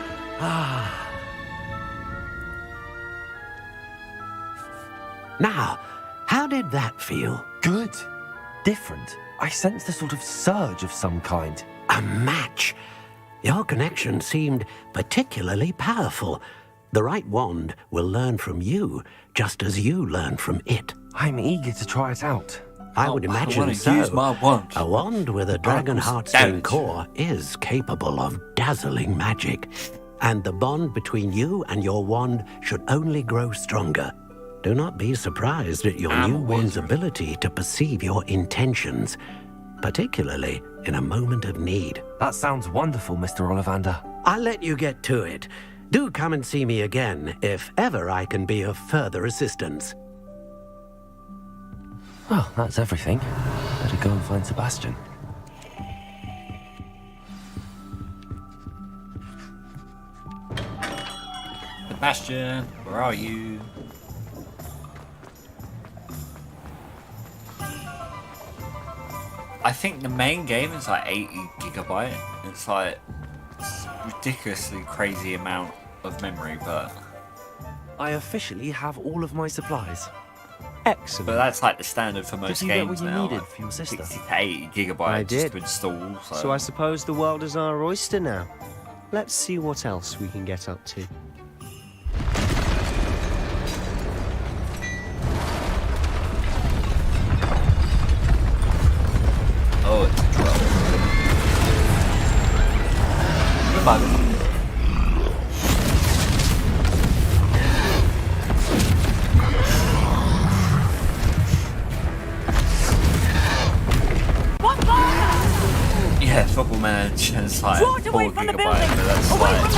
D: Now, how did that feel?
B: Good. Different. I sensed a sort of surge of some kind.
D: A match. Your connection seemed particularly powerful. The right wand will learn from you, just as you learn from it.
B: I'm eager to try it out.
D: I would imagine so.
A: Use my wand.
D: A wand with a dragon heartstone core is capable of dazzling magic. And the bond between you and your wand should only grow stronger. Do not be surprised at your new wand's ability to perceive your intentions, particularly in a moment of need.
B: That sounds wonderful, Mr. Ollivander.
D: I'll let you get to it. Do come and see me again if ever I can be of further assistance.
B: Well, that's everything. Better go and find Sebastian.
A: Sebastian, where are you? I think the main game is like 80 gigabyte. It's like ridiculously crazy amount of memory, but
B: I officially have all of my supplies.
H: Excellent.
A: But that's like the standard for most
B: Did you get
A: games
B: what you
A: now.
B: needed
A: like
B: for your sister?
A: 60 to 80 gigabytes
H: I
A: just
H: did.
A: to install.
H: So I suppose the world is our oyster now. Let's see what else we can get up to.
A: Oh, it's a 12. Goodbye. Yeah, Football Manager is like 4 gigabyte, but that's like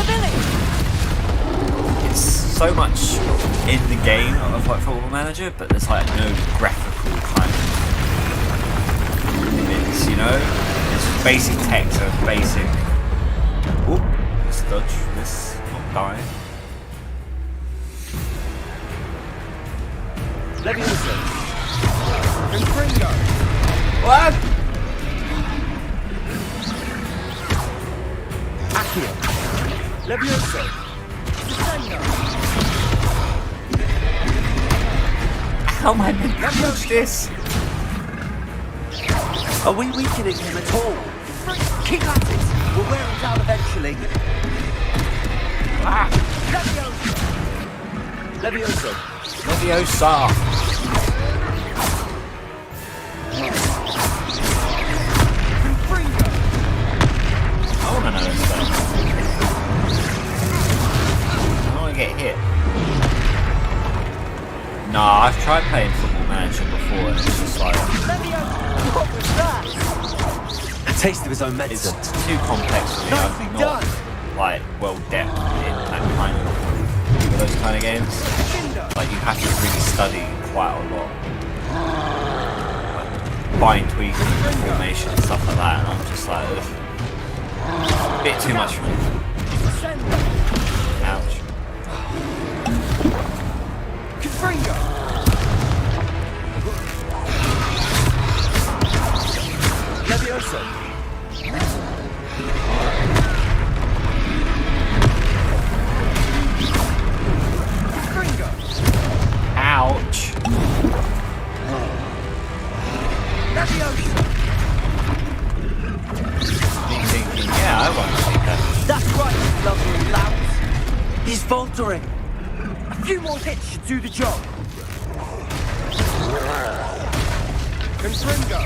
A: it's so much in the game of like Football Manager, but there's like no graphical kind of limits, you know? It's just basic text of basic. Oop. dodge this, not die.
Q: Leviosa. Confringo.
A: What?
Q: Accio. Leviosa. Descendo.
A: How am I meant to dodge this?
Q: Are we weakening him at all? Keep at it. We'll wear him down eventually.
A: Ah.
Q: Leviosa.
A: Leviosa. I want to know this stuff. I don't want to get hit. Nah, I've tried playing Football Manager before and it's just like...
Q: What was that?
B: A taste of his own medicine.
A: It's too complex for me. I'm not like well depth in that kind of those kind of games. Like you have to really study quite a lot. Like, bind, tweaking, formation and stuff like that, and I'm just like ugh. A bit too much for me. Ouch.
Q: Leviosa.
A: Ouch. Me thinking, yeah, I want to take that.
Q: That's right, lovely louts. He's faltering. A few more hits should do the job. Confringo.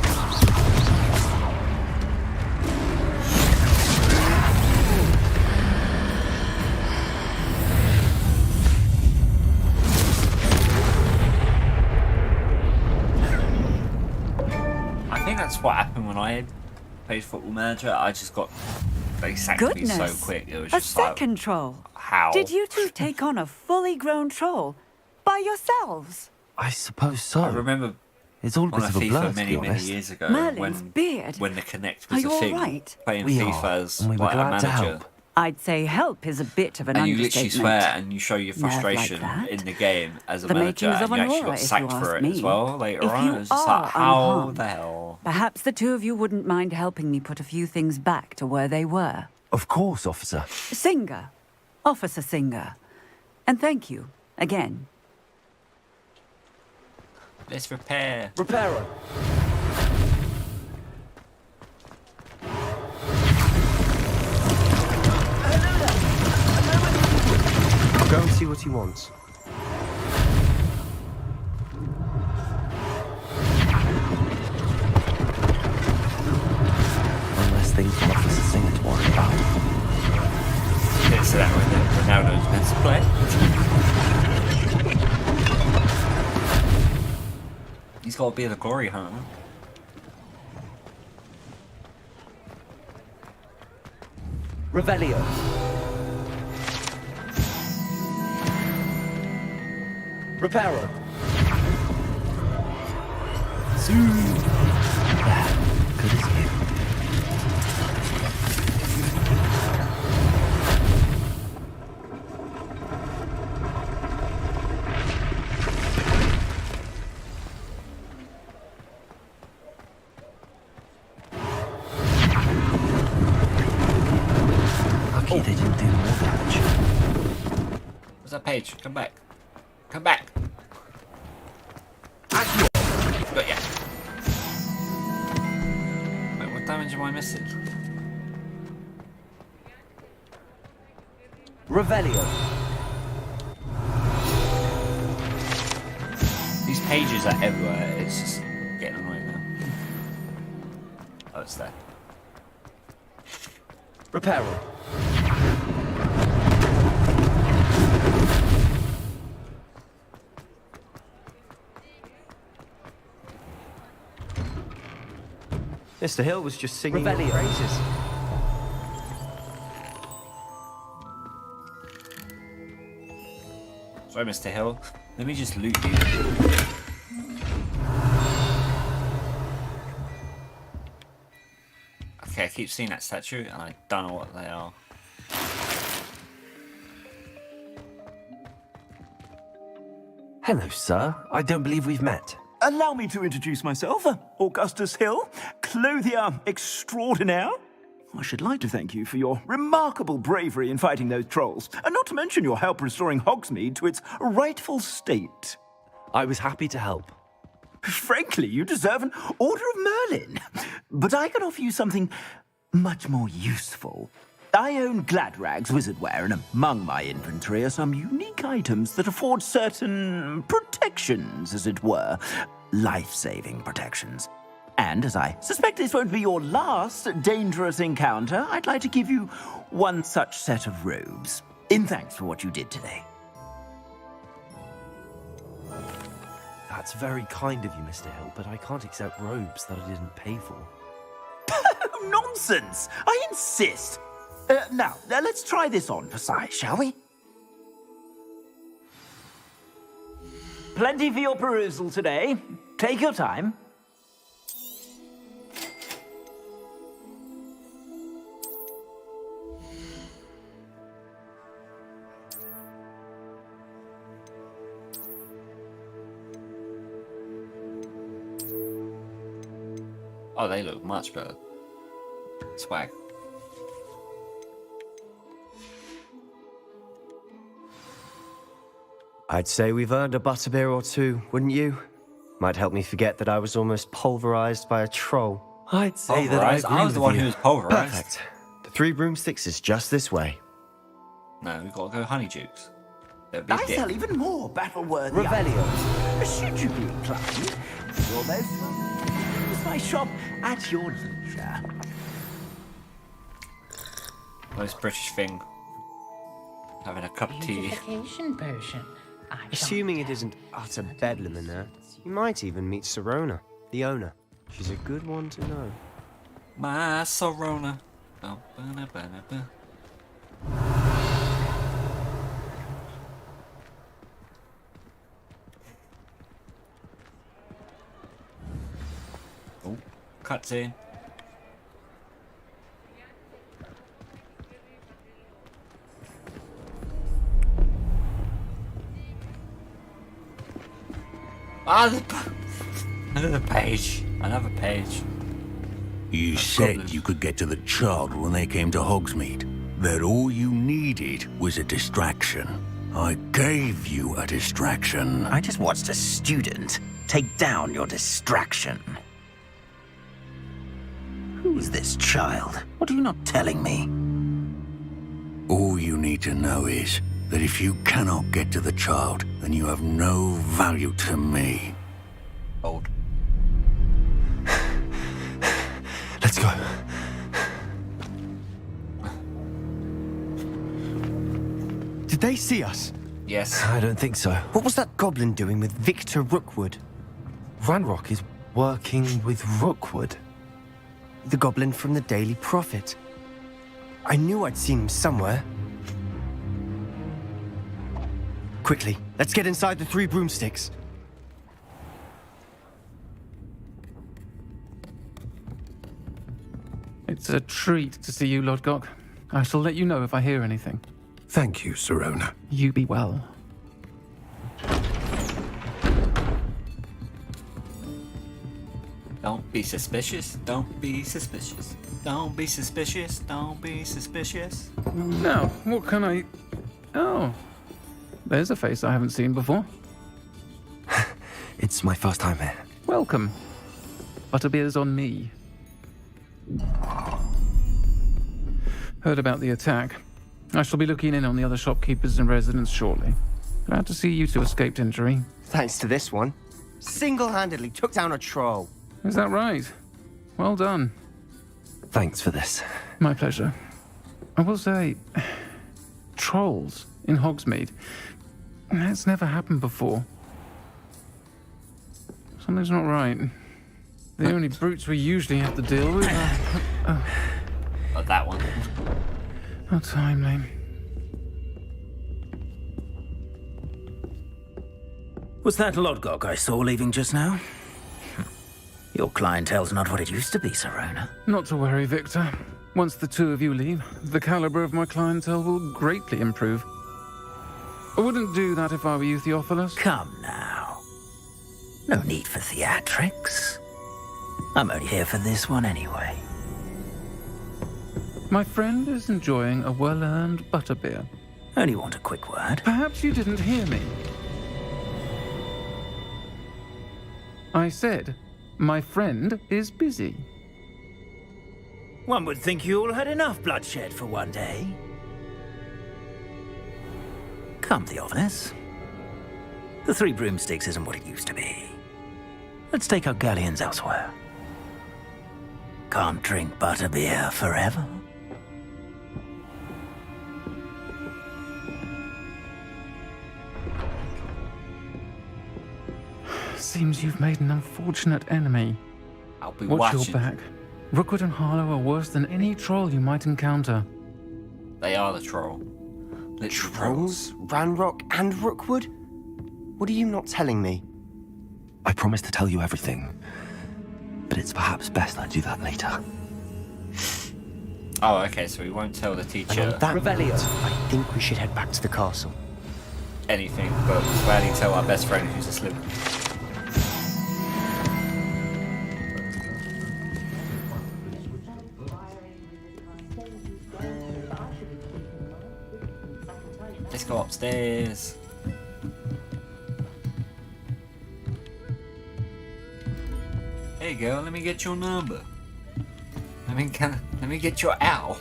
A: I think that's what happened when I played Football Manager. I just got they sacked me so quick. It was
N: A
A: just like
N: second troll.
A: how?
N: Did you two take on a fully grown troll by yourselves?
B: I suppose so.
A: I remember
B: it's all a
A: on
B: bit
A: a
B: of a blur,
A: FIFA
B: to
A: many
B: be honest.
A: years ago
N: Merlin's beard.
A: when the Connect
N: Are
A: was
N: you
A: a
N: all
A: thing.
N: right?
A: Playing
B: We
A: FIFA
B: are,
A: as
B: and we were
A: like a
B: glad to
A: manager.
B: help.
N: I'd say help is a bit of an
A: And you
N: understatement.
A: literally swear and you show your
N: Nerve like
A: frustration
N: that?
A: in the game as a
N: The
A: manager,
N: makings
A: and
N: of
A: you
N: an
A: actually
N: aura,
A: got
N: if you
A: sacked for
N: ask
A: it as
N: me.
A: well later
N: If
A: on.
N: you
A: It was just
N: are
A: like, how
N: unharmed,
A: the hell?
N: Perhaps the two of you wouldn't mind helping me put a few things back to where they were.
B: Of course, officer.
N: Singer. Officer Singer. And thank you, again.
A: Let's repair.
Q: Reparo.
H: I'll go and see what he wants.
B: One less thing for Officer Singer to worry about.
A: Yeah, so that when Ronaldo's meant to play. He's got to be the glory hunter.
Q: Revelio. Reparo.
B: Good as you. Lucky they didn't do more damage.
A: What's that page? Come back. Come back. Got ya. Wait, what damage am I missing?
Q: Revelio.
A: These pages are everywhere. It's just getting annoying now. Oh, it's there.
Q: Reparo.
H: Mr. Hill was just singing your
Q: Revelio.
H: praises.
A: Sorry, Mr. Hill. Let me just loot you. Okay, I keep seeing that statue and I don't know what they are.
B: Hello, sir. I don't believe we've met.
C: Allow me to introduce myself. Augustus Hill, clothier extraordinaire. I should like to thank you for your remarkable bravery in fighting those trolls, and not to mention your help restoring Hogsmeade to its rightful state.
B: I was happy to help.
C: Frankly, you deserve an Order of Merlin. But I can offer you something much more useful. I own Gladrag's wizardware, and among my inventory are some unique items that afford certain protections, as it were. Life-saving protections. And as I suspect this won't be your last dangerous encounter, I'd like to give you one such set of robes, in thanks for what you did today.
B: That's very kind of you, Mr. Hill, but I can't accept robes that I didn't pay for.
C: Nonsense! I insist! Now, let's try this on for size, shall we? Plenty for your perusal today. Take your time.
A: Oh, they look much better. Swag.
H: I'd say we've earned a butterbeer or two, wouldn't you? Might help me forget that I was almost pulverized by a troll.
B: I'd say that I
A: was the one who was pulverized.
H: Perfect. The 3 broomsticks is just this way.
A: No, we've got to go Honeydukes.
C: I sell even more battle-worthy items. Should you be inclined, you're most welcome to use my shop at your leisure.
A: Most British thing. Having a cup of tea.
K: Beautification potion.
H: Assuming it isn't utter bedlam in there, you might even meet Sirona, the owner. She's a good one to know.
A: My Sorona. Oh, ba-na-ba-na-ba. Oh, cutscene. Another page. Another page.
S: You said you could get to the child when they came to Hogsmeade. That all you needed was a distraction. I gave you a distraction.
L: I just watched a student take down your distraction. Who's this child? What are you not telling me?
S: All you need to know is that if you cannot get to the child, then you have no value to me.
A: Old.
B: Let's go.
H: Did they see us?
A: Yes.
B: I don't think so.
H: What was that goblin doing with Victor Rookwood?
B: Ranrock is working with Rookwood.
H: The goblin from the Daily Prophet. I knew I'd seen him somewhere. Quickly, let's get inside the 3 broomsticks.
T: It's a treat to see you, Lodgok. I shall let you know if I hear anything.
R: Thank you, Sirona.
T: You be well.
A: Don't be suspicious. Don't be suspicious. Don't be suspicious. Don't be suspicious.
T: Now, what can I... Oh, there's a face I haven't seen before.
B: It's my first time here.
T: Welcome. Butterbeer's on me. Heard about the attack. I shall be looking in on the other shopkeepers and residents shortly. Glad to see you two escaped injury.
H: Thanks to this one. Single-handedly took down a troll.
T: Is that right? Well done.
B: Thanks for this.
T: My pleasure. I will say, trolls in Hogsmeade. That's never happened before. Something's not right. The only brutes we usually have to deal with are...
A: Not that one.
T: How timely.
L: Was that Lodgok I saw leaving just now? Your clientele's not what it used to be, Sirona.
T: Not to worry, Victor. Once the two of you leave, the caliber of my clientele will greatly improve. I wouldn't do that if I were you, Theophilus.
L: Come now.
C: No need for theatrics. I'm only here for this one anyway.
T: My friend is enjoying a well-earned butterbeer.
C: Only want a quick word.
T: Perhaps you didn't hear me. I said, my friend is busy.
C: One would think you all had enough bloodshed for one day. Come, Theophilus. The Three Broomsticks isn't what it used to be. Let's take our galleons elsewhere. Can't drink butterbeer forever.
T: Seems you've made an unfortunate enemy.
A: I'll be
T: Watch
A: watching.
T: your back. Rookwood and Harlow are worse than any troll you might encounter.
A: They are the troll. Literally
H: Trolls? Ranrock and Rookwood? What are you not telling me?
B: I promised to tell you everything, but it's perhaps best I do that later.
A: Oh, okay, so we won't tell the
H: And
A: teacher
H: on that note, I think we should head back to the castle.
A: anything, but gladly tell our best friend who's asleep. Let's go upstairs. There you go, let me get your number. Let me get your owl.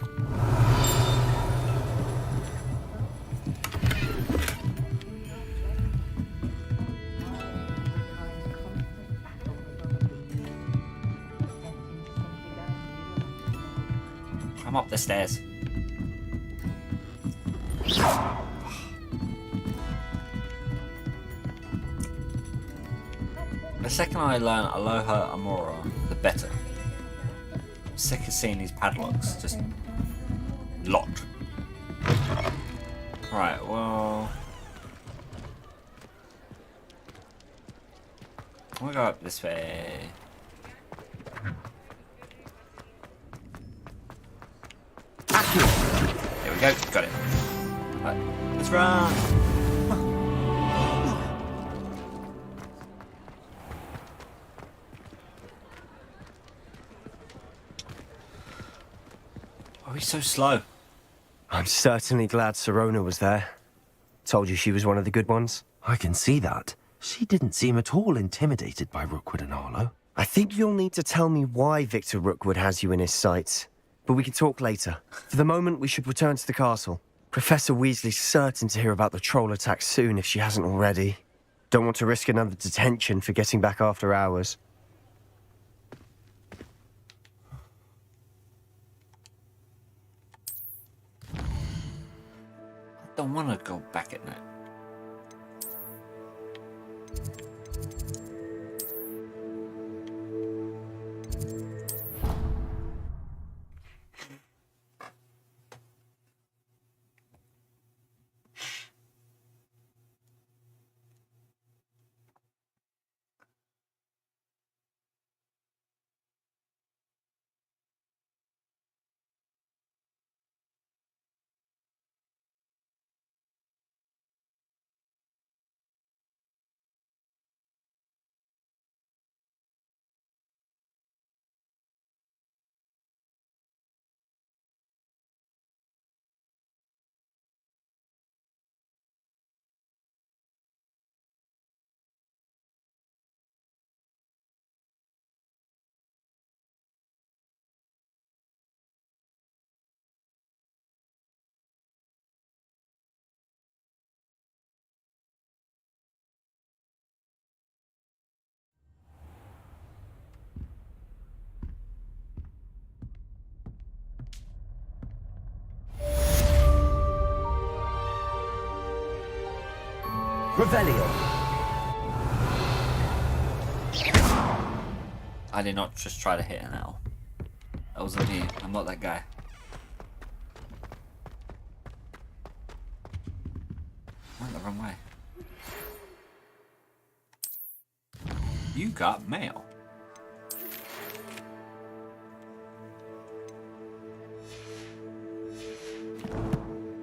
A: I'm up the stairs. The second I learn Aloha Amora, the better. I'm sick of seeing these padlocks just locked. Right, well, we'll go up this way. There we go, got it. Right, let's run. Why are we so slow?
H: I'm certainly glad Sirona was there. Told you she was one of the good ones.
B: I can see that. She didn't seem at all intimidated by Rookwood and Harlow.
H: I think you'll need to tell me why Victor Rookwood has you in his sights. But we can talk later. For the moment, we should return to the castle. Professor Weasley's certain to hear about the troll attack soon if she hasn't already. Don't want to risk another detention for getting back after hours.
A: I don't want to go back at night.
C: Revelio.
A: I did not just try to hit an owl. That wasn't me. I'm not that guy. I went the wrong way. You got mail.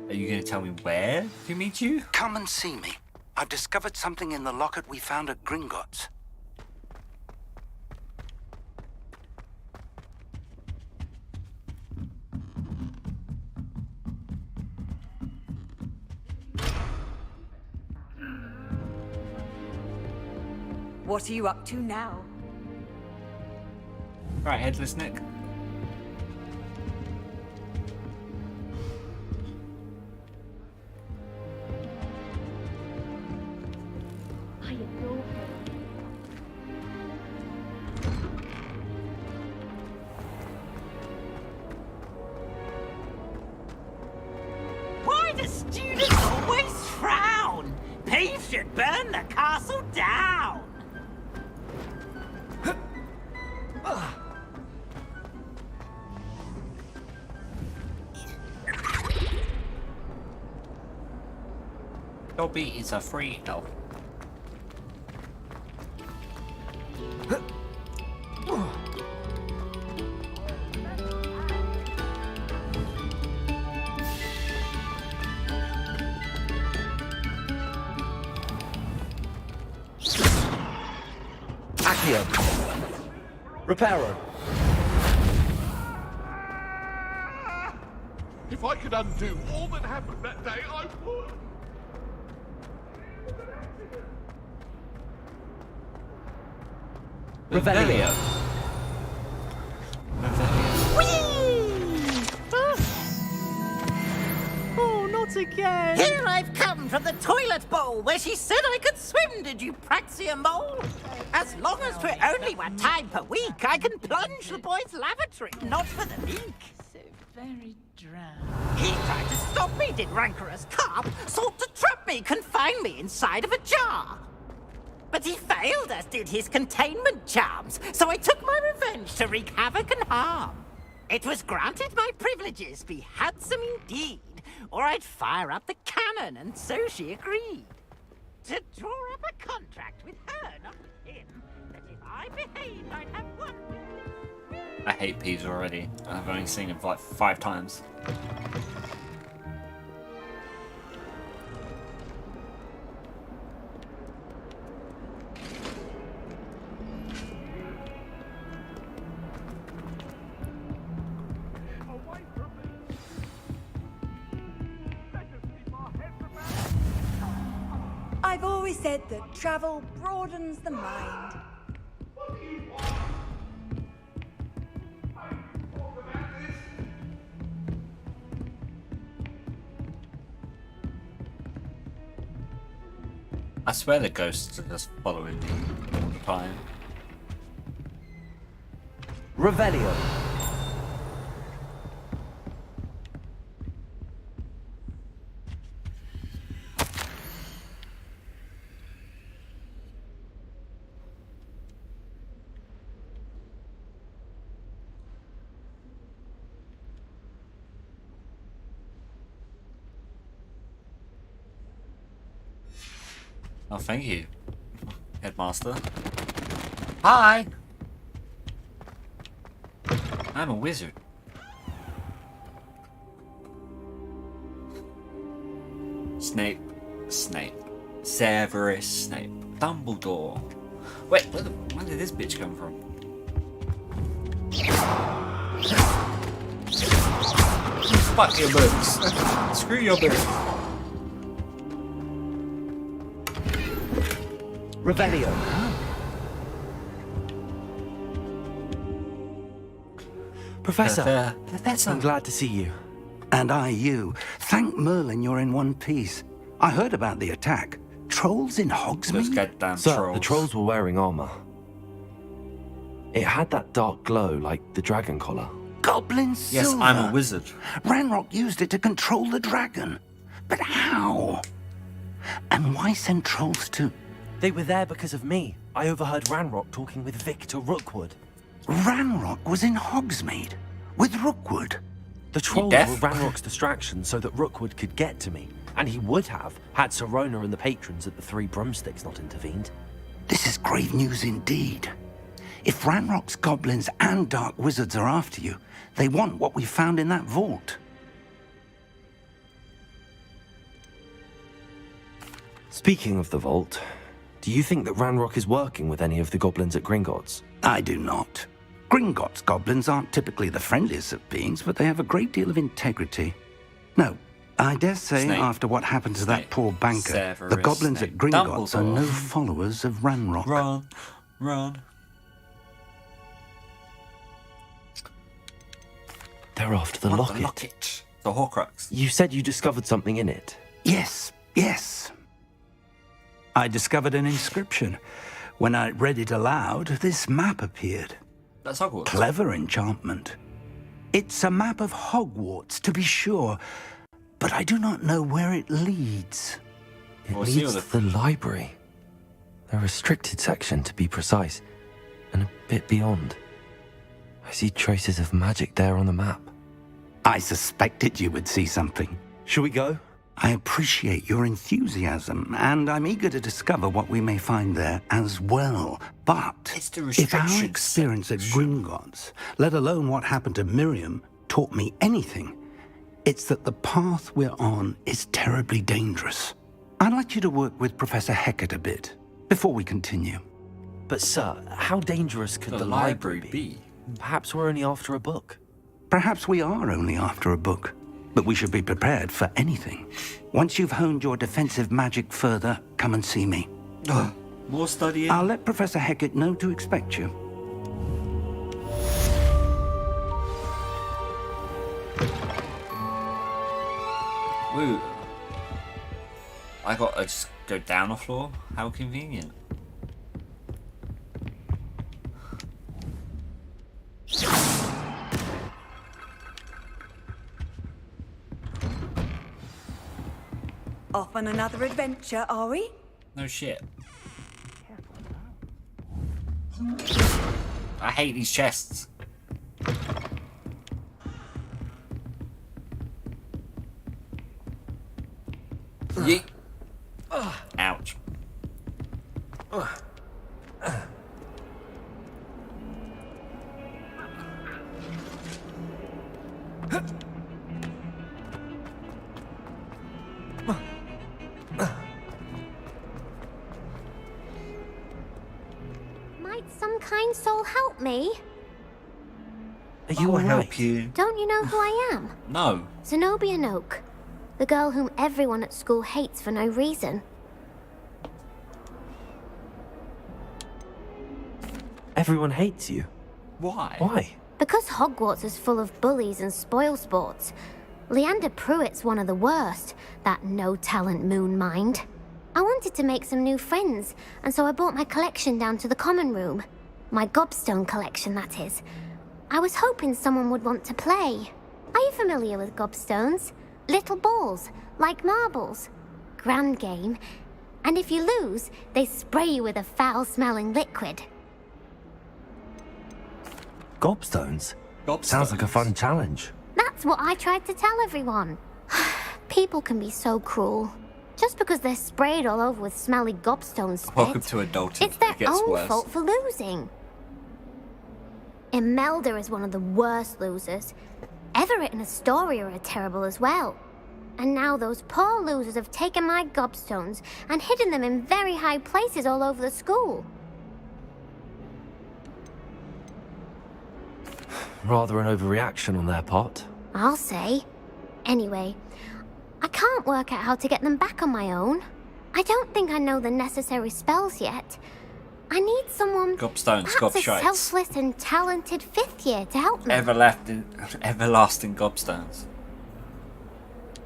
A: Are you going to tell me where to meet you?
E: Come and see me. I've discovered something in the locket we found at Gringotts.
W: What are you up to now?
A: Right, Headless Nick.
J: I adore him.
Q: Why do students always frown? Peeves should burn the castle down.
A: Dobby is a free elf.
Q: Accio. Reparo.
P: If I could undo all that happened that day, I would.
Q: Revelio.
E: Oh, not again!
Q: Here I've come from the toilet bowl where she said I could swim, did you praxia mole? As long as 'twere only one time per week, I can plunge the boy's lavatory, not for the leak.
E: So very dry.
Q: He tried to stop me, did rancorous carp, sought to trap me, confine me inside of a jar. But he failed, as did his containment charms, so I took my revenge to wreak havoc and harm. It was granted my privileges be handsome indeed, or I'd fire up the cannon, and so she agreed. To draw up a contract with her, not with him, that if I behaved, I'd have one.
A: I hate Peeves already. I've only seen him like 5 times.
W: I've always said that travel broadens the mind.
A: I swear the ghosts are just following me all the time.
Q: Revelio.
A: Oh, thank you, Headmaster. Hi! I'm a wizard. Snape, Severus Snape, Dumbledore. Wait, where did this bitch come from? Fuck your books. Screw your books.
Q: Revelio.
C: Professor.
A: Professor.
C: I'm glad to see you. And I you. Thank Merlin you're in one piece. I heard about the attack. Trolls in Hogsmeade?
A: Those goddamn
B: Sir,
A: trolls.
B: the trolls were wearing armor. It had that dark glow like the dragon collar.
C: Goblin
A: Yes,
C: silver.
A: I'm a wizard.
C: Ranrock used it to control the dragon. But how? And why send trolls to...
B: They were there because of me. I overheard Ranrock talking with Victor Rookwood.
C: Ranrock was in Hogsmeade with Rookwood.
B: The trolls were Ranrock's distraction so that Rookwood could get to me. And he would have, had Sirona and the patrons at the Three Broomsticks not intervened.
C: This is grave news indeed. If Ranrock's goblins and dark wizards are after you, they want what we found in that vault.
B: Speaking of the vault, do you think that Ranrock is working with any of the goblins at Gringotts?
C: I do not. Gringotts goblins aren't typically the friendliest of beings, but they have a great deal of integrity. No, I dare say,
A: Snape.
C: after what happened to that poor banker,
A: Severus
C: the goblins
A: Snape.
C: at Gringotts are
A: Dumbledore.
C: no followers of Ranrock.
A: Run.
B: They're after the
A: What,
B: locket.
A: the locket. The Horcrux.
B: You said you discovered something in it.
C: Yes. I discovered an inscription. When I read it aloud, this map appeared.
A: That's Hogwarts.
C: Clever enchantment. It's a map of Hogwarts, to be sure, but I do not know where it leads.
B: It leads to the library. A restricted section, to be precise, and a bit beyond. I see traces of magic there on the map.
C: I suspected you would see something.
B: Shall we go?
C: I appreciate your enthusiasm, and I'm eager to discover what we may find there as well. But
A: It's the
C: if our
A: restriction
C: experience at Gringotts, let alone what happened to Miriam, taught me anything, it's that the path we're on is terribly dangerous. I'd like you to work with Professor Hecat a bit before we continue.
B: But sir, how dangerous could the library be? Perhaps we're only after a book.
C: Perhaps we are only after a book, but we should be prepared for anything. Once you've honed your defensive magic further, come and see me.
A: More studying?
C: I'll let Professor Hecat know to expect you.
A: Woo. I gotta just go down a floor? How convenient.
W: Off on another adventure, are we?
A: No shit. I hate these chests. Yeet. Ouch.
G: Might some kind soul help me?
B: Are you
A: I'll
B: alright?
A: help you.
G: Don't you know who I am?
A: No.
G: Zenobia Noak, the girl whom everyone at school hates for no reason.
B: Everyone hates you.
A: Why?
B: Why?
G: Because Hogwarts is full of bullies and spoilsports. Leander Pruitt's one of the worst, that no-talent moon mind. I wanted to make some new friends, and so I brought my collection down to the common room. My gobstone collection, that is. I was hoping someone would want to play. Are you familiar with gobstones? Little balls, like marbles. Grand game. And if you lose, they spray you with a foul-smelling liquid.
B: Gobstones? Sounds like a fun challenge.
G: That's what I tried to tell everyone. People can be so cruel. Just because they're sprayed all over with smelly gobstone spit.
A: Welcome to adulthood.
G: It's their
A: It gets
G: own
A: worse.
G: fault for losing. Imelda is one of the worst losers. Everett and Astoria are terrible as well. And now those poor losers have taken my gobstones and hidden them in very high places all over the school.
B: Rather an overreaction on their part.
G: I'll say. Anyway, I can't work out how to get them back on my own. I don't think I know the necessary spells yet. I need someone,
A: Gobstones,
G: perhaps a
A: gobshites.
G: selfless and talented fifth year to help me.
A: Everlasting gobstones.
G: Oh,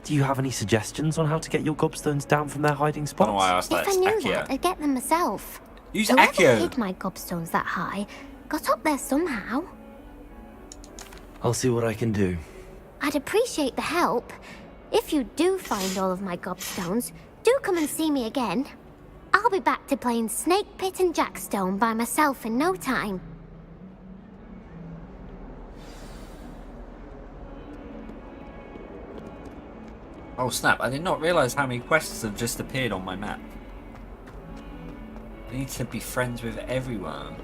B: Do you have any suggestions on how to get your gobstones down from their hiding spots?
A: I don't know why I asked that.
G: If I
A: It's
G: knew
A: Accio.
G: that, I'd get them myself.
A: Use
G: Whoever
A: Accio.
G: hid my gobstones that high got up there somehow.
B: I'll see what I can do.
G: I'd appreciate the help. If you do find all of my gobstones, do come and see me again. I'll be back to playing Snake Pit and Jackstone by myself in no time.
A: Oh snap, I did not realise how many quests have just appeared on my map. I need to be friends with everyone.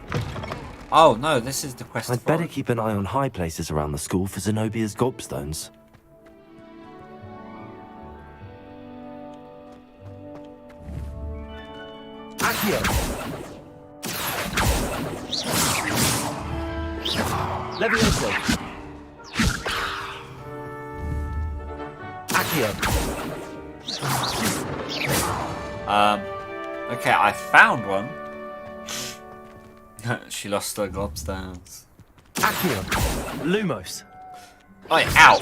A: Oh no, this is the quest.
B: I'd better keep an eye on high places around the school for Zenobia's gobstones. Accio! Levioso!
A: Okay, I found one. She lost her gobstones.
H: Accio. Lumos.
A: Oi, ow!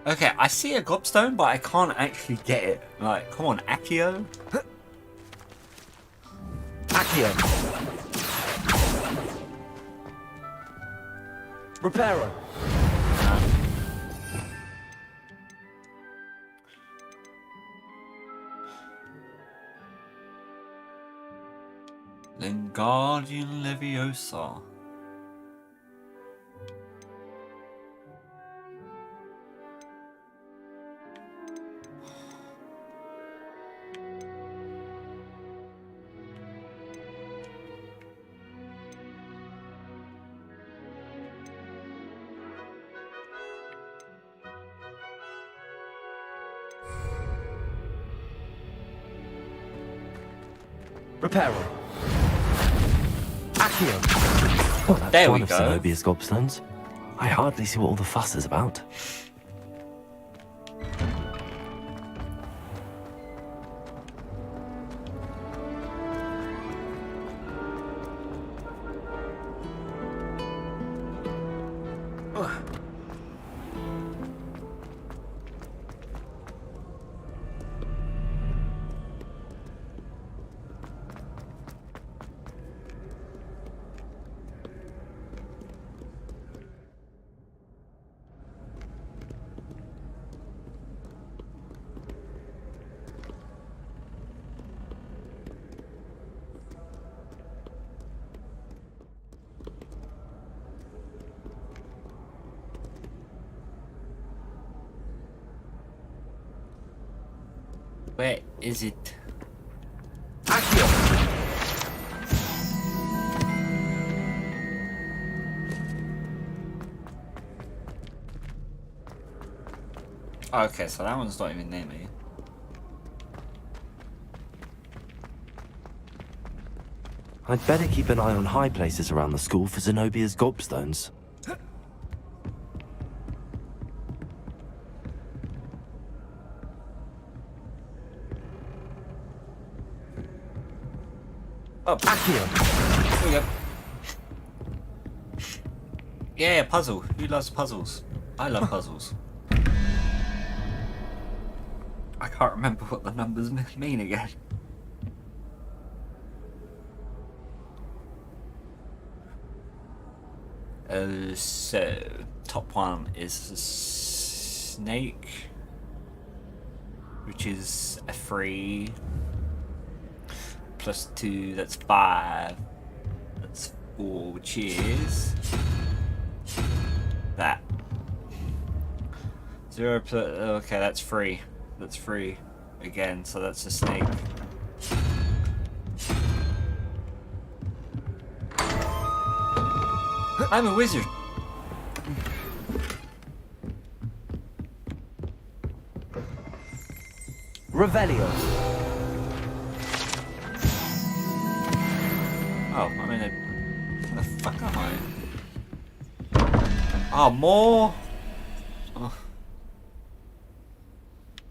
A: Okay, I see a gobstone, but I can't actually get it. Like, come on, Accio.
H: Accio. Reparo.
A: Lingardian Leviosa.
H: Reparo. Accio.
B: Well, that's
A: There
B: one
A: we
B: of
A: go.
B: Zenobia's gobstones. I hardly see what all the fuss is about.
A: Where is it? Okay, so that one's not even near me.
B: I'd better keep an eye on high places around the school for Zenobia's gobstones.
A: Oh, Accio! Here we go. Yeah, puzzle. Who loves puzzles? I love puzzles. I can't remember what the numbers mean again. So, top one is a snake, which is a 3. Plus 2, that's 5. That's 4, which is that. 0 plus, okay, that's 3. That's 3 again, so that's a snake. I'm a wizard.
H: Revelio.
A: Oh, I'm in a... Where the fuck am I? Oh, more? Oh.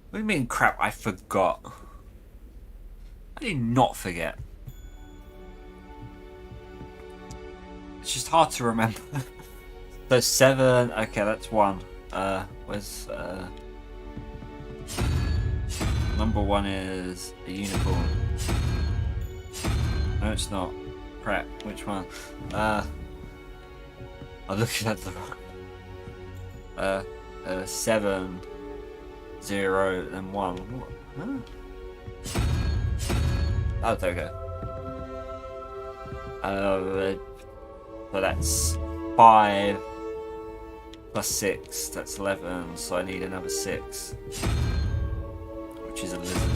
A: What do you mean crap, I forgot? I did not forget. It's just hard to remember. So 7, okay, that's 1. Where's, number 1 is a unicorn. No, it's not. Crap, which one? I'm looking at the wrong. 7, 0, and 1. What? Huh? Oh, there we go. So that's 5 plus 6, that's 11, so I need another 6, which is a lizard.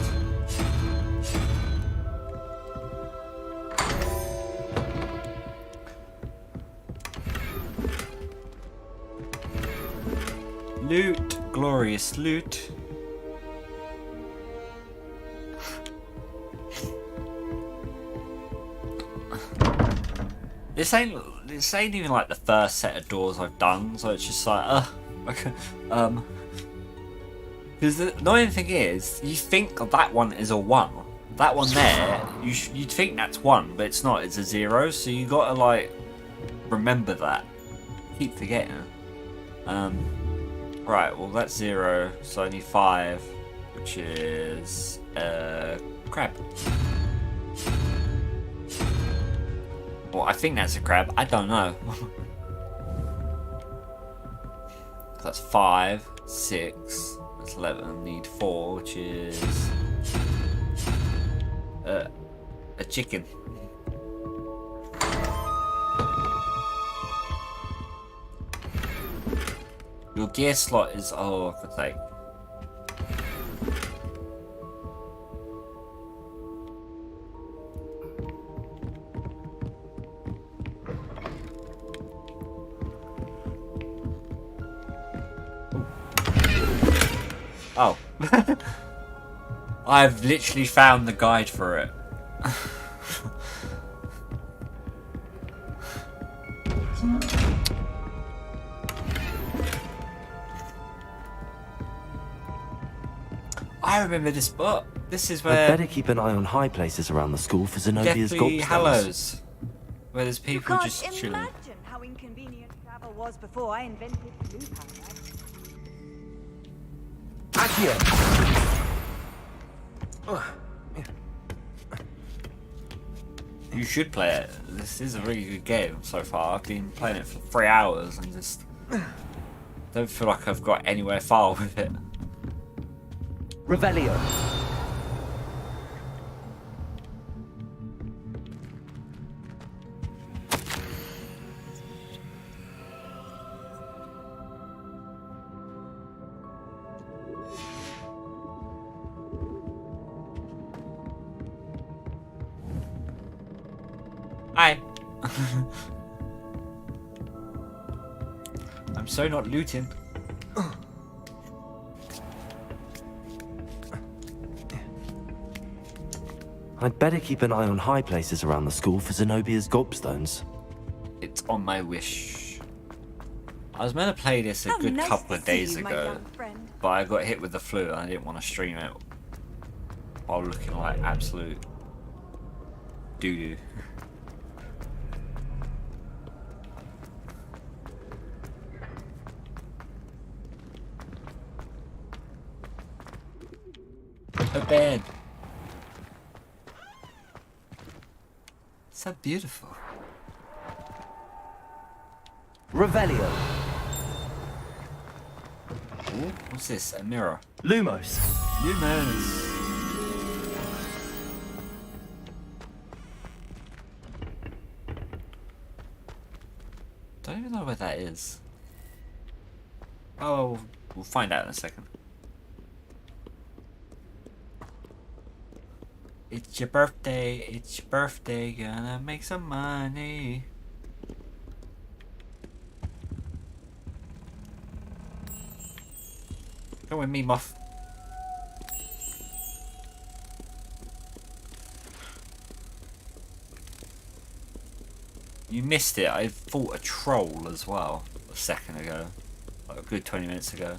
A: Loot, glorious loot. This ain't even like the first set of doors I've done, so it's just like, okay, because the annoying thing is, you think that one is a 1. That one there, you'd think that's 1, but it's not, it's a 0, so you gotta like, remember that. Keep forgetting. Right, well that's 0, so I need 5, which is, crab. Well, I think that's a crab, I don't know. That's 5, 6, that's 11, I need 4, which is a chicken. Your gear slot is, oh, for sake. Oh. I've literally found the guide for it. I remember this book. This is where...
B: I'd better keep an eye on high places around the school for Zenobia's
A: Deathly
B: gobstones.
A: Hallows. Where there's people
W: you
A: just
W: can't
A: chilling.
W: imagine how inconvenient travel was before I invented blue
A: You should play it. This is a really good game so far. I've been playing it for 3 hours and just don't feel like I've got anywhere far with it.
B: Revelio.
A: Hi. I'm so not looting.
B: I'd better keep an eye on high places around the school for Zenobia's gobstones.
A: It's on my wish. I was meant to play this a good couple of days ago, but I got hit with the flu and I didn't want to stream it while looking like absolute doo-doo. A bed. So beautiful.
B: Revelio.
A: Ooh, what's this? A mirror.
B: Lumos.
A: Lumos. Don't even know where that is. Oh, we'll find out in a second. It's your birthday, gonna make some money. Come with me, Muff. You missed it, I fought a troll as well a second ago. Like a good 20 minutes ago.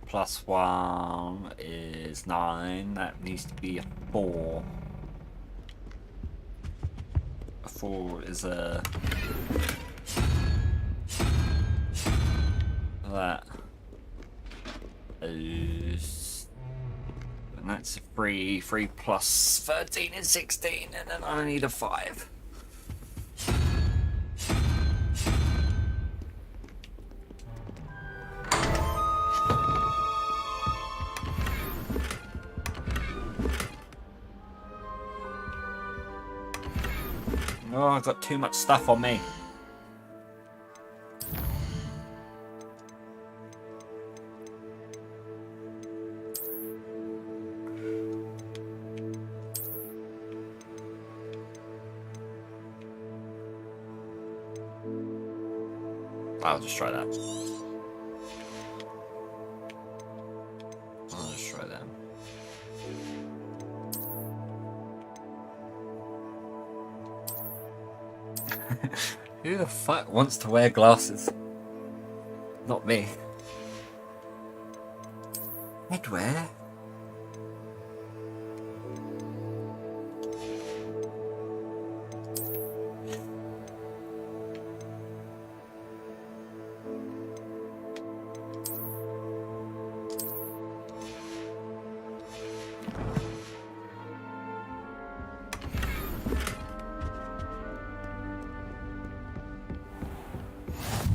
A: Plus 1 is 9. That needs to be a 4. A 4 is a... That is... And that's a 3. 3 plus 13 is 16. And then I need a 5. Oh, I've got too much stuff on me. I'll just try that. I'll just try that. Who the fuck wants to wear glasses? Not me. Headwear?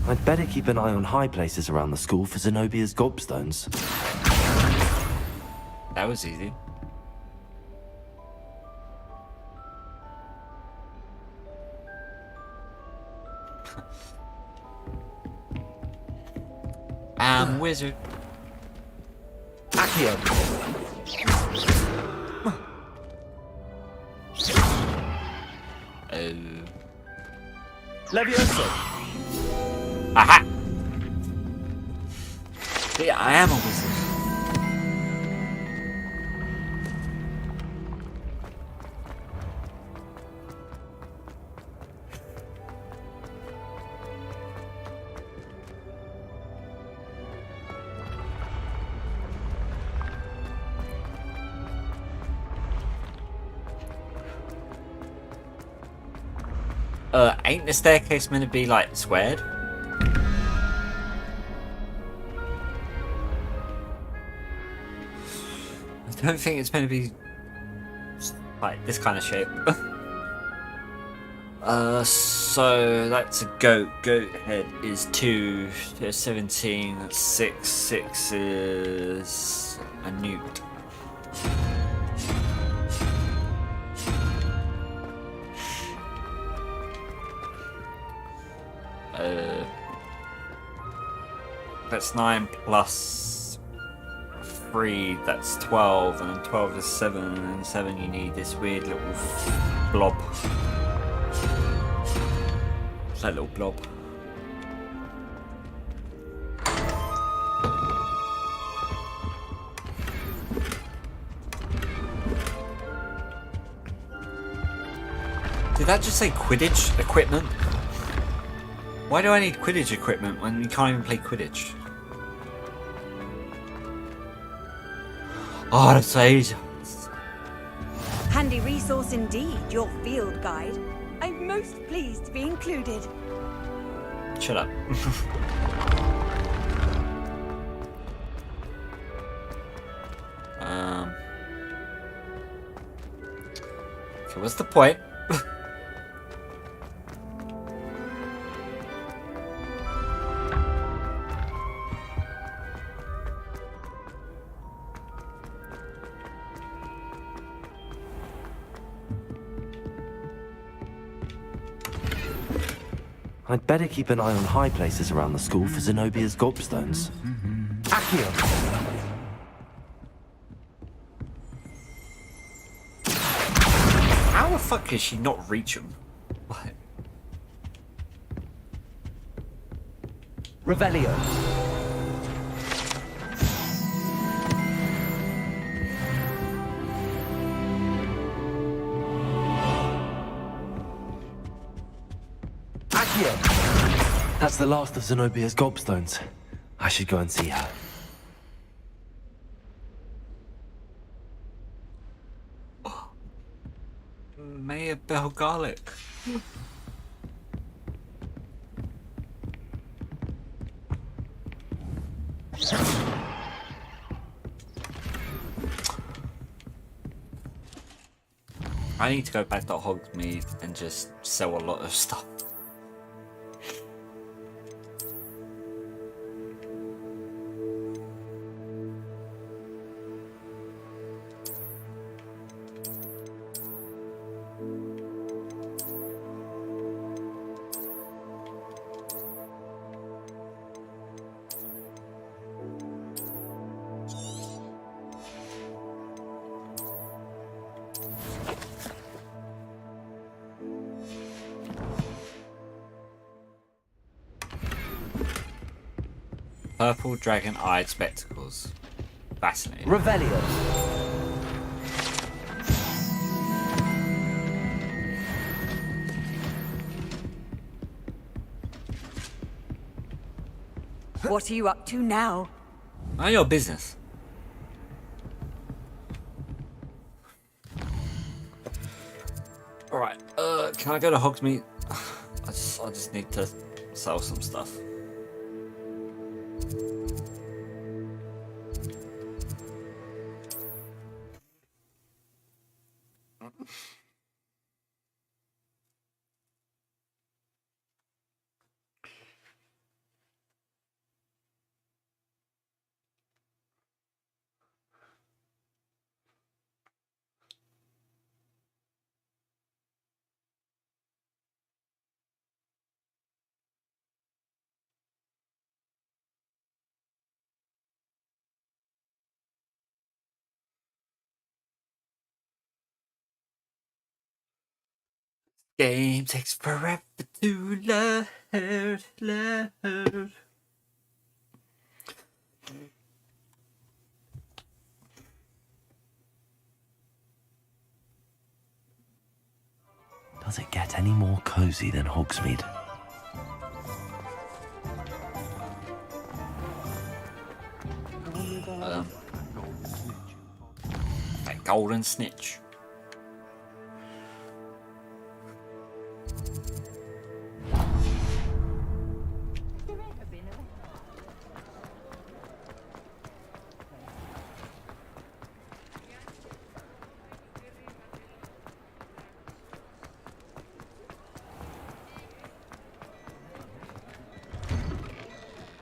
B: I'd better keep an eye on high places around the school for Zenobia's gobstones.
A: That was easy. I'm wizard.
B: Accio.
C: Levioso.
A: Aha! Yeah, I am a wizard. Ain't the staircase meant to be like squared? I don't think it's meant to be like this kind of shape. So that's a goat. Goat head is 2, 17, that's 6, 6 is a newt. That's 9 plus 3, that's 12, and then 12 is 7, and then 7 you need this weird little blob. It's that little blob. Did that just say Quidditch equipment? Why do I need Quidditch equipment when we can't even play Quidditch? Oh, that's so easy.
W: Handy resource indeed, your field guide. I'm most pleased to be included.
A: Shut up. Okay, what's the point?
B: I'd better keep an eye on high places around the school for Zenobia's gobstones. Accio.
A: How the fuck is she not reach him? What?
B: Revelio. That's the last of Zenobia's gobstones. I should go and see her.
A: Mayor Bell Garlic. I need to go back to Hogsmeade and just sell a lot of stuff. Purple dragon-eyed spectacles. Fascinating.
C: Revelio.
W: What are you up to now?
A: None of your business. Alright, can I go to Hogsmeade? I just need to sell some stuff. Game takes forever to load.
B: Does it get any more cozy than Hogsmeade?
A: That golden snitch.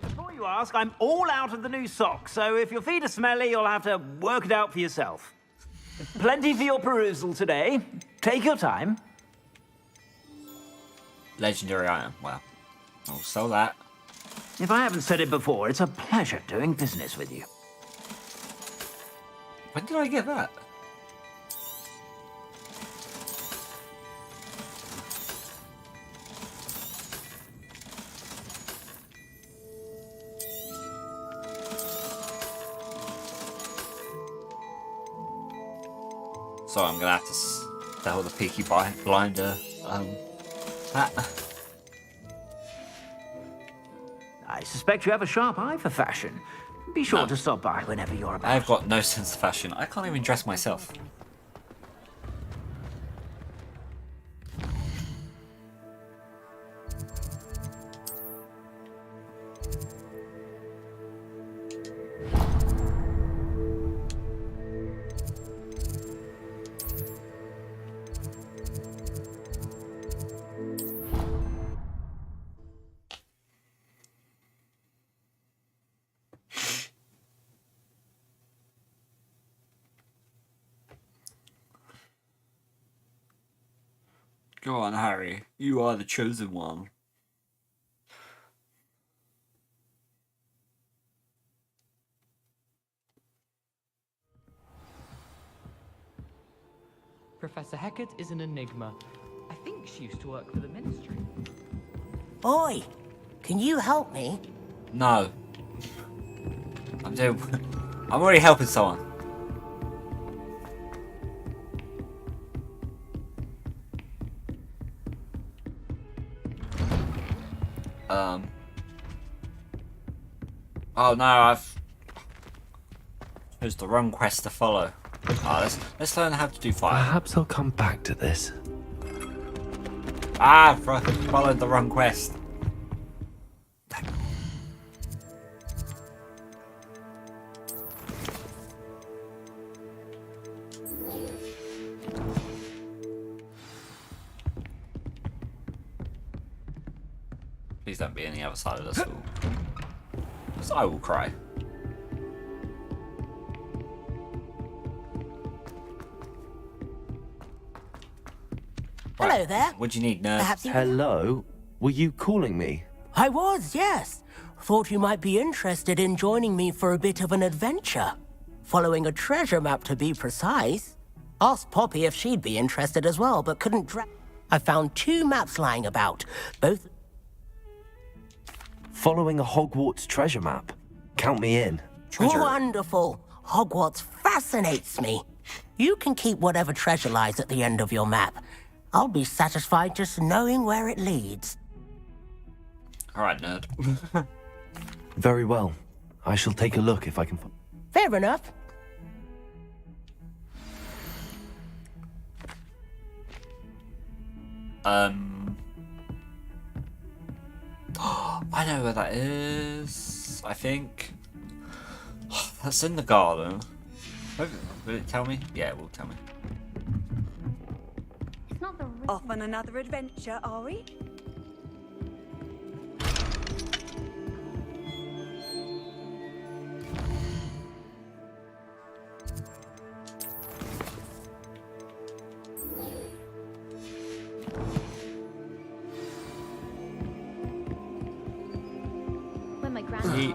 C: Before you ask, I'm all out of the new socks, so if your feet are smelly, you'll have to work it out for yourself. Plenty for your perusal today. Take your time.
A: Legendary item. Wow. I'll sell that.
C: If I haven't said it before, it's a pleasure doing business with you.
A: When did I get that? Sorry, I'm gonna have to sell the Peaky Blinder hat.
C: I suspect you have a sharp eye for fashion. Be sure to stop by whenever you're about.
A: I've got no sense of fashion. I can't even dress myself. Go on, Harry. You are the chosen one.
O: Professor Hecat is an enigma. I think she used to work for the Ministry.
F: Boy, can you help me?
A: No. I'm already helping someone. Oh no, I've chose the wrong quest to follow. Let's learn how to do fire.
B: Perhaps I'll come back to this.
A: Followed the wrong quest. Please don't be on the other side of the school. Because I will cry.
F: Hello there.
A: What do you need, nerd?
B: Hello? Were you calling me?
F: I was, yes. Thought you might be interested in joining me for a bit of an adventure. Following a treasure map, to be precise. Asked Poppy if she'd be interested as well, but couldn't I found 2 maps lying about, both...
B: Following a Hogwarts treasure map? count me in.
F: Wonderful. Hogwarts fascinates me. You can keep whatever treasure lies at the end of your map. I'll be satisfied just knowing where it leads.
A: Alright, nerd.
B: Very well. I shall take a look if I can...
F: Fair enough.
A: I know where that is, I think. That's in the garden. Will it tell me? Yeah, it will tell me.
W: Off on another adventure, are we?
G: When my grandma...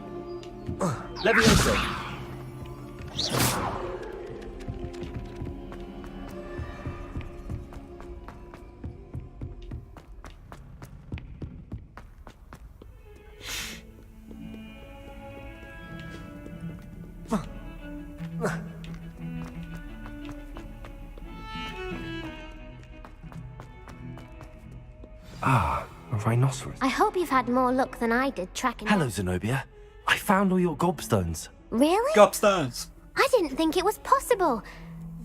H: Levioso.
B: Ah, a rhinoceros.
G: I hope you've had more luck than I did tracking
B: Hello,
G: it.
B: Zenobia. I found all your gobstones.
G: Really?
A: Gobstones!
G: I didn't think it was possible.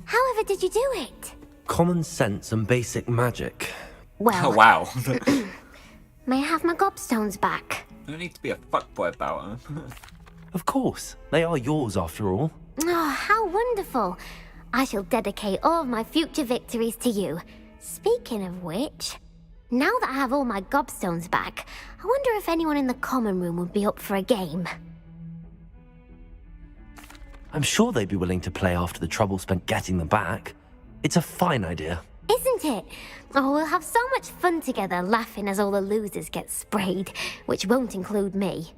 G: However did you do it?
B: Common sense and basic magic.
G: Well...
A: Oh, wow.
G: May I have my gobstones back?
A: No need to be a fuckboy about them.
B: Of course. They are yours after all.
G: Oh, how wonderful. I shall dedicate all of my future victories to you. Speaking of which, now that I have all my gobstones back, I wonder if anyone in the common room would be up for a game.
B: I'm sure they'd be willing to play after the trouble spent getting them back. It's a fine idea.
G: Isn't it? Oh, we'll have so much fun together laughing as all the losers get sprayed, which won't include me.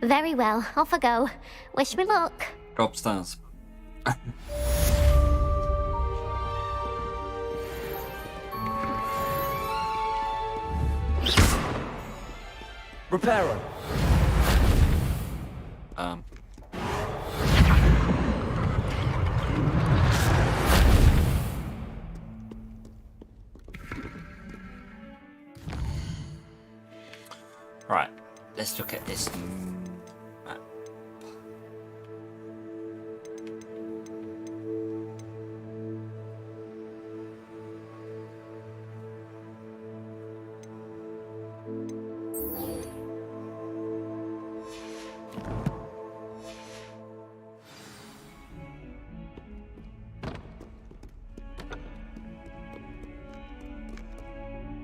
G: Very well, off I go. Wish me luck.
A: Gobstones.
H: Reparo.
A: Right, let's look at this map.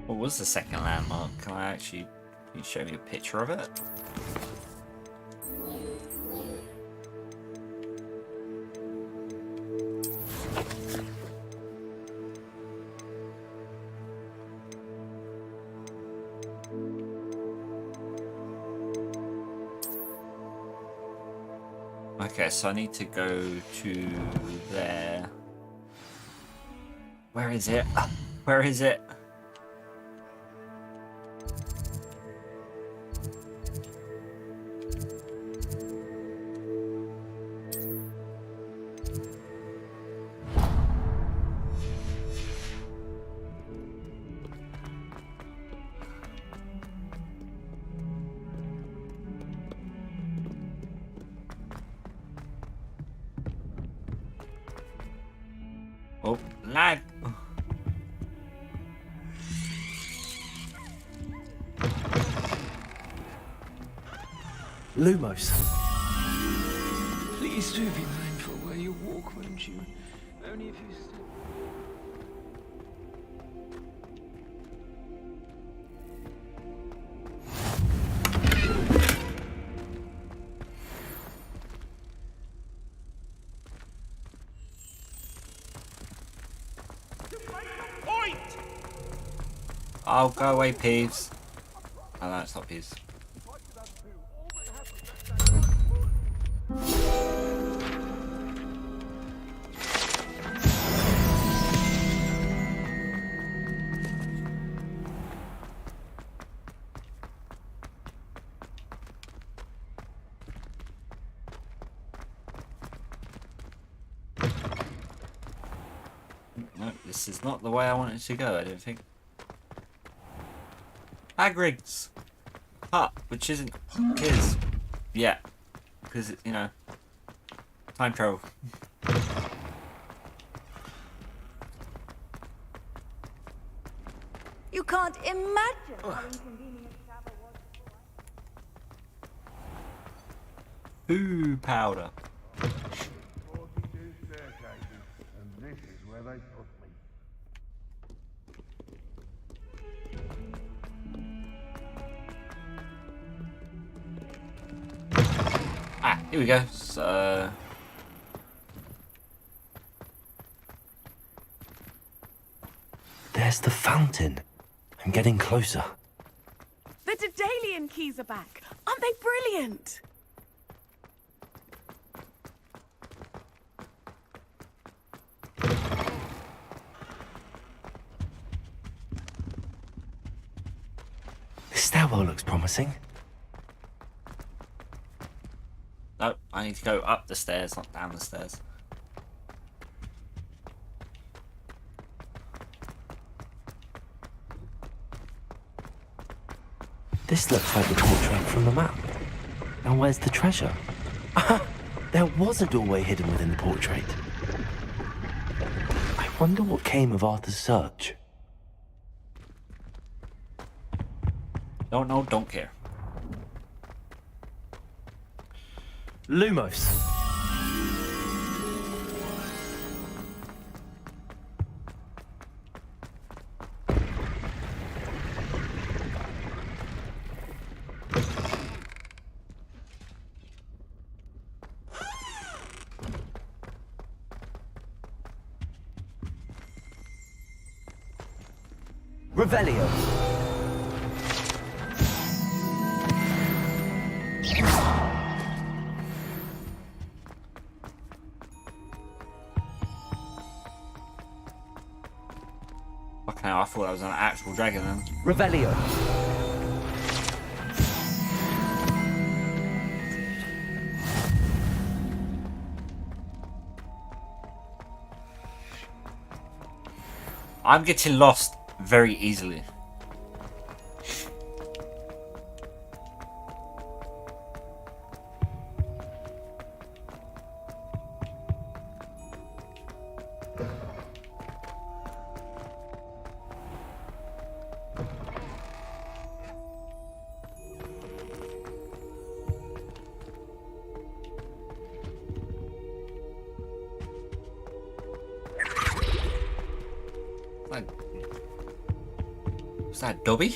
A: What was the second landmark? Can you show me a picture of it? Okay, so I need to go to there. Where is it? Where is it? Oh, lag.
B: Lumos.
M: Please do be mindful where you walk, won't you? Only if you step.
A: Oh, go away, Peeves. Oh, no, it's not Peeves. This is not the way I wanted to go, I don't think. Hagrid's hut, which isn't his yet. Because, you know, time travel.
W: You can't imagine how inconvenient travel was before.
A: Ooh, powder.
I: 42 staircases, and this is where they put me.
A: Ah, here we go. So...
B: There's the fountain. I'm getting closer.
U: The Daedalian keys are back. Aren't they brilliant?
B: This stairwell looks promising.
A: No, I need to go up the stairs, not down the stairs.
B: This looks like the portrait from the map. And where's the treasure? Aha! There was a doorway hidden within the portrait. I wonder what came of Arthur's search.
A: Don't know, don't care.
B: Lumos. Revelio.
A: Fucking hell, I thought that was an actual dragon then.
B: Revelio.
A: I'm getting lost very easily. Was that Dobby?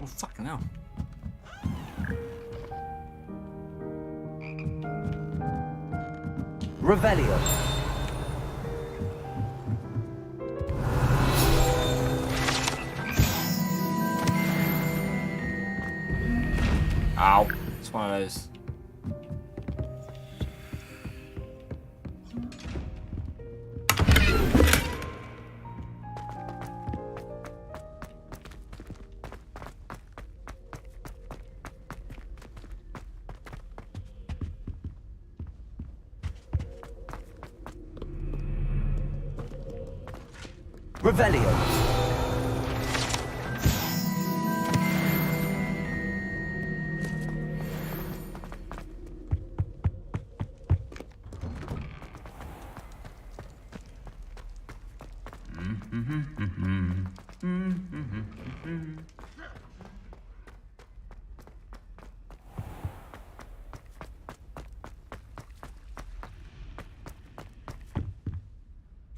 A: Oh, fucking hell.
B: Revelio.
A: Ow. It's one of those.
B: Revelio.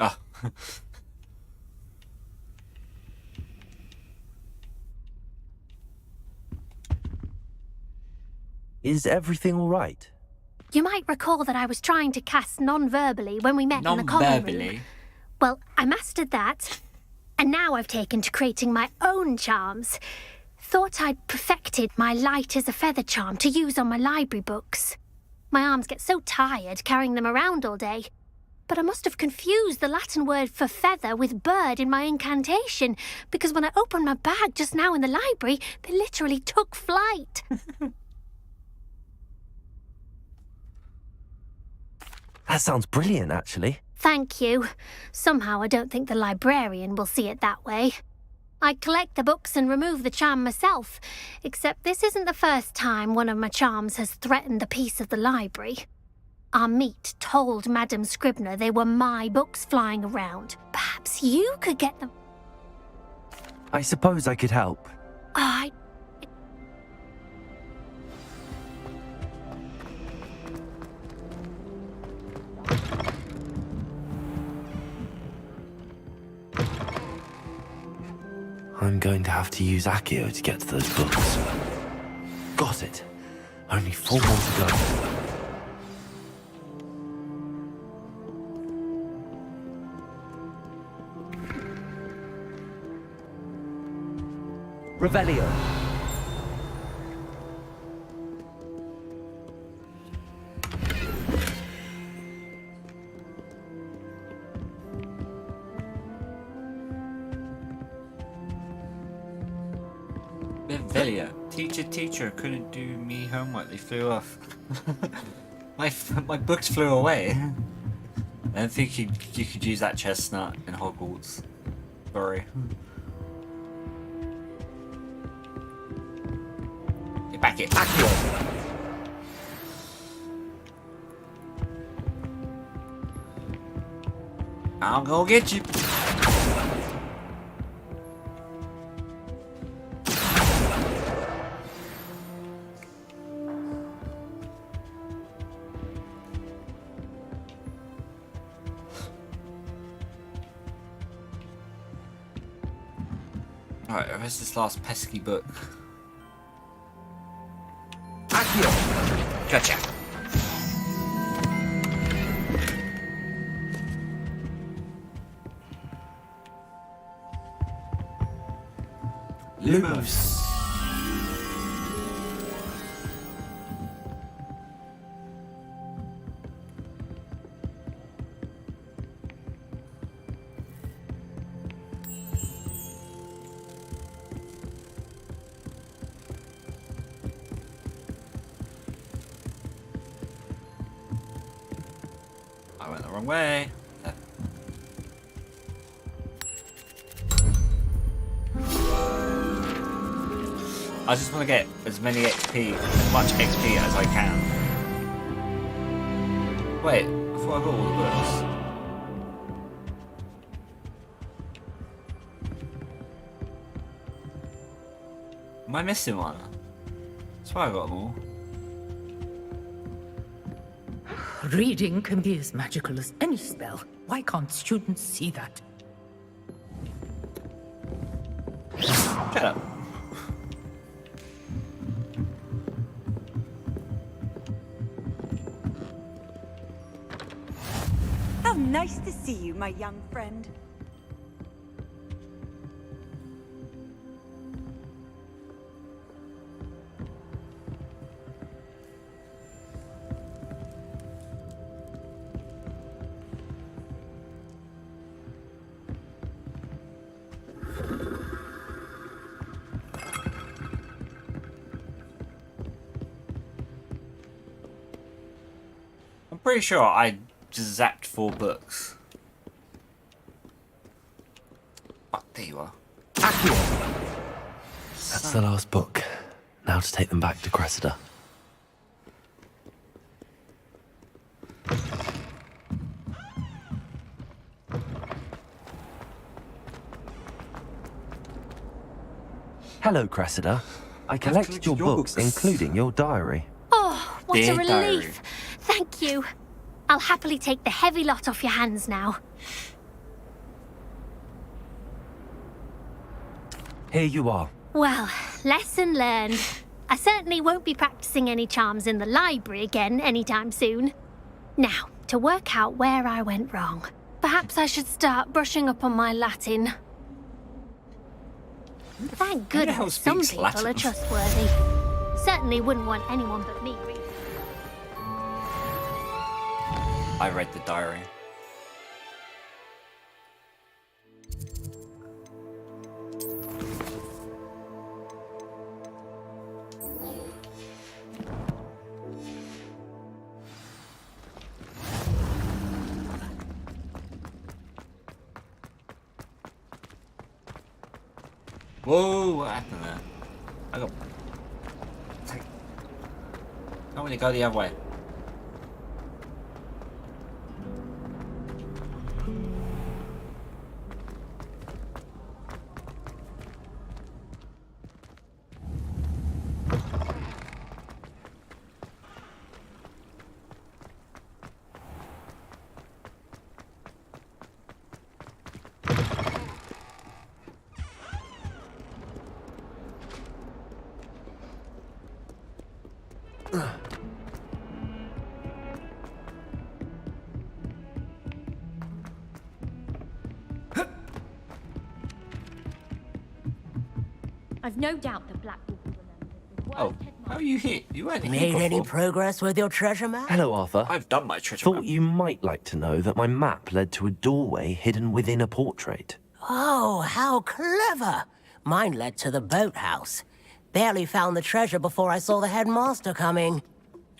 A: Ah.
B: Is everything all right?
G: You might recall that I was trying to cast non-verbally when we met in the common room.
A: Non-verbally?
G: Well, I mastered that. And now I've taken to creating my own charms. Thought I'd perfected my light as a feather charm to use on my library books. My arms get so tired carrying them around all day. But I must have confused the Latin word for feather with bird in my incantation, because when I opened my bag just now in the library, they literally took flight.
B: That sounds brilliant, actually.
G: Thank you. Somehow I don't think the librarian will see it that way. I collect the books and remove the charm myself, except this isn't the first time one of my charms has threatened the peace of the library. Our meet told Madame Scribner they were my books flying around. Perhaps you could get them.
B: I suppose I could help. I'm going to have to use Accio to get to those books. Got it. Only 4 more to go. Revelio.
A: Revelio. Teacher couldn't do me homework. They flew off. my books flew away. I don't think you could use that chestnut in Hogwarts. Sorry. Get back it. Accio. I'll go get you. Alright, where's this last pesky book? Accio! Gotcha! Lumos. I went the wrong way. I just want to get as many XP, as much XP as I can. Wait, I thought I got all the books. Am I missing one? That's why I got them all.
E: Reading can be as magical as any spell. Why can't students see that?
A: Shut up.
W: How nice to see you, my young friend.
A: I'm pretty sure I just zapped 4 books. Oh, there you are.
B: That's the last book. Now to take them back to Cressida. Hello, Cressida. I collected your books, including your diary.
G: Oh, what
A: Dear
G: a relief.
A: diary.
G: Thank you. I'll happily take the heavy lot off your hands now.
B: Here you are.
G: Well, lesson learned. I certainly won't be practicing any charms in the library again anytime soon. Now, to work out where I went wrong. Perhaps I should start brushing up on my Latin. Thank goodness some people are trustworthy. Certainly wouldn't want anyone but me reading.
A: I read the diary. Whoa, what happened there? I got... I want to go the other way.
D: I've no doubt that Black will be remembered.
A: Oh, how are you here? You weren't here
F: Made
A: before.
F: any progress with your treasure map?
B: Hello, Arthur.
A: I've done my treasure
B: Thought
A: map.
B: you might like to know that my map led to a doorway hidden within a portrait.
F: Oh, how clever! Mine led to the boathouse. Barely found the treasure before I saw the headmaster coming.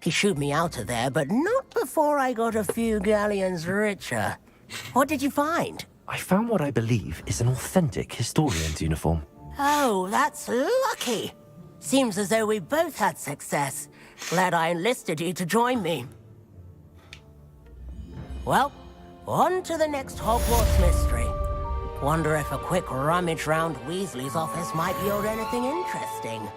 F: He shooed me out of there, but not before I got a few galleons richer. What did you find?
B: I found what I believe is an authentic historian's uniform.
F: Oh, that's lucky. Seems as though we both had success. Glad I enlisted you to join me. Well, on to the next Hogwarts mystery. Wonder if a quick rummage round Weasley's office might yield anything interesting.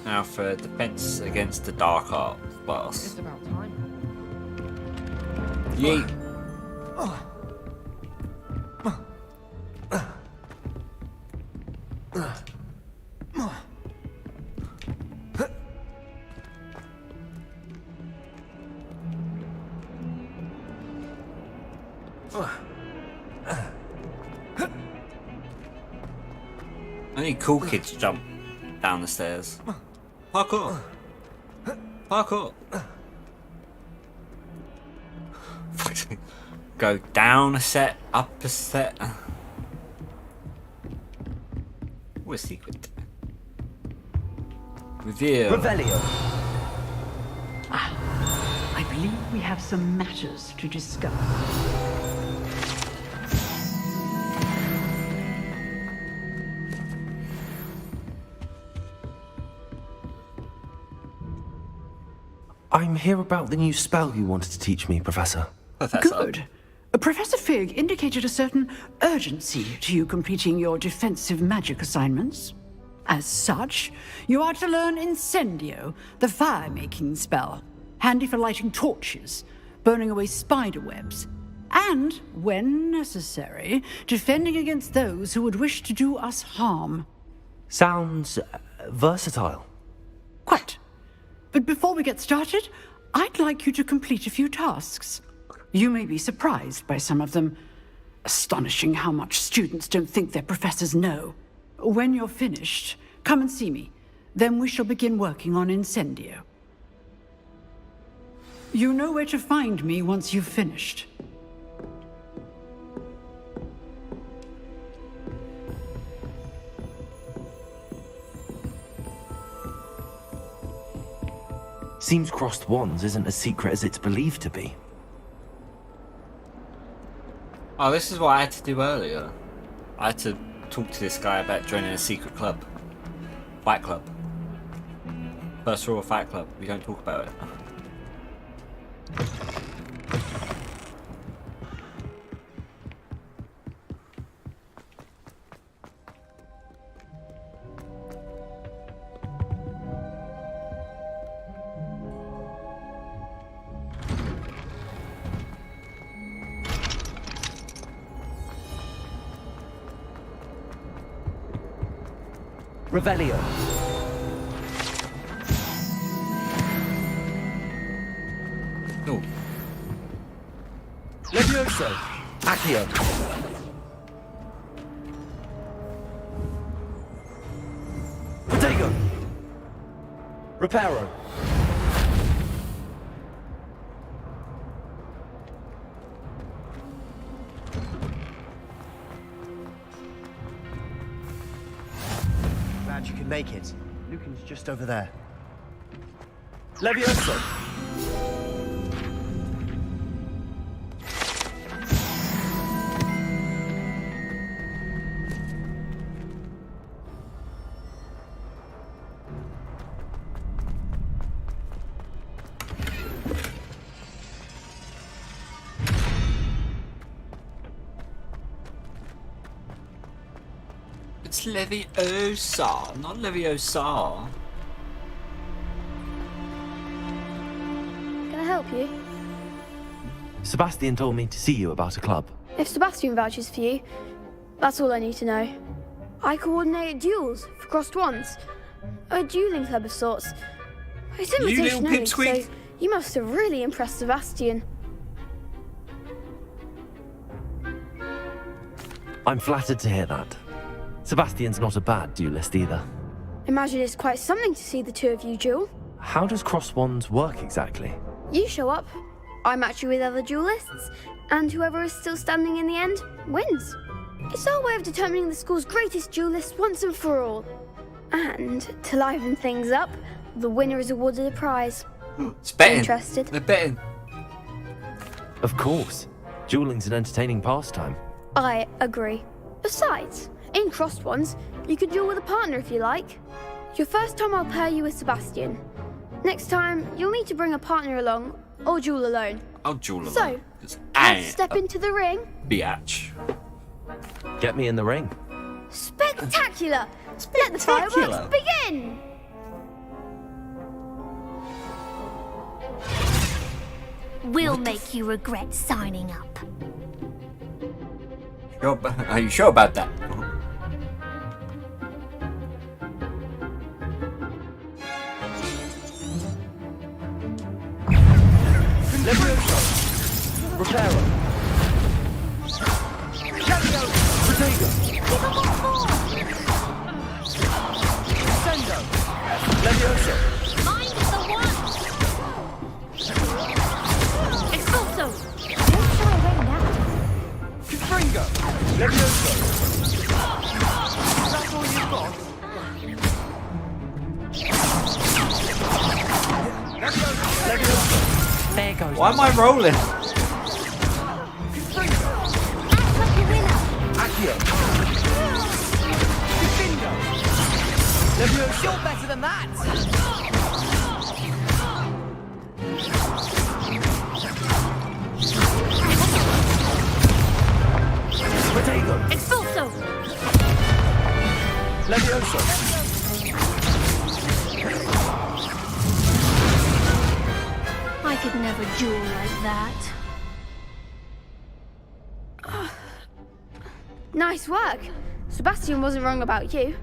A: Now for defense against the dark art boss.
O: Just about time.
A: Yeet. Only cool kids jump down the stairs. Parkour! Parkour! Go down a set, up a set. Ooh, a secret. Reveal.
N: Revelio. I believe we have some matters to discuss.
B: I'm here about the new spell you wanted to teach me, Professor.
N: Good. Professor Fig indicated a certain urgency to you completing your defensive magic assignments. As such, you are to learn Incendio, the fire-making spell, handy for lighting torches, burning away spider webs, and, when necessary, defending against those who would wish to do us harm.
B: Sounds versatile.
N: Quite. But before we get started, I'd like you to complete a few tasks. You may be surprised by some of them. Astonishing how much students don't think their professors know. When you're finished, come and see me. Then we shall begin working on Incendio. You know where to find me once you've finished.
B: Seems crossed wands isn't as secret as it's believed to be.
A: Oh, this is what I had to do earlier. I had to talk to this guy about joining a secret club. Fight club. First rule of Fight Club, we don't talk about it.
N: Revelio.
B: Levioso! Accio! Protego! Reparo!
H: Glad you could make it. Lucan's just over there. Levioso!
A: It's Leviosa, not Leviosa.
K: Can I help you?
B: Sebastian told me to see you about a club.
K: If Sebastian vouches for you, that's all I need to know. I coordinate duels for crossed ones. A dueling club of sorts. It's
A: You
K: invitation
A: little
K: only, so
A: pipsqueak.
K: you must have really impressed Sebastian.
B: I'm flattered to hear that. Sebastian's not a bad duelist either.
K: Imagine it's quite something to see the two of you duel.
B: How does cross wands work exactly?
K: You show up, I match you with other duelists, and whoever is still standing in the end wins. It's our way of determining the school's greatest duelist once and for all. And to liven things up, the winner is awarded a prize.
A: It's betting.
K: Interested?
A: They're betting.
B: Of course. Dueling's an entertaining pastime.
K: I agree. Besides, in crossed ones, you can duel with a partner if you like. Your first time I'll pair you with Sebastian. Next time, you'll need to bring a partner along, or duel alone.
A: I'll duel alone.
K: So,
A: 'cause
K: let's step into the ring.
A: Biatch.
B: Get me in the ring.
K: Spectacular! Let the fireworks begin!
G: We'll make you regret signing up.
A: Are you sure about that?
B: Levioso! Reparo! Protego! Sendo! Levioso!
G: Mind the one!
K: Expulso!
G: Don't shy away now.
B: Confringo! Levioso! That's all you've got? Levioso!
E: There goes.
A: Why am I rolling?
B: Accio! Confringo! Levioso!
E: You're better than that.
B: Protego!
K: Expulso!
B: Levioso!
K: I could never duel like that. Nice work. Sebastian wasn't wrong about you.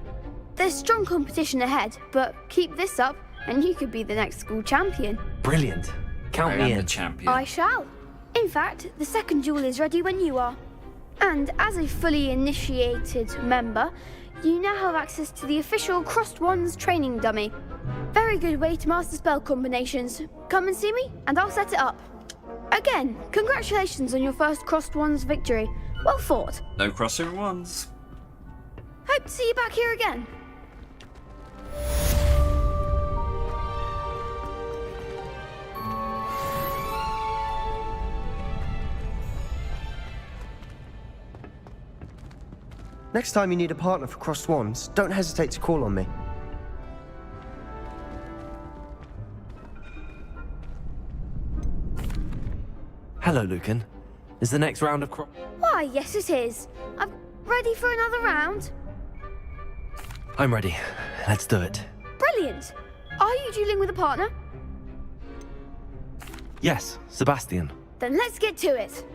K: There's strong competition ahead, but keep this up and you could be the next school champion.
B: Brilliant. Count me
A: am the
B: in.
A: champion.
K: I shall. In fact, the second duel is ready when you are. And as a fully initiated member, you now have access to the official Crossed Wands training dummy. Very good way to master spell combinations. Come and see me, and I'll set it up. Again, congratulations on your first Crossed Wands victory. Well fought.
A: No crossing ones.
K: Hope to see you back here again.
H: Next time you need a partner for crossed wands, don't hesitate to call on me.
B: Hello, Lucan. Is the next round of
K: Why, yes it is. I'm ready for another round.
B: I'm ready. Let's do it.
K: Brilliant. Are you dueling with a partner?
B: Yes, Sebastian.
K: Then let's get to it.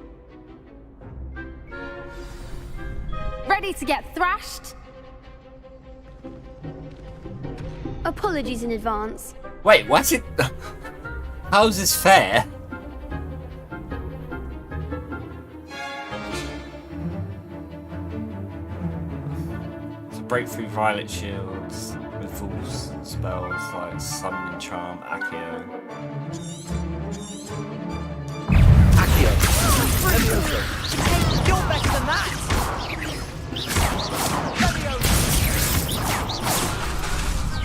D: Ready to get thrashed?
K: Apologies in advance.
A: Wait, what's it? How's this fair? breakthrough violet shields with full spells like summoning charm, Accio.
L: Accio. Levioso. You're better than that. Levioso.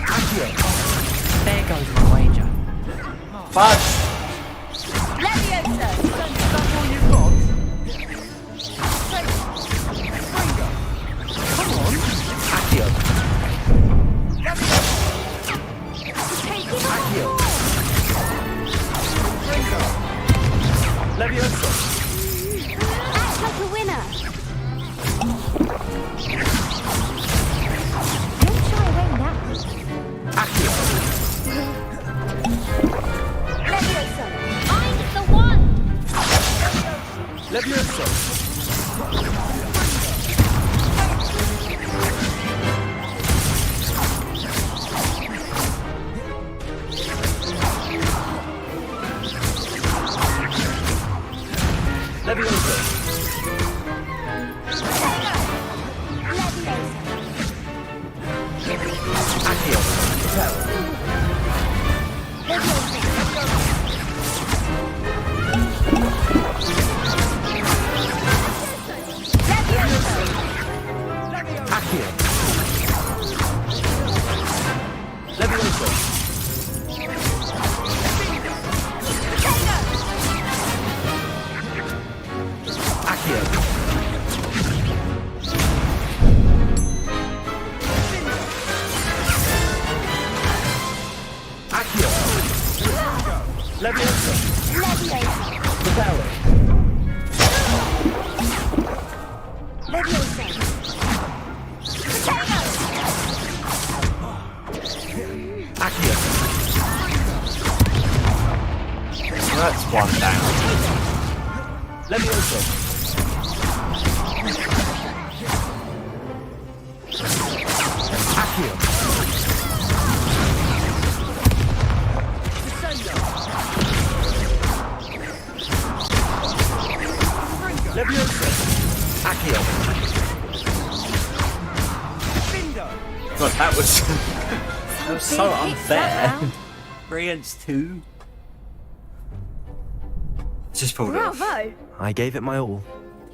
L: Accio.
O: There goes my wager.
A: Fudge.
L: Levioso. That's all you've got. Come on. Accio. Accio. Levioso.
G: Act like a winner. Don't shy away now.
L: Accio.
G: Levioso. I'm the one.
L: Levioso. Levioso. Accio. Accio. Levioso. Accio. Accio. Levioso. Reparo. Accio.
A: That's one down.
L: Levioso. Accio. Levioso. Accio.
A: God, that was that was so unfair. 3 against 2. Just pulled it off.
K: Bravo!
B: I gave it my all.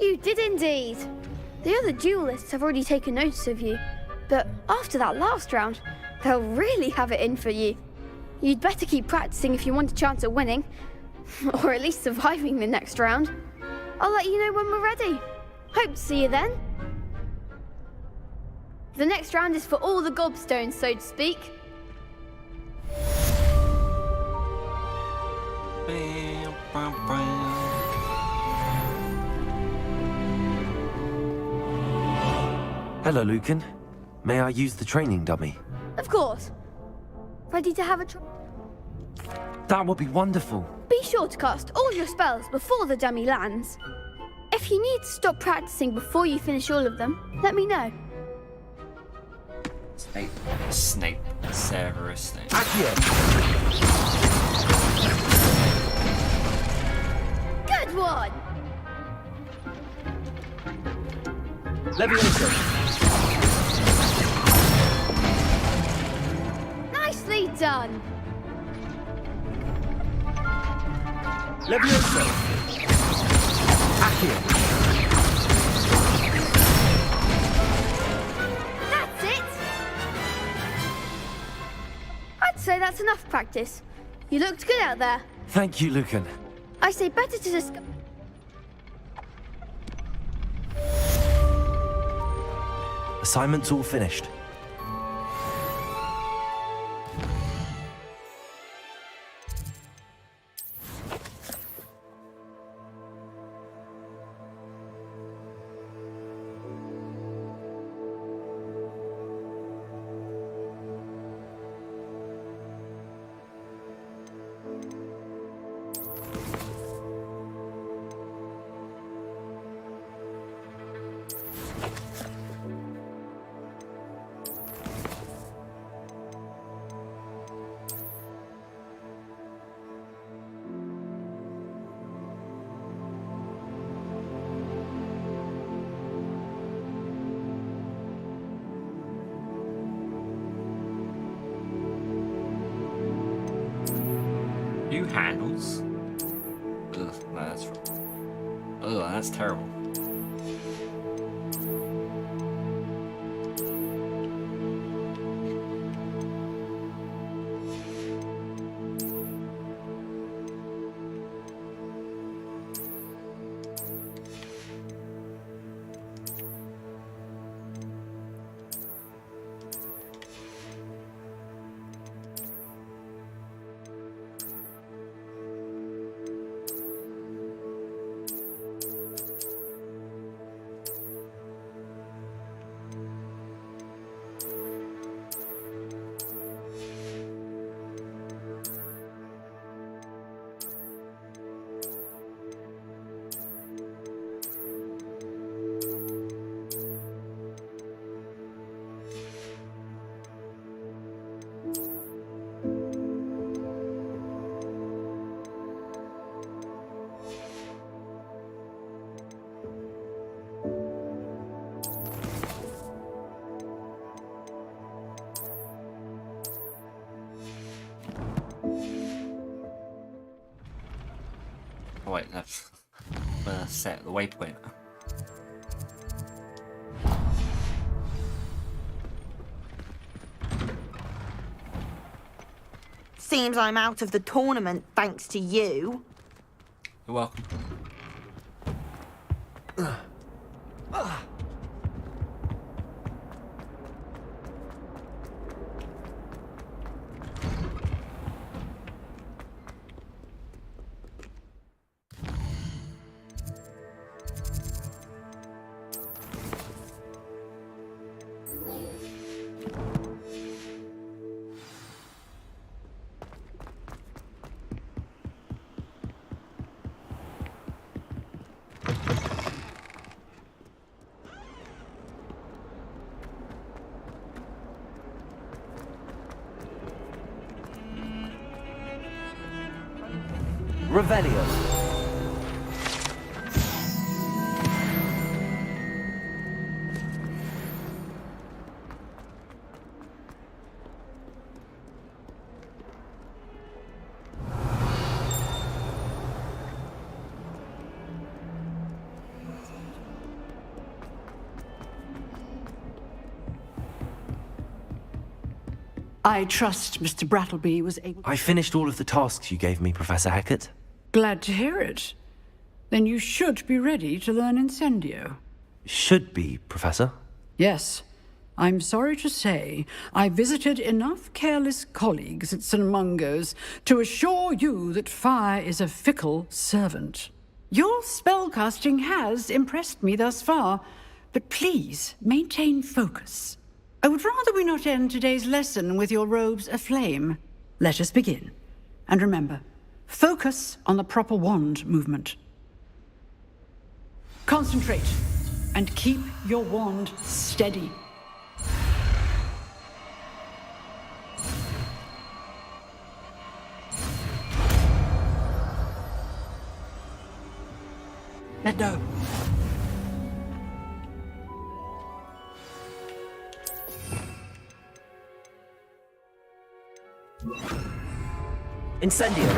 K: You did indeed. The other duelists have already taken notice of you, but after that last round, they'll really have it in for you. You'd better keep practicing if you want a chance at winning, or at least surviving the next round. I'll let you know when we're ready. Hope to see you then. The next round is for all the gobstones, so to speak.
B: Hello, Lucan. May I use the training dummy?
K: Of course. Ready to have a
B: That would be wonderful.
K: Be sure to cast all your spells before the dummy lands. If you need to stop practicing before you finish all of them, let me know.
A: Snape. Severus Snape.
K: Good one!
L: Levioso.
K: Nicely done!
L: Levioso. Accio.
K: That's it! I'd say that's enough practice. You looked good out there.
B: Thank you, Lucan.
K: I say better to discuss.
B: Assignment's all finished.
A: 2 handles? Ugh, no, that's... Ugh, that's terrible. Oh wait, that's set the waypoint.
R: Seems I'm out of the tournament thanks to you.
A: You're welcome.
B: Revelio.
N: I trust Mr. Brattleby was able...
B: I finished all of the tasks you gave me, Professor Hackett.
N: Glad to hear it. Then you should be ready to learn Incendio.
B: Should be, Professor.
N: Yes. I'm sorry to say, I visited enough careless colleagues at St. Mungo's to assure you that fire is a fickle servant. Your spellcasting has impressed me thus far, but please maintain focus. I would rather we not end today's lesson with your robes aflame. Let us begin. And remember, focus on the proper wand movement. Concentrate, and keep your wand steady. Let go.
B: Incendio.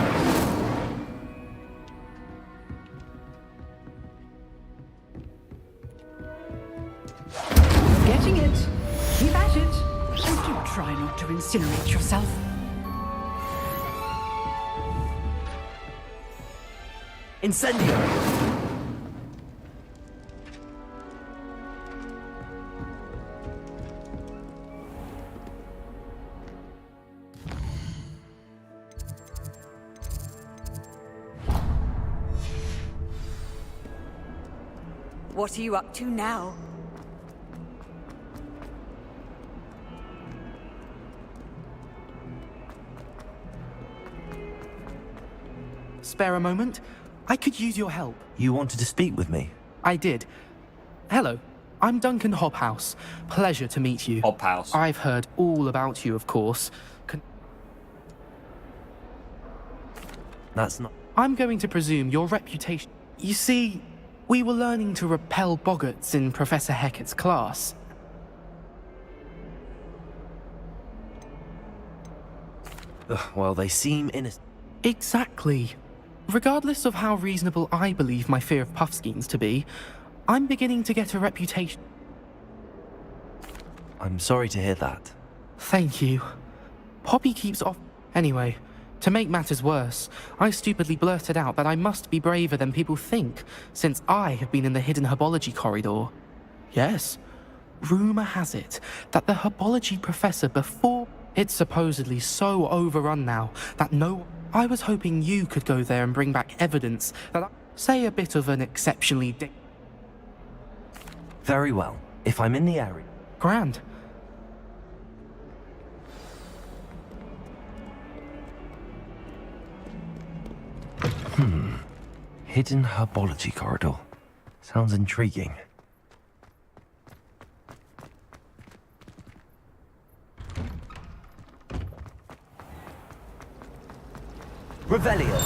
N: Getting it. Keep at it. And do try not to incinerate yourself.
B: Incendio.
W: What are you up to now?
S: Spare a moment? I could use your help.
B: You wanted to speak with me?
S: I did. Hello, I'm Duncan Hobhouse. Pleasure to meet you.
A: Hobhouse.
S: I've heard all about you, of course.
B: That's not...
S: I'm going to presume your reputation... You see, we were learning to repel boggarts in Professor Hackett's class.
B: Well, they seem innocent.
S: Exactly. Regardless of how reasonable I believe my fear of Puffskeins to be, I'm beginning to get a reputation.
B: I'm sorry to hear that.
S: Thank you. Poppy keeps off. Anyway, to make matters worse, I stupidly blurted out that I must be braver than people think, since I have been in the hidden herbology corridor. Yes, rumor has it that the herbology professor before... It's supposedly so overrun now that no... I was hoping you could go there and bring back evidence that I... Say a bit of an exceptionally...
B: Very well. If I'm in the area...
S: Grand.
B: Hidden herbology corridor. Sounds intriguing. Revelio.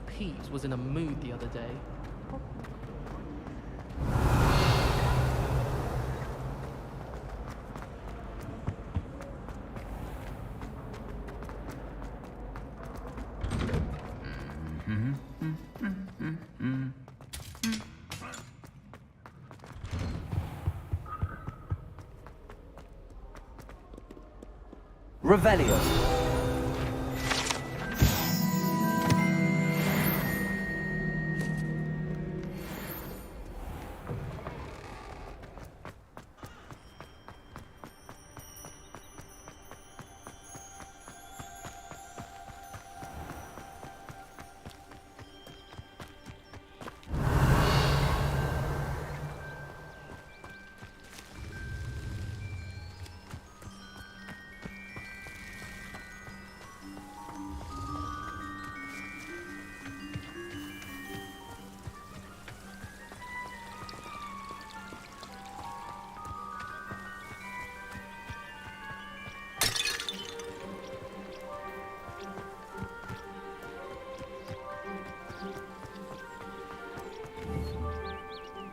O: Peeves was in a mood the other day.
B: Revelio.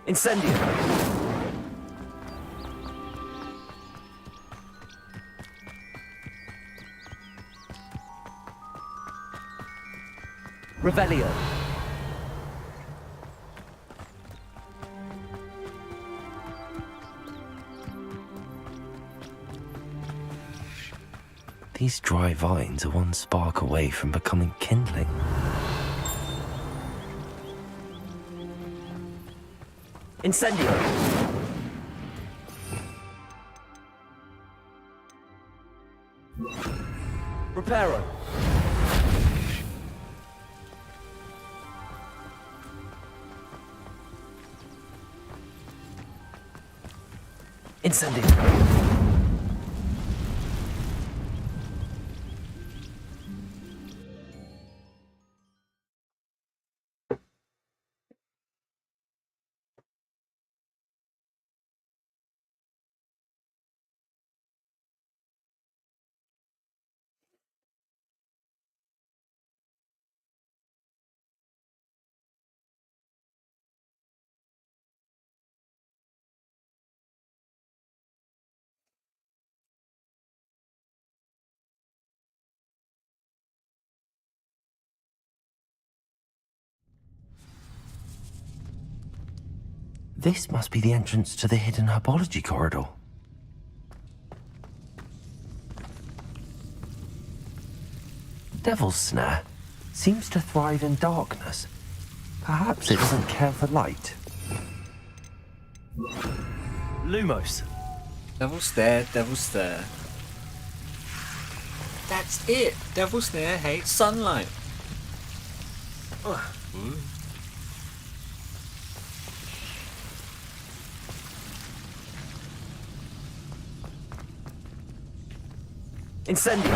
B: Incendio. Revelio. These dry vines are one spark away from becoming kindling. Incendio. Reparo. Incendio. This must be the entrance to the hidden herbology corridor. Devil's Snare seems to thrive in darkness. Perhaps it doesn't care for light. Lumos.
A: Devil's Snare, Devil's Snare. That's it! Devil's Snare hates sunlight. Ugh. Ooh.
B: Incendio.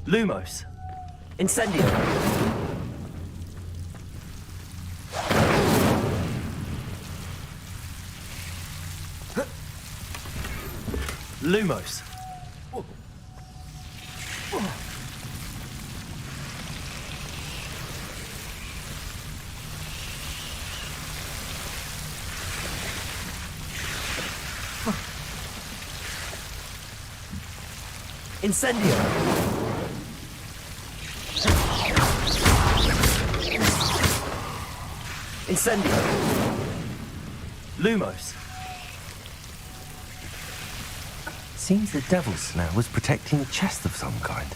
B: Lumos. Incendio. Lumos. Incendio! Incendio! Lumos! Seems the Devil's Snare was protecting a chest of some kind.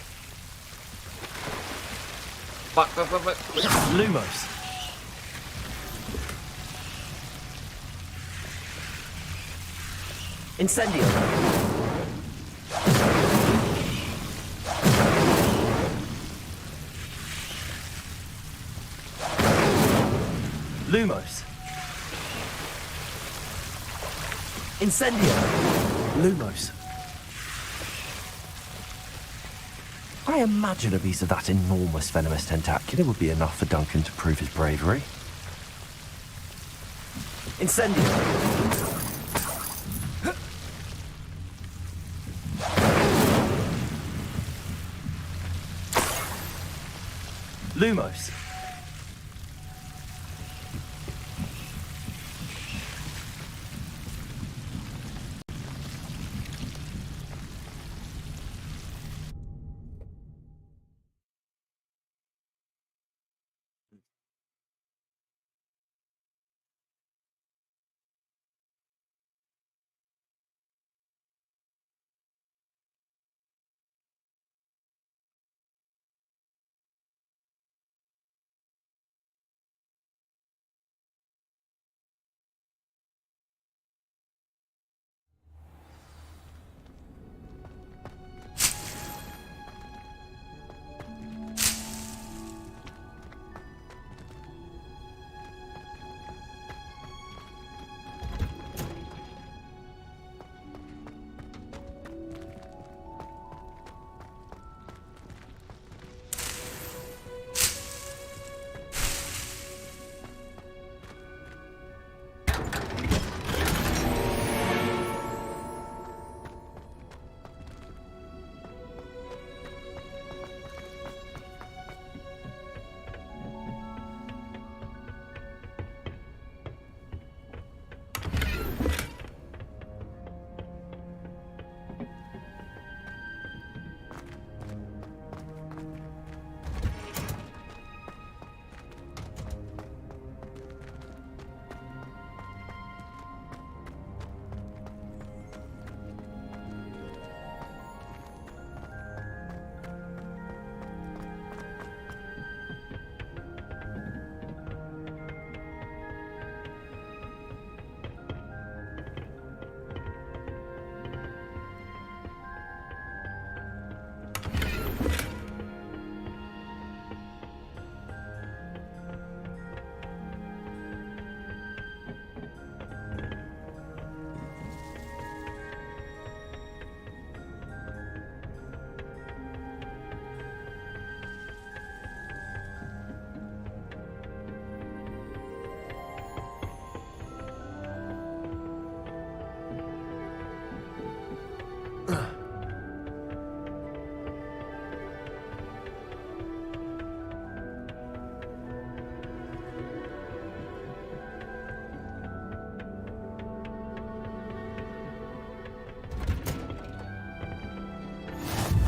B: Lumos! Incendio! Lumos! Incendio! Lumos! I imagine a piece of that enormous venomous tentacular would be enough for Duncan to prove his bravery. Incendio! Lumos!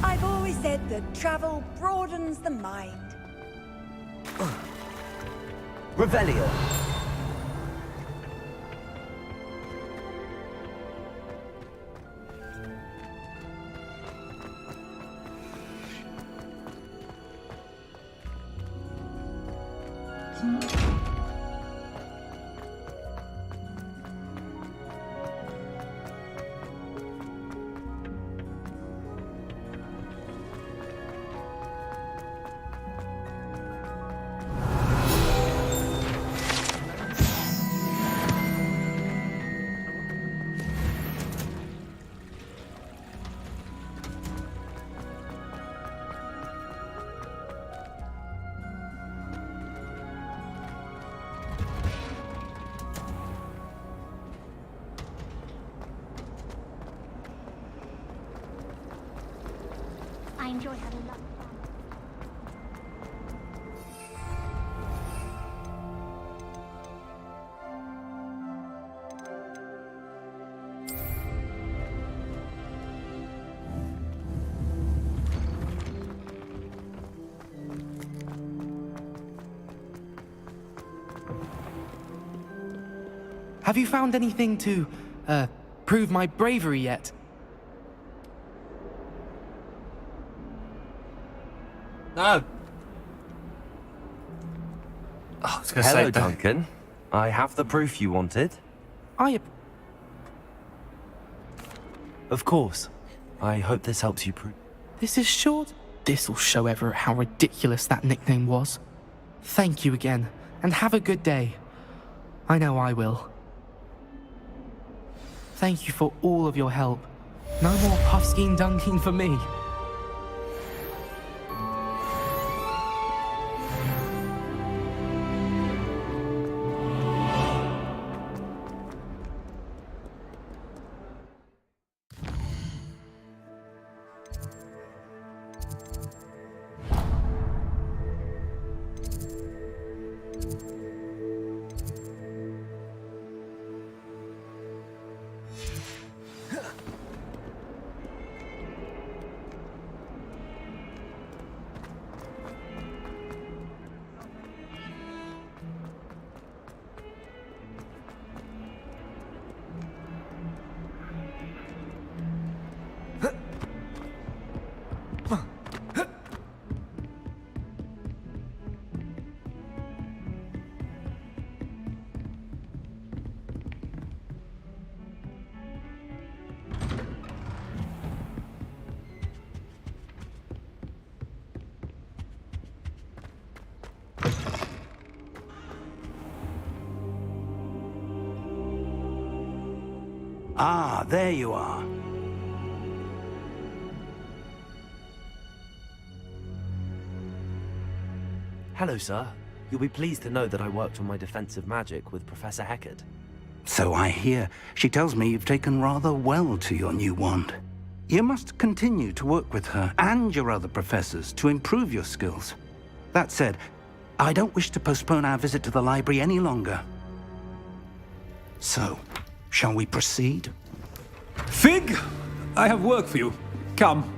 W: I've always said that travel broadens the mind.
B: Revelio!
G: I enjoy having lots of fun.
S: Have you found anything to, prove my bravery yet?
A: No. I was gonna
B: Hello,
A: say,
B: Duncan. I have the proof you wanted. Of course. I hope this helps you prove.
S: This is short. This'll show Everett how ridiculous that nickname was. Thank you again, and have a good day. I know I will. Thank you for all of your help. No more puffskein dunking for me.
C: Ah, there you are.
B: Hello, sir. You'll be pleased to know that I worked on my defensive magic with Professor Heckard.
C: So I hear. She tells me you've taken rather well to your new wand. You must continue to work with her and your other professors to improve your skills. That said, I don't wish to postpone our visit to the library any longer. So, shall we proceed?
J: Fig! I have work for you. Come.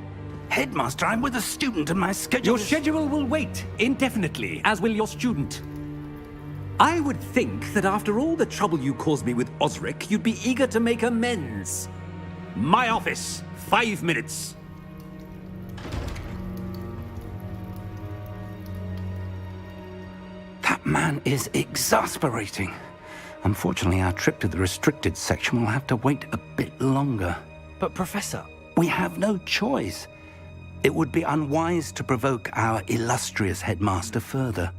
C: Headmaster, I'm with a student and my schedule
J: Your schedule will wait indefinitely, as will your student. I would think that after all the trouble you caused me with Osric, you'd be eager to make amends. My office, 5 minutes.
C: That man is exasperating. Unfortunately, our trip to the restricted section will have to wait a bit longer.
B: But, Professor...
C: We have no choice. It would be unwise to provoke our illustrious headmaster further.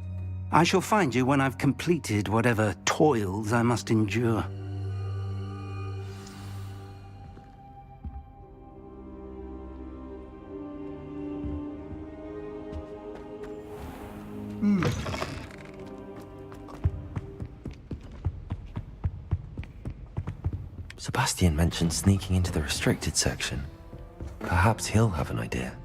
C: I shall find you when I've completed whatever toils I must endure.
B: Sebastian mentioned sneaking into the restricted section. Perhaps he'll have an idea.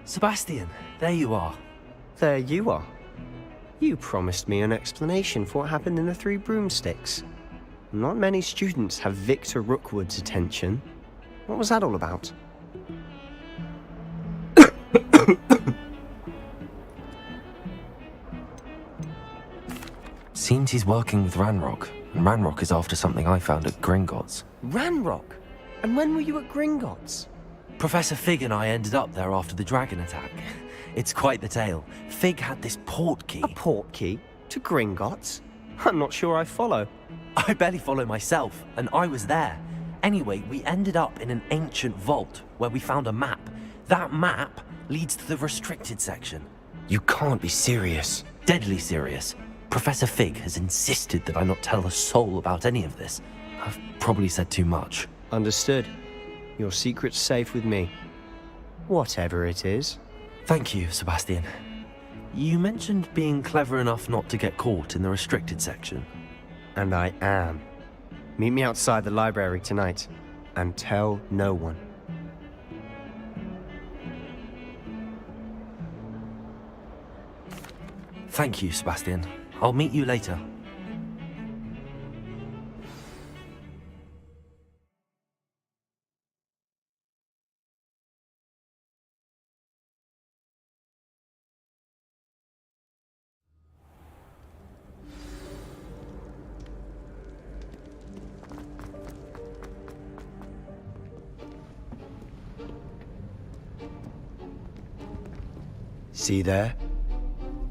B: Sebastian, there you are.
H: There you are. You promised me an explanation for what happened in the Three Broomsticks. Not many students have Victor Rookwood's attention. What was that all about?
B: Seems he's working with Ranrock, and Ranrock is after something I found at Gringotts.
H: Ranrock? And when were you at Gringotts?
B: Professor Fig and I ended up there after the dragon attack. It's quite the tale. Fig had this port key.
H: A port key? To Gringotts? I'm not sure I follow.
B: I barely follow myself, and I was there. Anyway, we ended up in an ancient vault where we found a map. That map leads to the restricted section.
H: You can't be serious.
B: Deadly serious. Professor Fig has insisted that I not tell a soul about any of this. I've probably said too much.
H: Understood. Your secret's safe with me. Whatever it is.
B: Thank you, Sebastian. You mentioned being clever enough not to get caught in the restricted section.
H: And I am. Meet me outside the library tonight, and tell no one.
B: Thank you, Sebastian. I'll meet you later.
H: See there?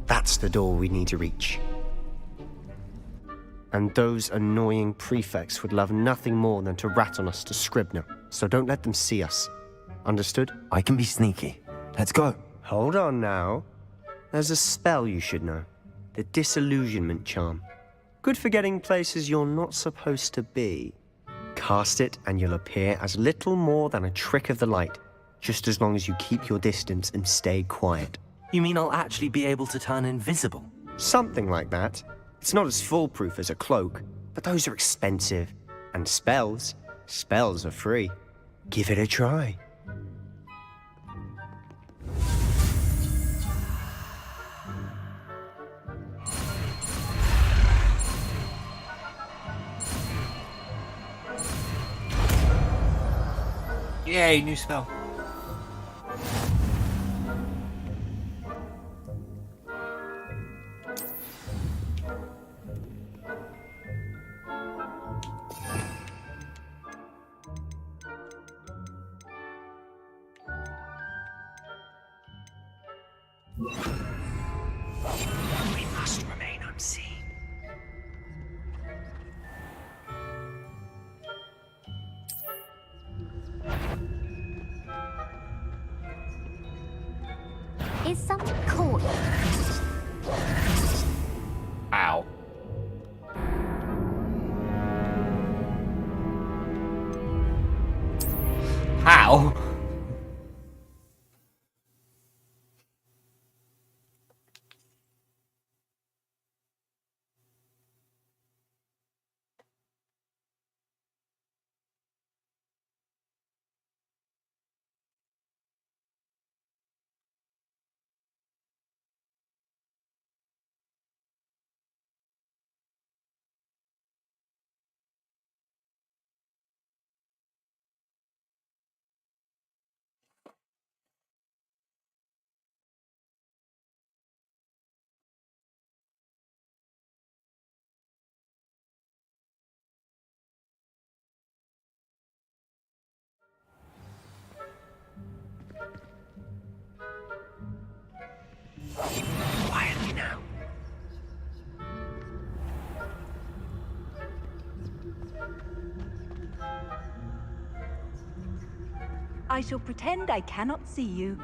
H: That's the door we need to reach. And those annoying prefects would love nothing more than to rat on us to Scribner, so don't let them see us. Understood?
B: I can be sneaky. Let's go.
H: Hold on now. There's a spell you should know. The Disillusionment Charm. Good for getting places you're not supposed to be. Cast it and you'll appear as little more than a trick of the light, just as long as you keep your distance and stay quiet.
B: You mean I'll actually be able to turn invisible?
H: Something like that. It's not as foolproof as a cloak, but those are expensive. And spells are free. Give it a try.
A: Yay, new spell.
B: We must remain unseen.
G: Is someone calling?
A: Ow. How?
B: Quietly now.
W: I shall pretend I cannot see you.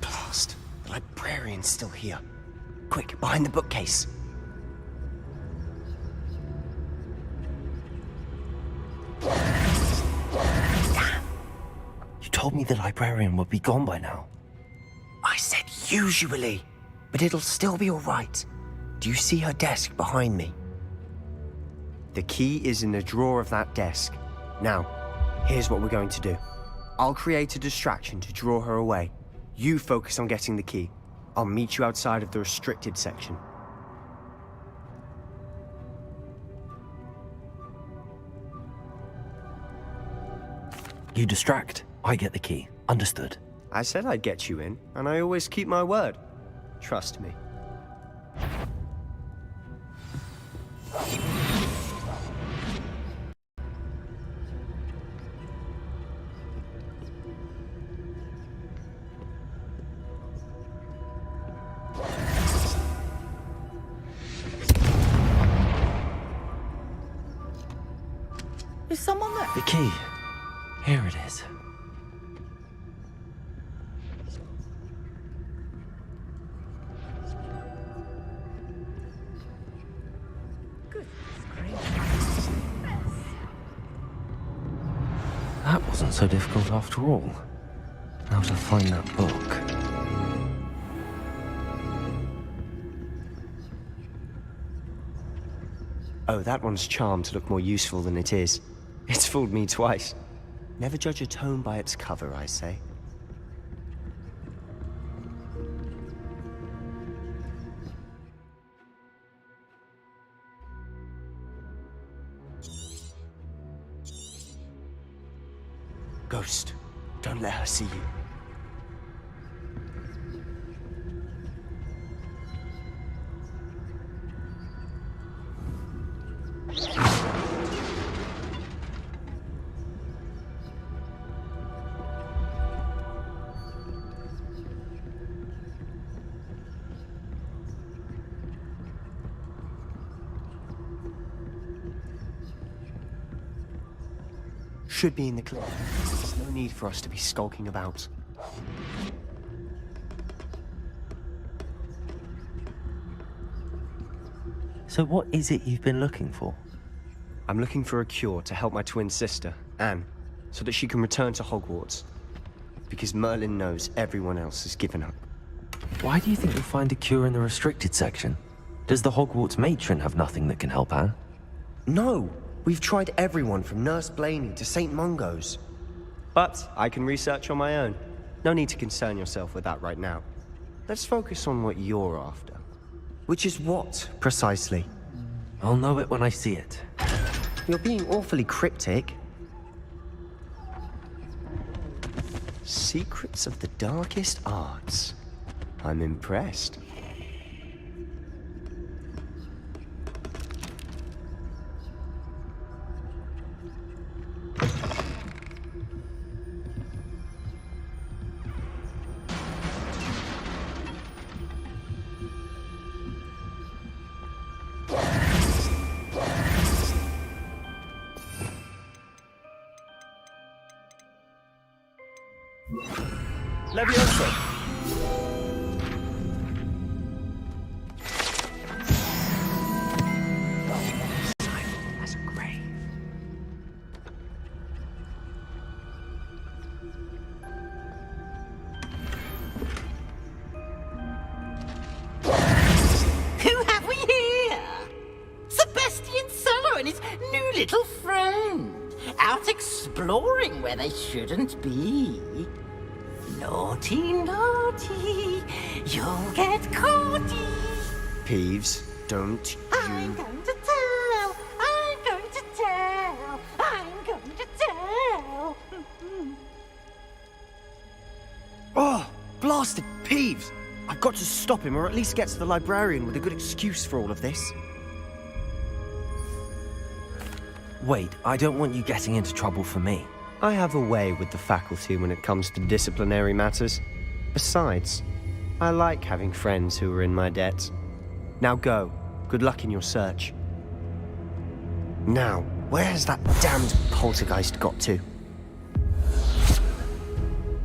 H: Blast! The librarian's still here. Quick, behind the bookcase.
B: You told me the librarian would be gone by now.
H: I said usually, but it'll still be all right. Do you see her desk behind me? The key is in the drawer of that desk. Now, here's what we're going to do. I'll create a distraction to draw her away. You focus on getting the key. I'll meet you outside of the restricted section.
B: You distract, I get the key. Understood.
H: I said I'd get you in, and I always keep my word. Trust me.
E: Is someone there?
B: The key. Here it is. That wasn't so difficult after all. Now to find that book.
H: Oh, that one's charmed to look more useful than it is. It's fooled me twice. Never judge a tome by its cover, I say. Ghost, don't let her see you. Should be in the clear. There's no need for us to be skulking about.
B: So what is it you've been looking for?
H: I'm looking for a cure to help my twin sister, Anne, so that she can return to Hogwarts. Because Merlin knows everyone else has given up.
B: Why do you think you'll find a cure in the restricted section? Does the Hogwarts matron have nothing that can help Anne?
H: No! We've tried everyone from Nurse Blaney to St. Mungo's. But I can research on my own. No need to concern yourself with that right now. Let's focus on what you're after. Which is what, precisely?
B: I'll know it when I see it.
H: You're being awfully cryptic. Secrets of the darkest arts. I'm impressed.
L: Leviosa!
B: That's great.
Q: Who have we here? Sebastian Sallow and his new little friend. Out exploring where they shouldn't be. Naughty, naughty, you'll get caughty.
H: Peeves, don't
Q: I'm going to tell, I'm going to tell, I'm going to tell.
H: Oh, blasted Peeves! I've got to stop him, or at least get to the librarian with a good excuse for all of this.
B: Wait, I don't want you getting into trouble for me.
H: I have a way with the faculty when it comes to disciplinary matters. Besides, I like having friends who are in my debt. Now go. Good luck in your search. Now, where has that damned poltergeist got to?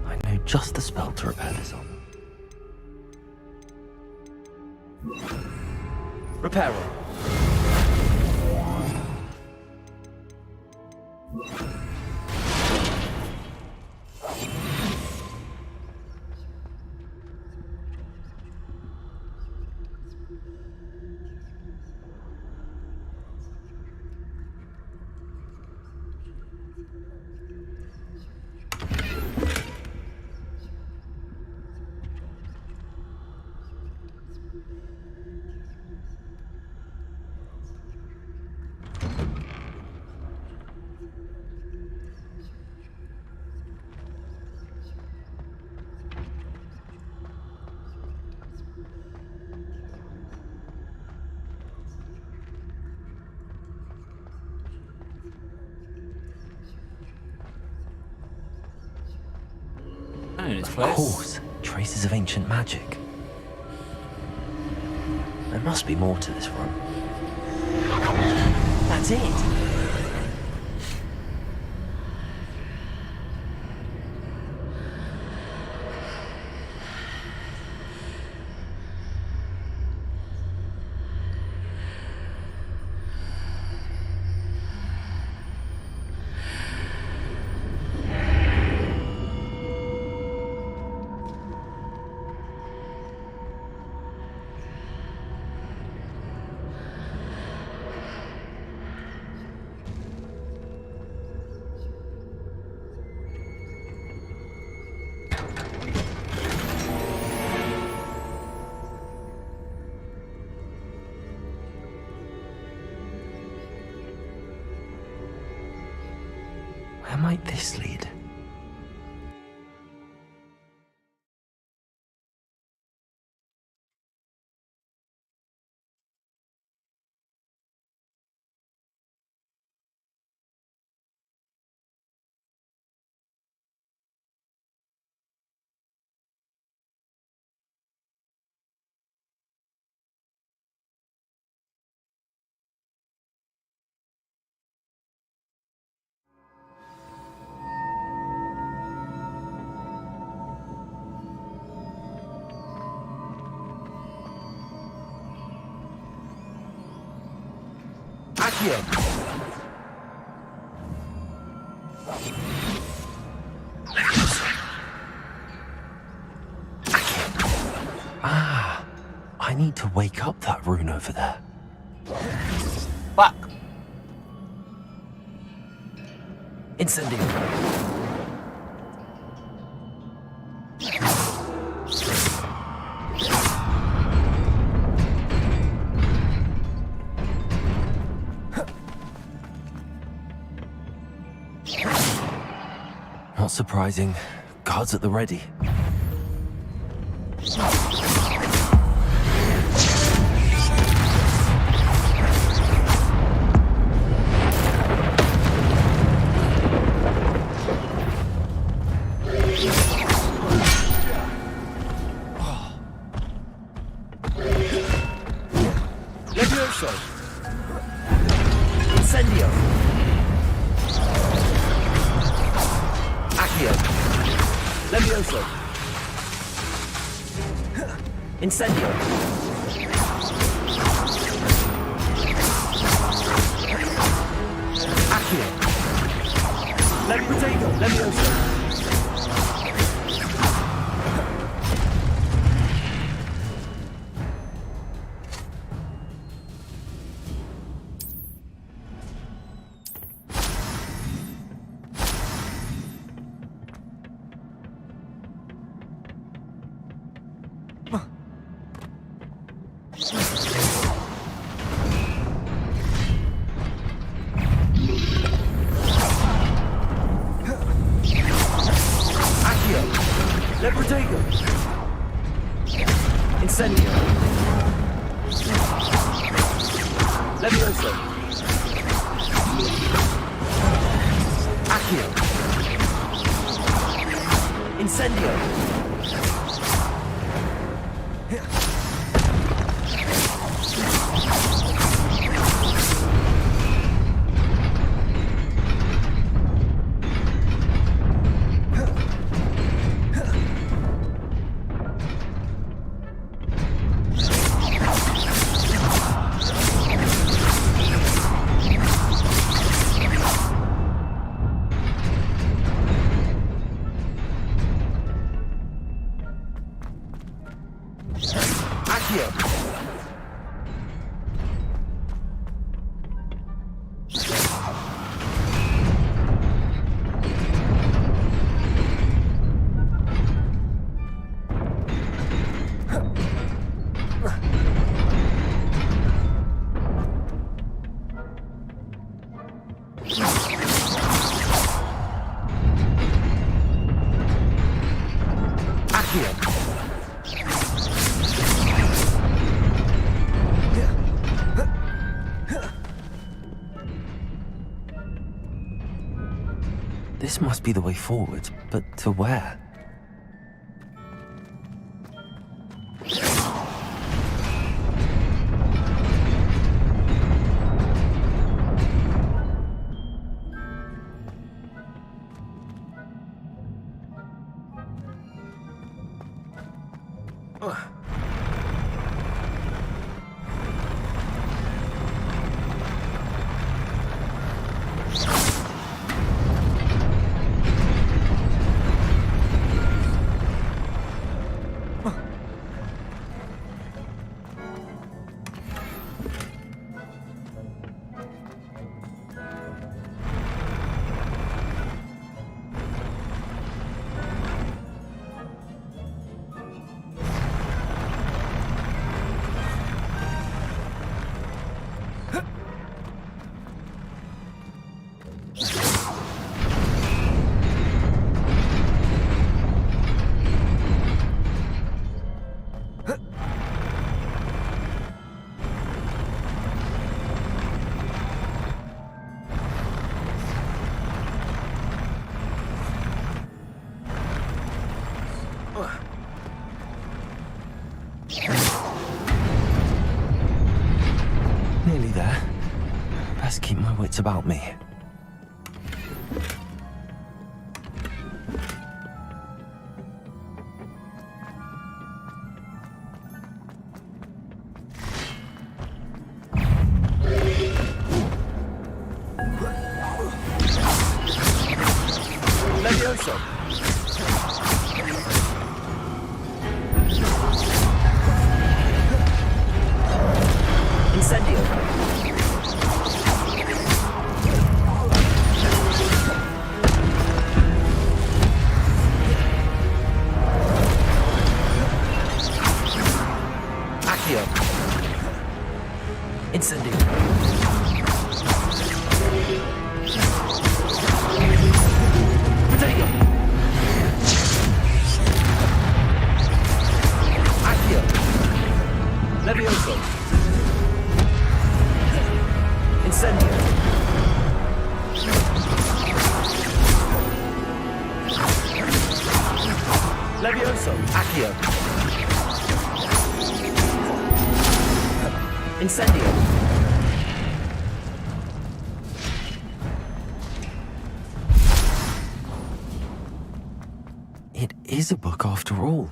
B: I know just the spell to repair this on.
L: Reparo.
B: Of course, traces of ancient magic. There must be more to this room. That's it! might this lead? Ah, I need to wake up that rune over there.
A: Fuck.
B: Incendio. Not surprising. Guards at the ready.
C: Levioso. Incendio. Accio. Levioso. Incendio. Accio. Levioso. Incendio. Levioso. Accio. Incendio.
B: This must be the way forward, but to where? Nearly there. Best keep my wits about me.
C: Levioso! Incendio! Accio! Incendio! Protego! Accio! Levioso! Incendio! Levioso! Accio! Incendio!
B: It is a book after all.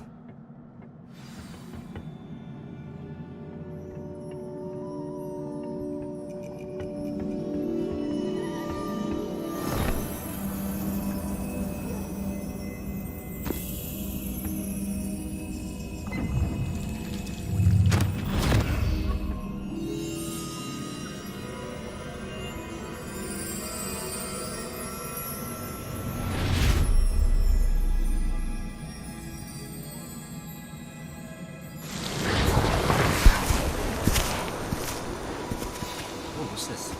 A: What's this?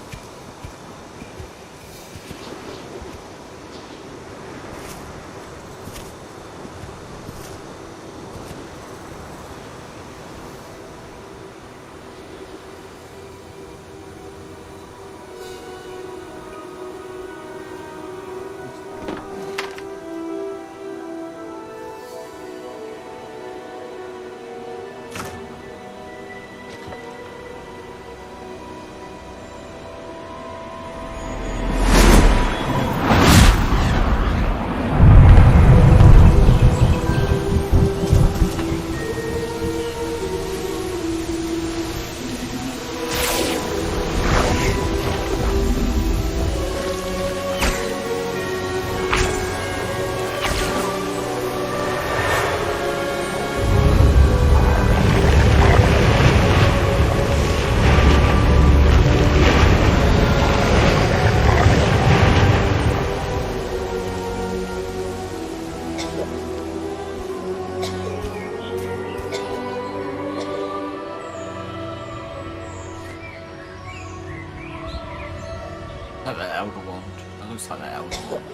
A: Like that Elder Wand. That looks like that Elder Wand.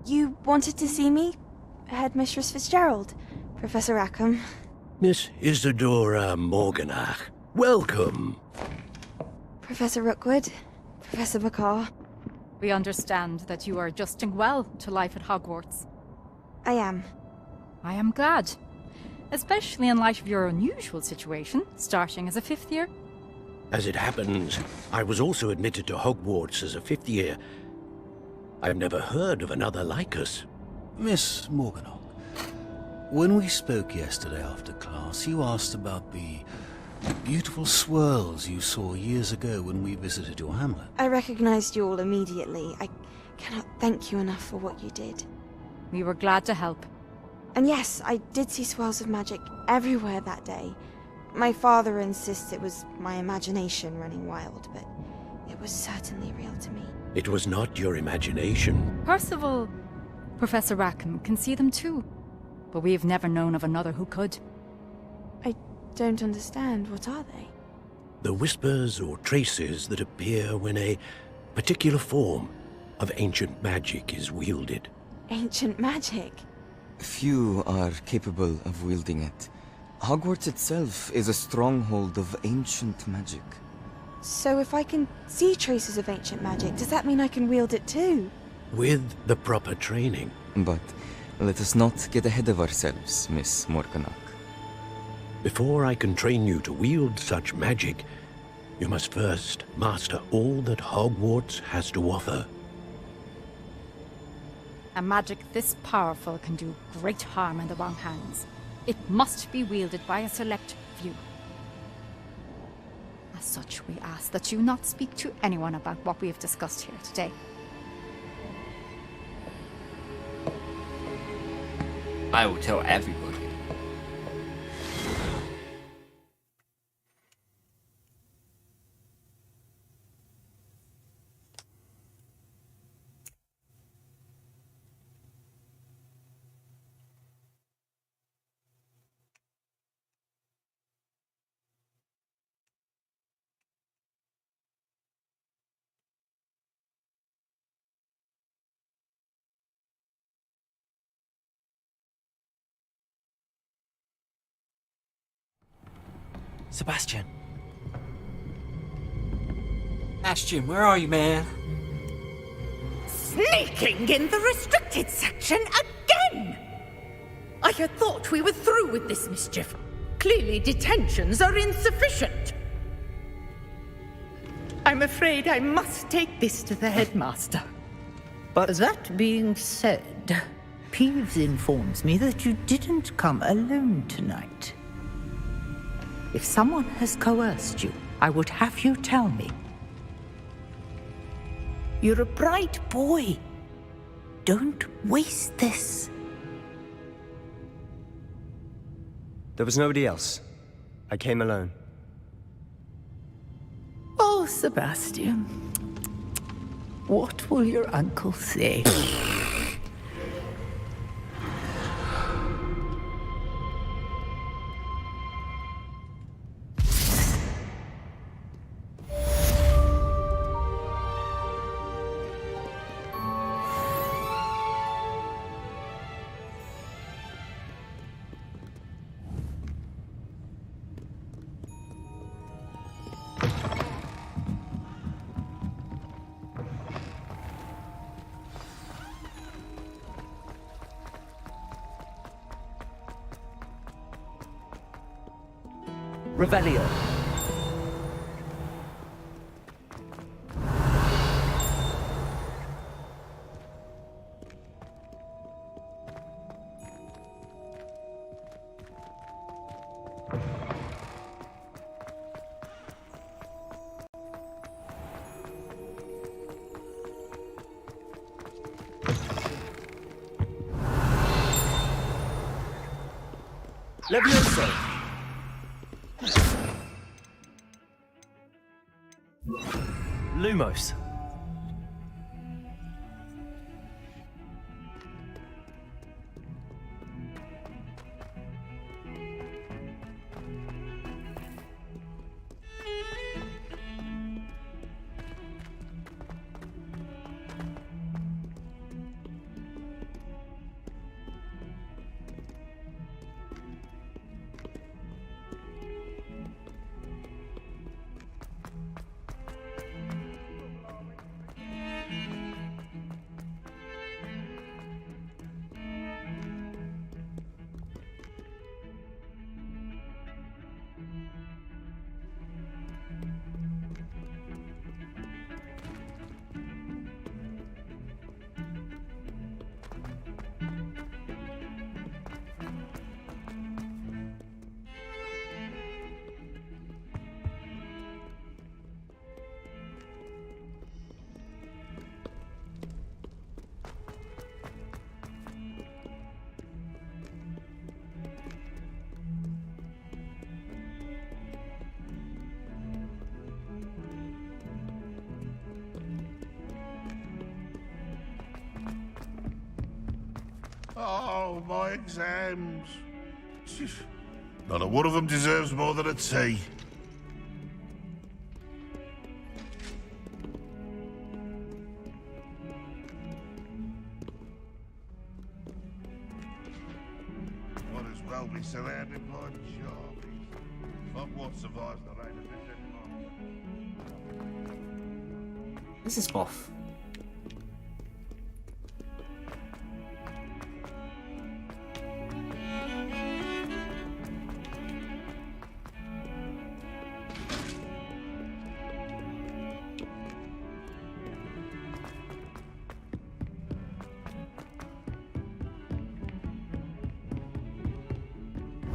W: You wanted to see me? Headmistress Fitzgerald, Professor Rackham.
P: Miss Isadora Morganach, welcome.
K: Professor Rookwood, Professor McCaw.
T: We understand that you are adjusting well to life at Hogwarts.
K: I am.
T: I am glad. Especially in light of your unusual situation, starting as a 5th year.
P: As it happens, I was also admitted to Hogwarts as a 5th year. I've never heard of another like us.
V: Miss Morganach, when we spoke yesterday after class, you asked about the beautiful swirls you saw years ago when we visited your hamlet.
K: I recognized you all immediately. I cannot thank you enough for what you did.
T: We were glad to help.
K: And yes, I did see swirls of magic everywhere that day. My father insists it was my imagination running wild, but it was certainly real to me.
P: It was not your imagination.
T: Percival, Professor Rackham can see them too, but we have never known of another who could.
K: I don't understand. What are they?
P: The whispers or traces that appear when a particular form of ancient magic is wielded.
I: ancient magic.
M: Few are capable of wielding it. Hogwarts itself is a stronghold of ancient magic.
I: So if I can see traces of ancient magic, does that mean I can wield it too?
P: With the proper training.
M: But let us not get ahead of ourselves, Miss Morganach.
P: Before I can train you to wield such magic, you must first master all that Hogwarts has to offer.
T: A magic this powerful can do great harm in the wrong hands. It must be wielded by a select few. As such, we ask that you not speak to anyone about what we have discussed here today.
A: I will tell everybody.
B: Sebastian.
A: Ashton, where are you, man?
E: Sneaking in the restricted section again! I had thought we were through with this mischief. Clearly detentions are insufficient. I'm afraid I must take this to the headmaster.
U: But that being said, Peeves informs me that you didn't come alone tonight. If someone has coerced you, I would have you tell me. You're a bright boy. Don't waste this.
H: There was nobody else. I came alone.
U: Oh, Sebastian. What will your uncle say?
B: Revelio.
H: Levioso!
B: Lumos.
X: Oh, my exams. Not a one of them deserves more than a tea. They'll be surrounded by charmies. Hogwarts survives the reign of this headmaster.
A: This is moth.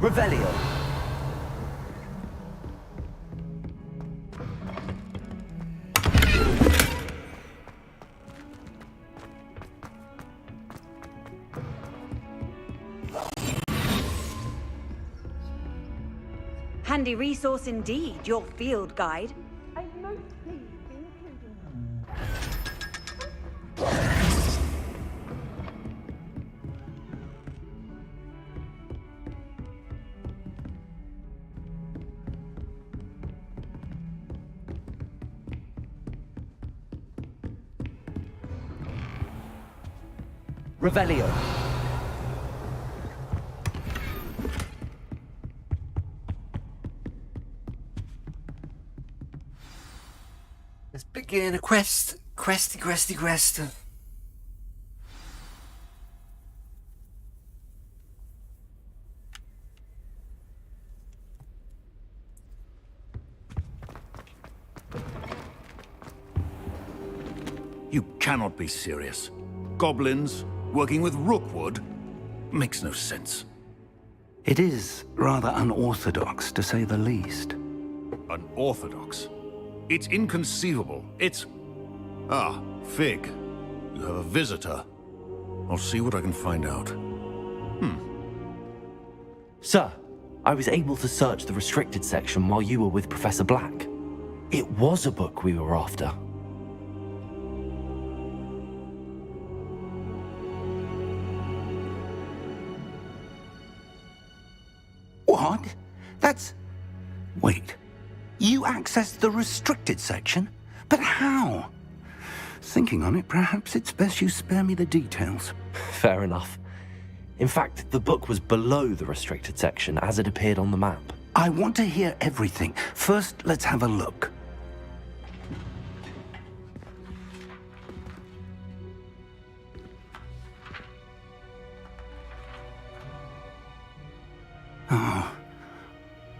C: Revelio.
W: Handy resource indeed, your field guide.
C: Revelio.
A: Let's begin a quest. Quest.
V: You cannot be serious. Goblins working with Rookwood makes no sense.
C: It is rather unorthodox, to say the least.
V: Unorthodox? It's inconceivable. It's... Ah, Fig. You have a visitor. I'll see what I can find out.
B: Sir, I was able to search the restricted section while you were with Professor Black. It was a book we were after.
C: What? That's... Wait. You accessed the restricted section? But how? Thinking on it, perhaps it's best you spare me the details.
B: Fair enough. In fact, the book was below the restricted section as it appeared on the map.
C: I want to hear everything. First, let's have a look.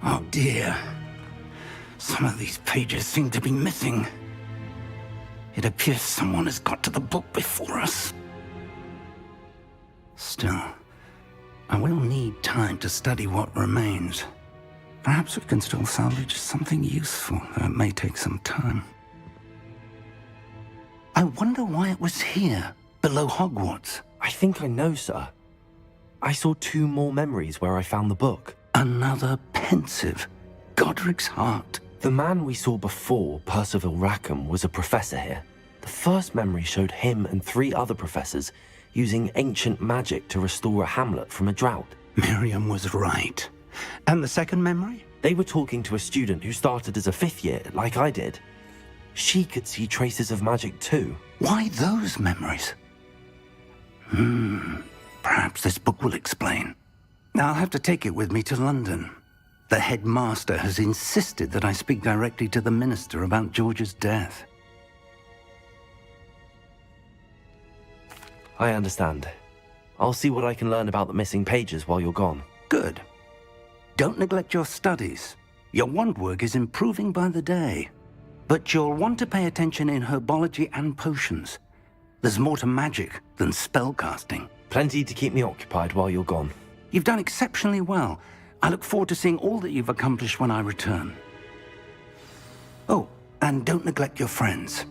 C: Oh dear. Some of these pages seem to be missing. It appears someone has got to the book before us. Still, I will need time to study what remains. Perhaps we can still salvage something useful, though it may take some time. I wonder why it was here, below Hogwarts.
B: I think I know, sir. I saw 2 more memories where I found the book.
C: Another pensive. Godric's heart.
B: The man we saw before, Percival Rackham, was a professor here. The first memory showed him and 3 other professors using ancient magic to restore a hamlet from a drought.
C: Miriam was right. And the second memory?
B: They were talking to a student who started as a 5th year, like I did. She could see traces of magic too.
C: Why those memories? Perhaps this book will explain. I'll have to take it with me to London. The headmaster has insisted that I speak directly to the minister about George's death.
B: I understand. I'll see what I can learn about the missing pages while you're gone.
C: Good. Don't neglect your studies. Your wand work is improving by the day. But you'll want to pay attention in herbology and potions. There's more to magic than spellcasting.
B: Plenty to keep me occupied while you're gone.
C: You've done exceptionally well. I look forward to seeing all that you've accomplished when I return. Oh, and don't neglect your friends.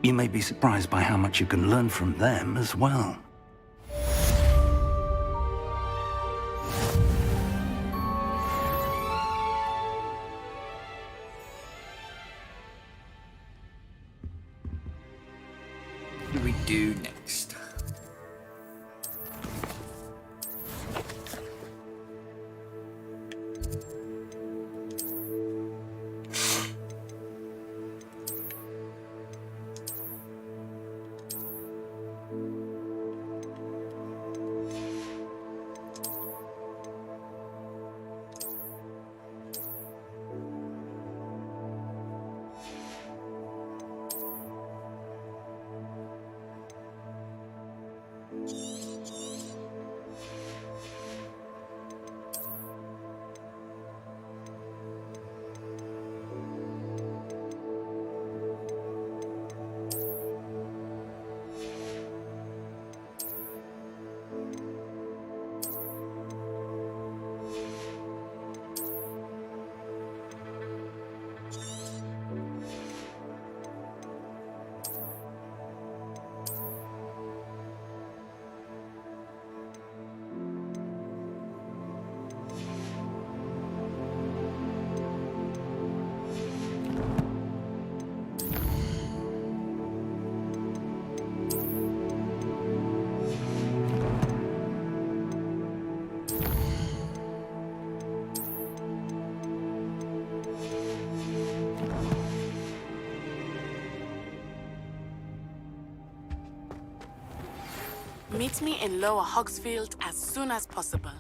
C: You may be surprised by how much you can learn from them as well.
A: What do we do next?
D: Meet me in Lower Hogsfield as soon as possible.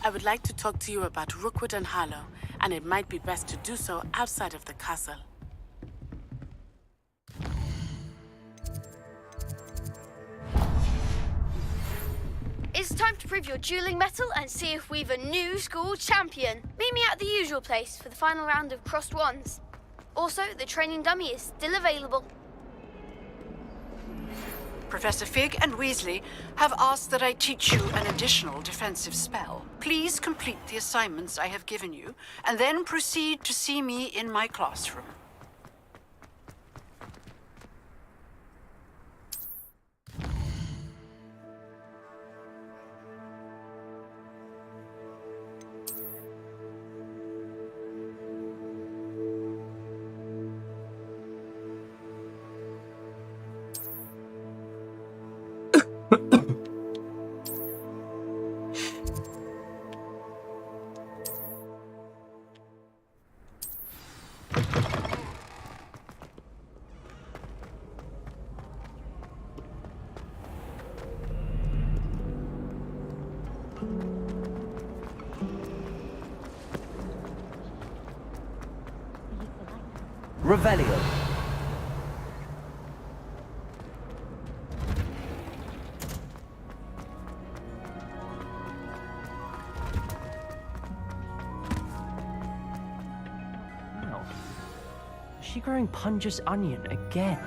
D: I would like to talk to you about Rookwood and Harlow, and it might be best to do so outside of the castle.
K: It's time to prove your dueling mettle and see if we've a new school champion. Meet me at the usual place for the final round of crossed wands. Also, the training dummy is still available.
F: Professor Fig and Weasley have asked that I teach you an additional defensive spell. Please complete the assignments I have given you, and then proceed to see me in my classroom.
B: Revelio. Wow. Is she growing Punja's onion again?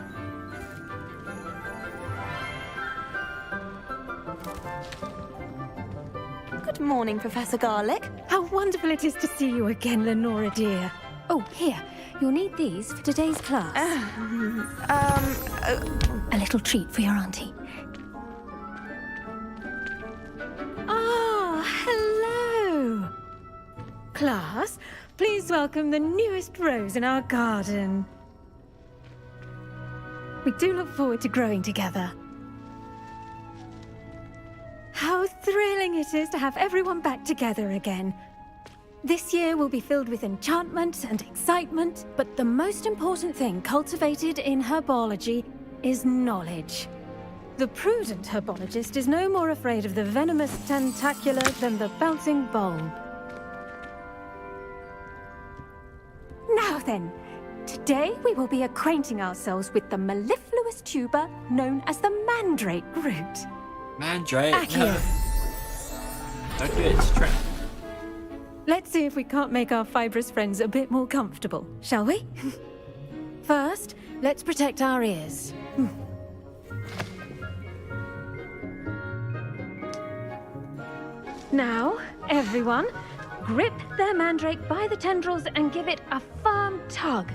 N: Good morning, Professor Garlick. How wonderful it is to see you again, Lenora dear. Oh, here. You'll need these for today's class. A little treat for your auntie. Ah, hello. Class, please welcome the newest rose in our garden. We do look forward to growing together. How thrilling it is to have everyone back together again. This year will be filled with enchantment and excitement, but the most important thing cultivated in herbology is knowledge. The prudent herbologist is no more afraid of the venomous tentacular than the bouncing bulb. Now then, today we will be acquainting ourselves with the mellifluous tuber known as the mandrake root.
A: Mandrake?
N: Accio.
A: Don't do it, straight.
N: Let's see if we can't make our fibrous friends a bit more comfortable, shall we? First, let's protect our ears. Now, everyone, grip their mandrake by the tendrils and give it a firm tug.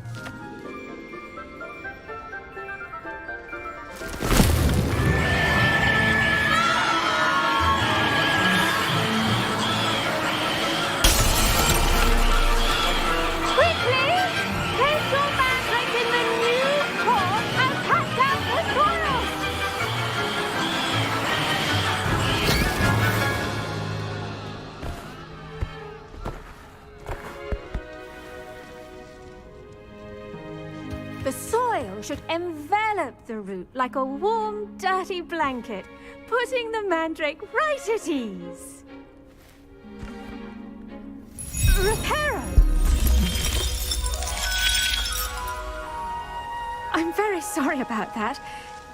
N: The soil should envelop the root like a warm, dirty blanket, putting the mandrake right at ease. Reparo! I'm very sorry about that.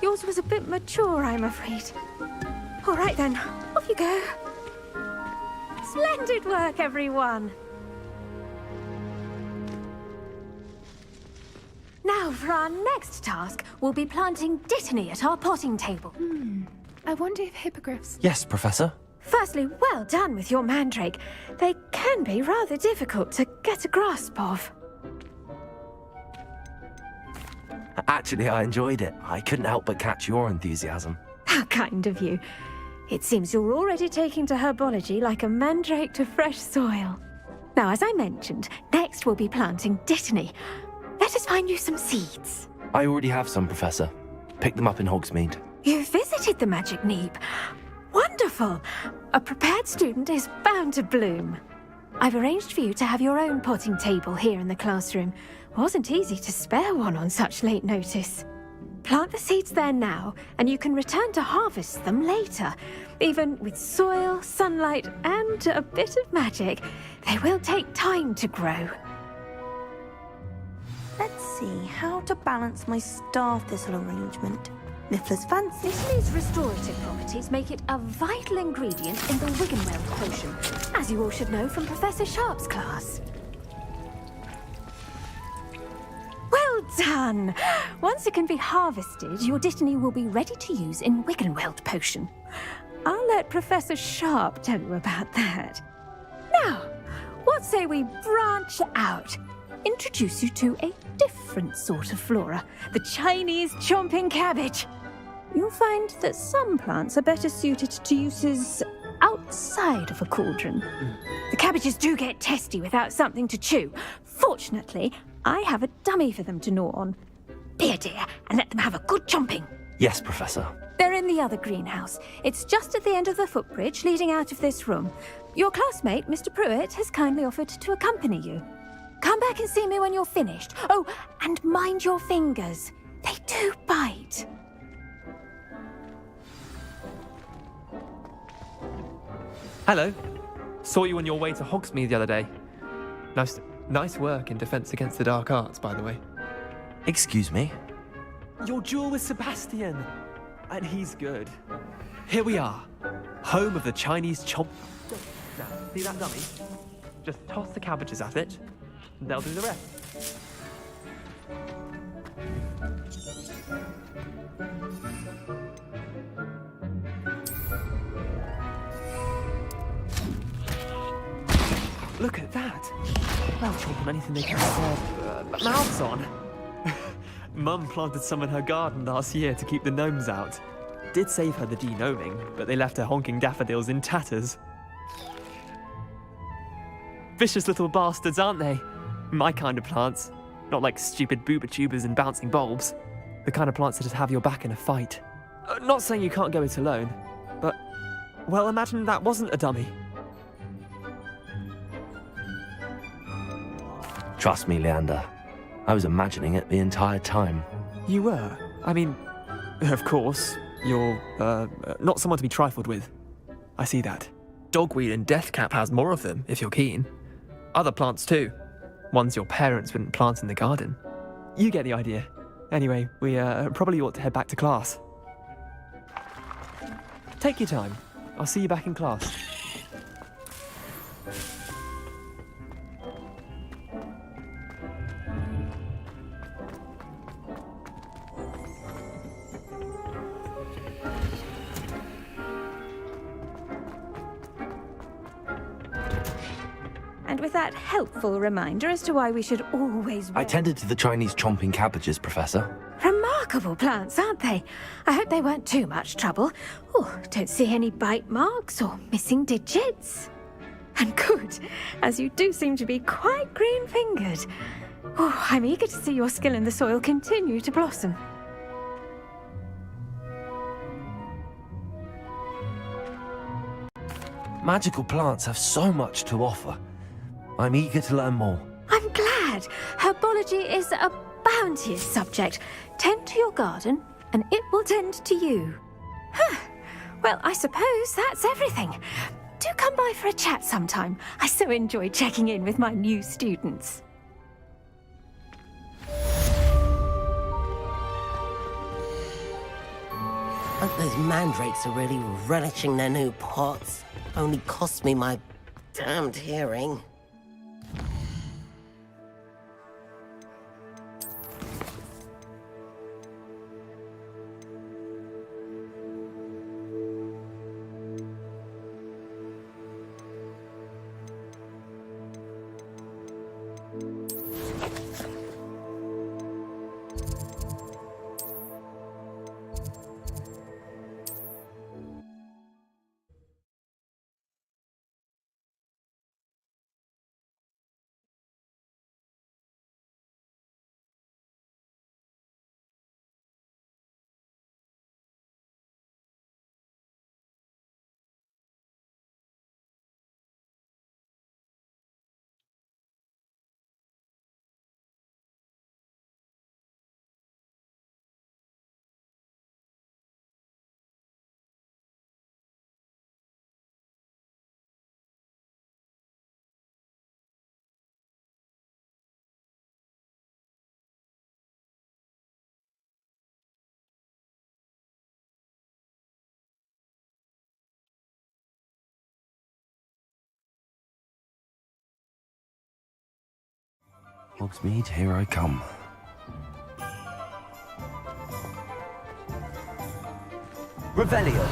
N: Yours was a bit mature, I'm afraid. All right then, off you go. Splendid work, everyone. Now, for our next task, we'll be planting dittany at our potting table.
R: I wonder if hippogriffs...
B: Yes, Professor.
N: Firstly, well done with your mandrake. They can be rather difficult to get a grasp of.
B: Actually, I enjoyed it. I couldn't help but catch your enthusiasm.
N: How kind of you. It seems you're already taking to herbology like a mandrake to fresh soil. Now, as I mentioned, next we'll be planting dittany. Let us find you some seeds.
B: I already have some, Professor. Picked them up in Hogsmeade.
N: You visited the Magic Neep. Wonderful! A prepared student is bound to bloom. I've arranged for you to have your own potting table here in the classroom. Wasn't easy to spare one on such late notice. Plant the seeds there now, and you can return to harvest them later. Even with soil, sunlight, and a bit of magic, they will take time to grow.
I: Let's see how to balance my star thistle arrangement. Mifflin's fancy.
N: Italy's restorative properties make it a vital ingredient in the Wiggenweld potion, as you all should know from Professor Sharp's class. Well done! Once it can be harvested, your Dittany will be ready to use in Wiggenweld potion. I'll let Professor Sharp tell you about that. Now, what say we branch out? Introduce you to a different sort of flora, the Chinese chomping cabbage. You'll find that some plants are better suited to uses outside of a cauldron. The cabbages do get testy without something to chew. Fortunately, I have a dummy for them to gnaw on. Be a dear and let them have a good chomping.
B: Yes, Professor.
N: They're in the other greenhouse. It's just at the end of the footbridge leading out of this room. Your classmate, Mr. Pruitt, has kindly offered to accompany you. Come back and see me when you're finished. Oh, and mind your fingers. They do bite.
G: Hello. Saw you on your way to Hogsmeade the other day. Nice work in Defense Against the Dark Arts, by the way.
B: Excuse me?
G: Your duel with Sebastian. And he's good. Here we are. Home of the Chinese chomp... Now, see that dummy? Just toss the cabbages at it. And they'll do the rest. Look at that! They'll chomp on anything they can get their mouths on. Mum planted some in her garden last year to keep the gnomes out. Did save her the de-gnoming, but they left her honking daffodils in tatters. Vicious little bastards, aren't they? My kind of plants. Not like stupid booba tubers and bouncing bulbs. The kind of plants that just have your back in a fight. Not saying you can't go it alone, but... well, imagine that wasn't a dummy.
B: Trust me, Leander. I was imagining it the entire time.
G: You were? I mean, of course, you're, not someone to be trifled with. I see that. Dogweed and Deathcap has more of them, if you're keen. Other plants too. Ones your parents wouldn't plant in the garden. You get the idea. Anyway, we probably ought to head back to class. Take your time. I'll see you back in class.
N: And with that helpful reminder as to why we should always...
B: I tended to the Chinese chomping cabbages, Professor.
N: Remarkable plants, aren't they? I hope they weren't too much trouble. Oh, don't see any bite marks or missing digits. And good, as you do seem to be quite green-fingered. Oh, I'm eager to see your skill in the soil continue to blossom.
B: Magical plants have so much to offer. I'm eager to learn more.
N: I'm glad. Herbology is a bounteous subject. Tend to your garden, and it will tend to you. Huh. Well, I suppose that's everything. Do come by for a chat sometime. I so enjoy checking in with my new students.
J: Hope those mandrakes are really relishing their new pots. Only cost me my damned hearing.
B: Hogsmeade, here I come. Revelio.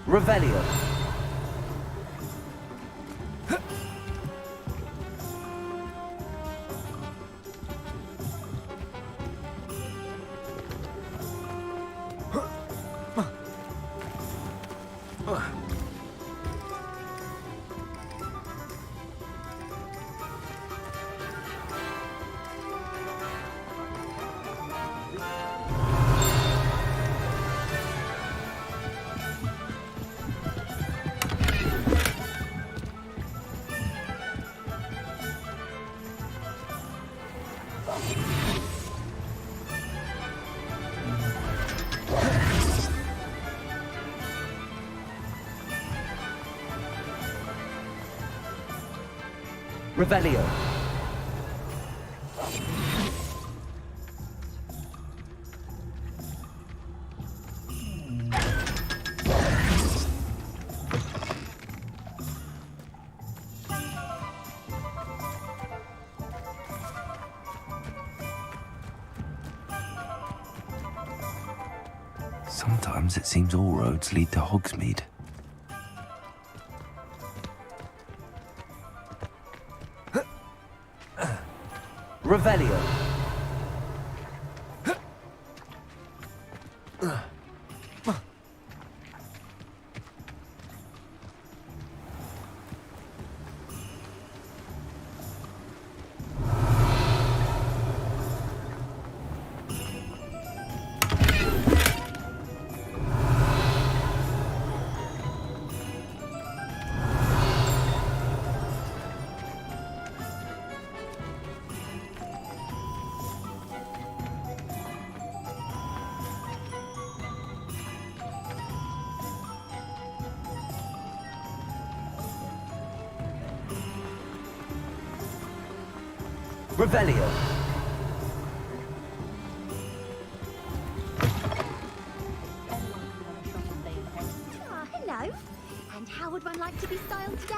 B: Revelio. Revelio. Sometimes it seems all roads lead to Hogsmeade. Revelio. Revelio.
L: Ah, hello. And how would one like to be styled today?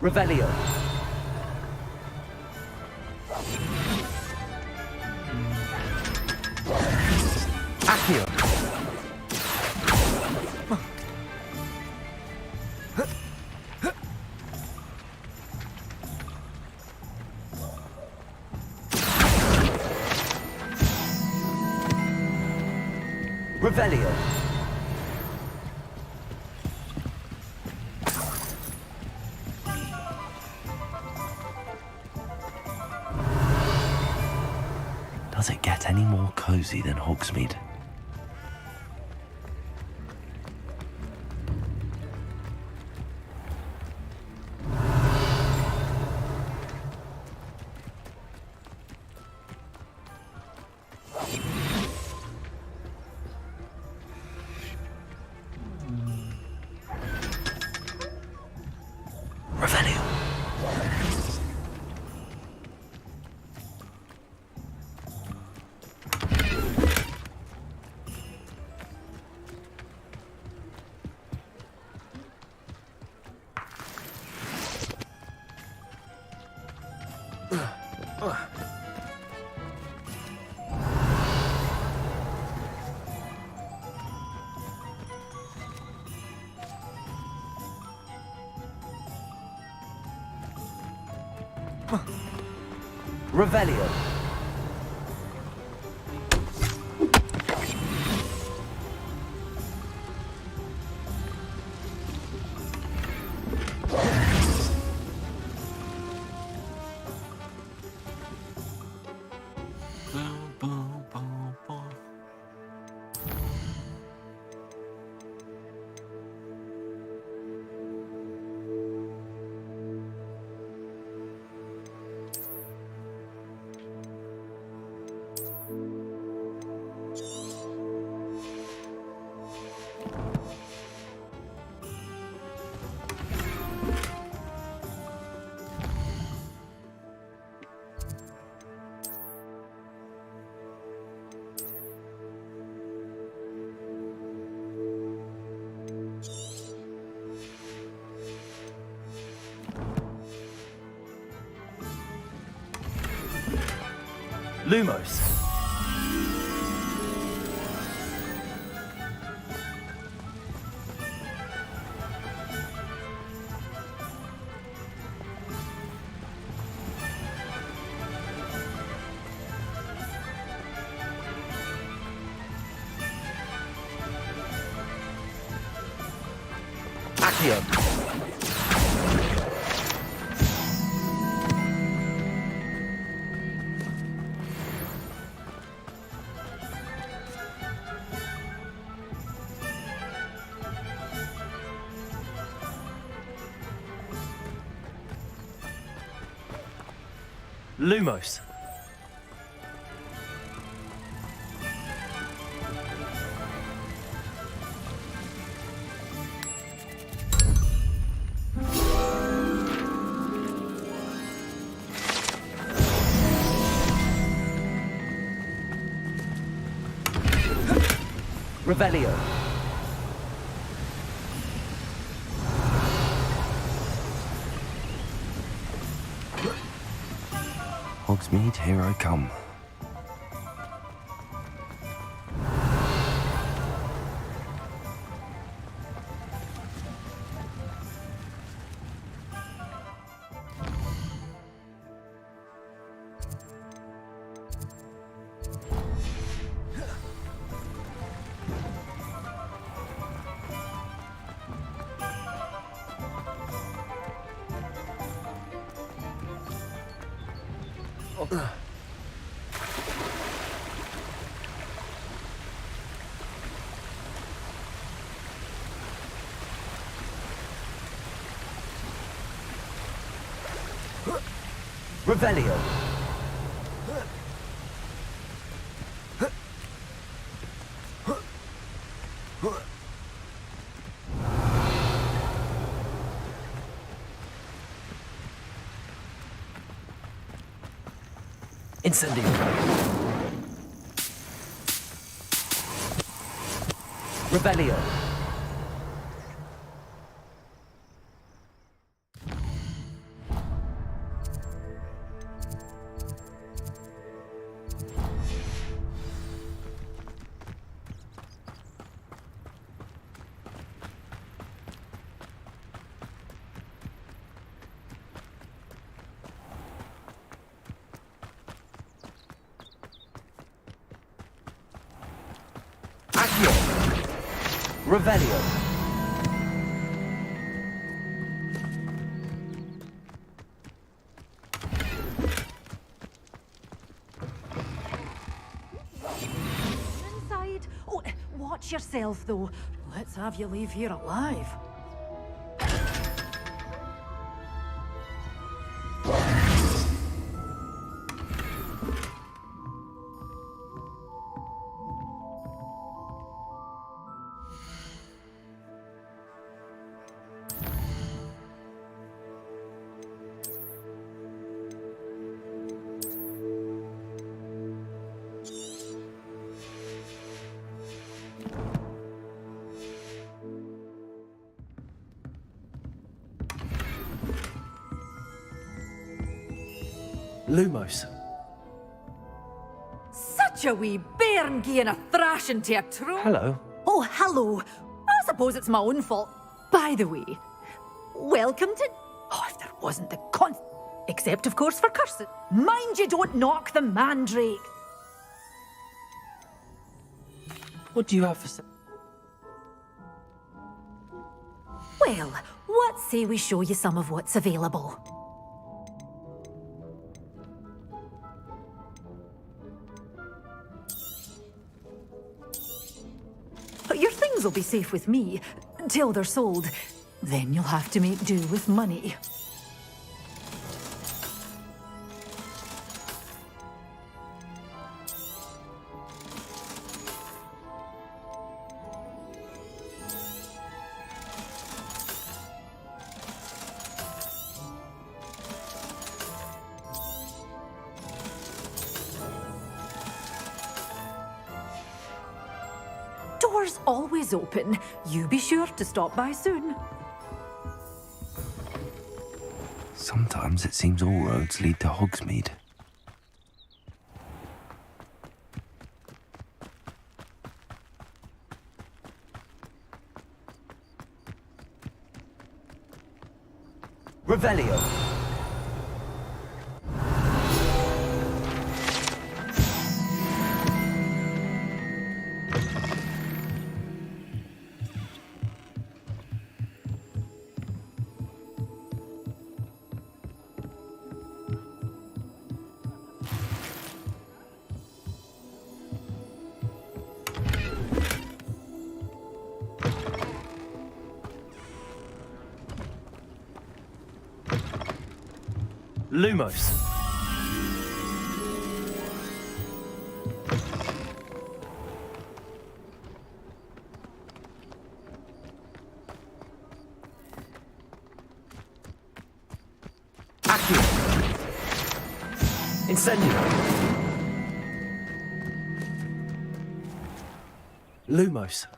L: Revelio. Accio. Revelio. Does it get any more cozy than Hogsmeade?
B: Revelio. Lumos. Accio. Lumos. Revelio. Hogsmeade, here I come. Revelio. Incendio. Revelio. Revelio.
M: Inside? Oh, watch yourself, though. Let's have you leave here alive.
B: Lumos.
M: Such a wee bairn gieing a thrashing to a troll.
B: Hello.
M: Oh, hello. I suppose it's my own fault. By the way, welcome to... Oh, if there wasn't the Except, of course, for curses. Mind you don't knock the mandrake.
B: What do you have for...
M: Well, what say we show you some of what's available? Your things will be safe with me, till they're sold. Then you'll have to make do with money. Doors always open. You be sure to stop by soon.
B: Sometimes it seems all roads lead to Hogsmeade. Revelio. Lumos. Accio. Incendio. Lumos.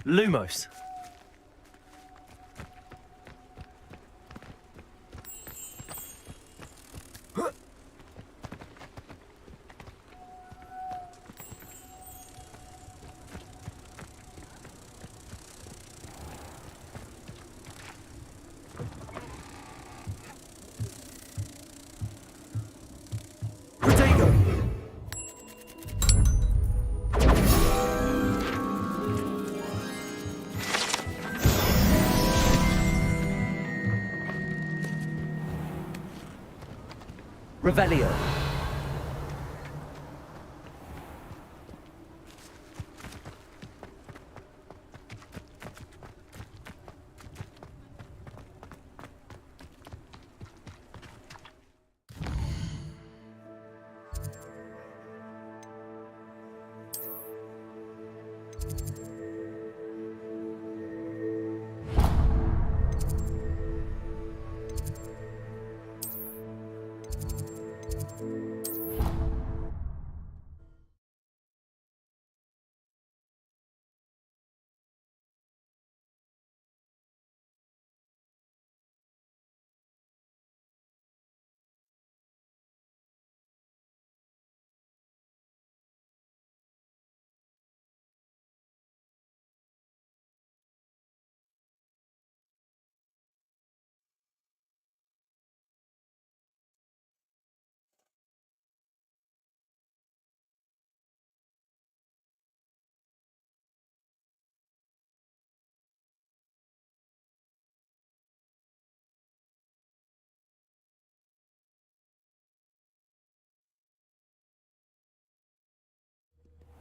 B: Lumos. Revelio.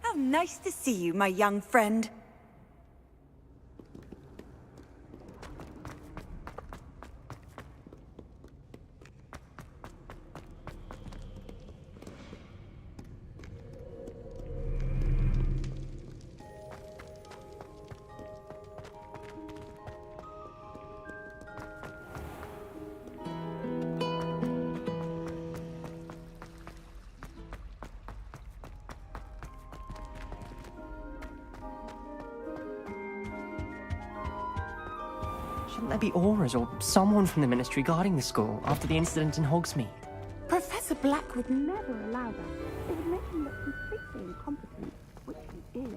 W: How nice to see you, my young friend.
O: Couldn't there be Auras or someone from the Ministry guarding the school after the incident in Hogsmeade?
K: Professor Black would never allow that. It would make him look completely incompetent, which he is.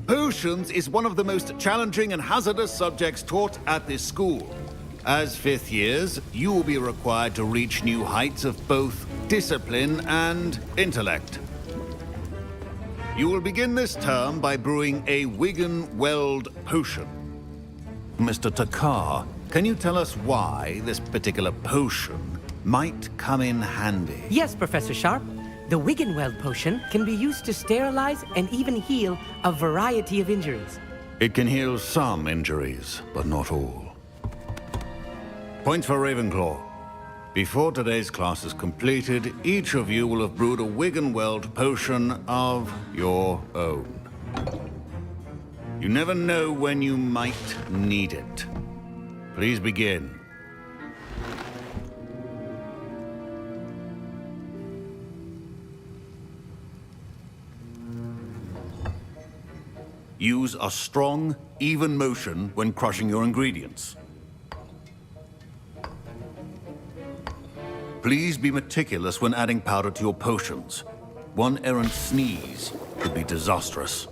V: Potions is one of the most challenging and hazardous subjects taught at this school. As fifth years, you will be required to reach new heights of both discipline and intellect. You will begin this term by brewing a Wigan-Weld potion. Mr. Takar, can you tell us why this particular potion might come in handy?
P: Yes, Professor Sharp. The Wigan-Weld potion can be used to sterilize and even heal a variety of injuries.
V: It can heal some injuries, but not all. Points for Ravenclaw. Before today's class is completed, each of you will have brewed a Wigan-Weld potion of your own. You never know when you might need it. Please begin. Use a strong, even motion when crushing your ingredients. Please be meticulous when adding powder to your potions. One errant sneeze could be disastrous.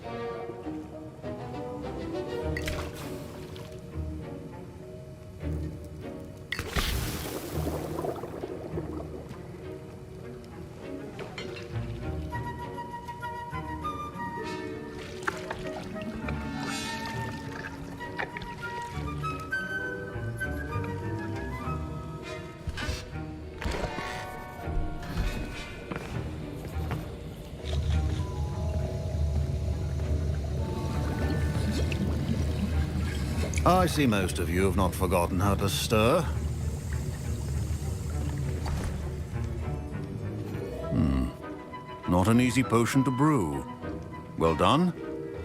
V: I see most of you have not forgotten how to stir. Not an easy potion to brew. Well done.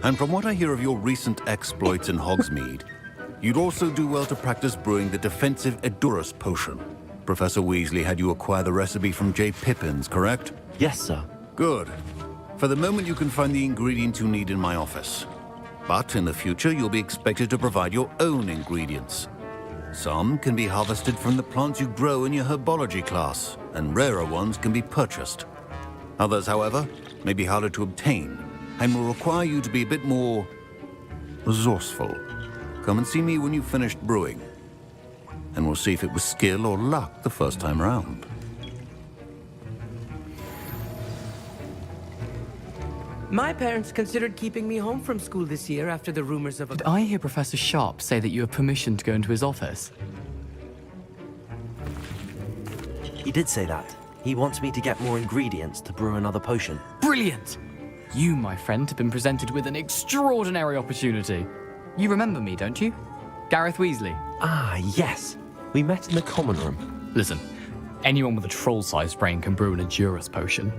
V: And from what I hear of your recent exploits in Hogsmeade, you'd also do well to practice brewing the defensive Edurus potion. Professor Weasley had you acquire the recipe from J. Pippins, correct?
B: Yes, sir.
V: Good. For the moment, you can find the ingredients you need in my office. But in the future, you'll be expected to provide your own ingredients. Some can be harvested from the plants you grow in your herbology class, and rarer ones can be purchased. Others, however, may be harder to obtain, and will require you to be a bit more resourceful. Come and see me when you've finished brewing, and we'll see if it was skill or luck the first time round.
P: My parents considered keeping me home from school this year after the rumors of a...
Q: Did I hear Professor Sharp say that you have permission to go into his office?
B: He did say that. He wants me to get more ingredients to brew another potion.
Q: Brilliant! You, my friend, have been presented with an extraordinary opportunity. You remember me, don't you? Gareth Weasley.
B: Ah, yes. We met in the common room.
Q: Listen, anyone with a troll-sized brain can brew an Edurus potion.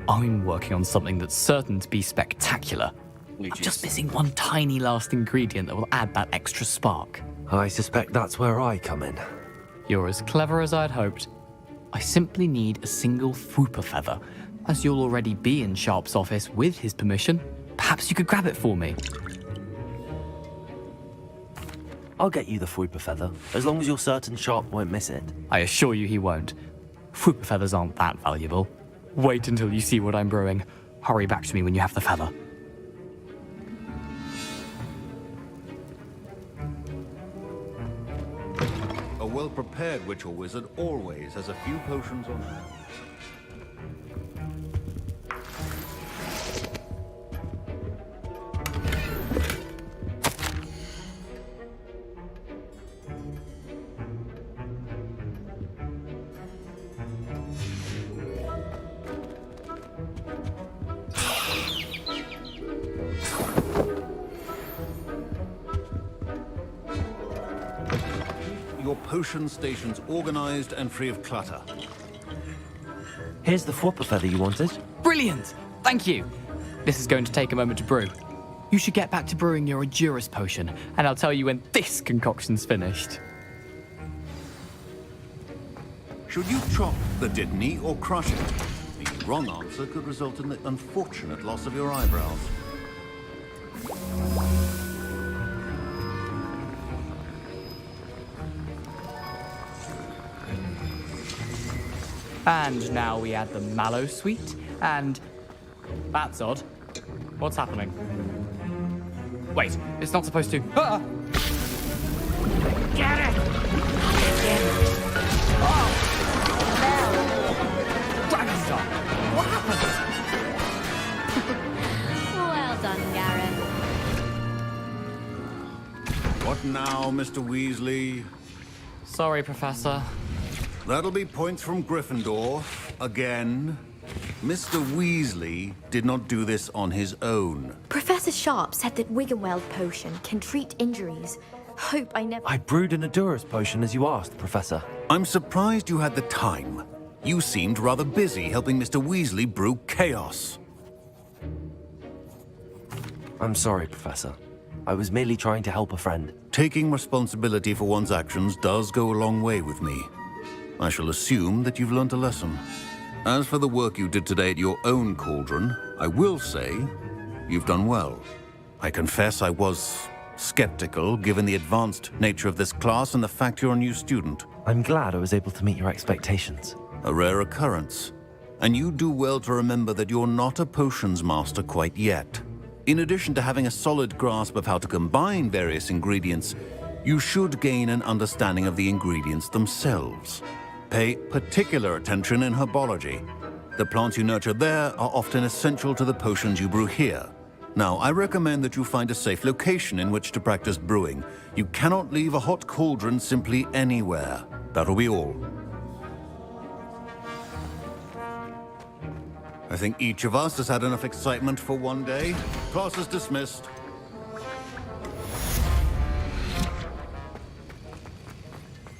Q: I'm working on something that's certain to be spectacular. I'm just missing one tiny last ingredient that will add that extra spark.
B: I suspect that's where I come in.
Q: You're as clever as I'd hoped. I simply need a single Fwooper feather. As you'll already be in Sharp's office with his permission, perhaps you could grab it for me.
B: I'll get you the Fwooper feather, as long as you're certain Sharp won't miss it.
Q: I assure you he won't. Fwooper feathers aren't that valuable. Wait until you see what I'm brewing. Hurry back to me when you have the feather.
V: A well-prepared witch or wizard always has a few potions on hand. Your potion station's organized and free of clutter.
B: Here's the Fwooper feather you wanted.
Q: Brilliant! Thank you! This is going to take a moment to brew. You should get back to brewing your Endurus potion, and I'll tell you when this concoction's finished.
V: Should you chop the Dittany or crush it? The wrong answer could result in the unfortunate loss of your eyebrows.
Q: And now we add the mallow sweet, and... That's odd. What's happening? Wait, it's not supposed to... Ah!
J: Get it!
Q: Dragonstone! What happened?
L: Well done, Gareth.
V: What now, Mr. Weasley?
Q: Sorry, Professor.
V: That'll be points from Gryffindor. Again. Mr. Weasley did not do this on his own.
E: Professor Sharp said that Wiggenweld potion can treat injuries. Hope I never...
B: I brewed an Endurus potion as you asked, Professor.
V: I'm surprised you had the time. You seemed rather busy helping Mr. Weasley brew chaos.
B: I'm sorry, Professor. I was merely trying to help a friend.
V: Taking responsibility for one's actions does go a long way with me. I shall assume that you've learnt a lesson. As for the work you did today at your own cauldron, I will say you've done well. I confess I was skeptical, given the advanced nature of this class and the fact you're a new student.
B: I'm glad I was able to meet your expectations.
V: A rare occurrence. And you do well to remember that you're not a potions master quite yet. In addition to having a solid grasp of how to combine various ingredients, you should gain an understanding of the ingredients themselves. Pay particular attention in herbology. The plants you nurture there are often essential to the potions you brew here. Now, I recommend that you find a safe location in which to practice brewing. You cannot leave a hot cauldron simply anywhere. That'll be all. I think each of us has had enough excitement for one day. Class is dismissed.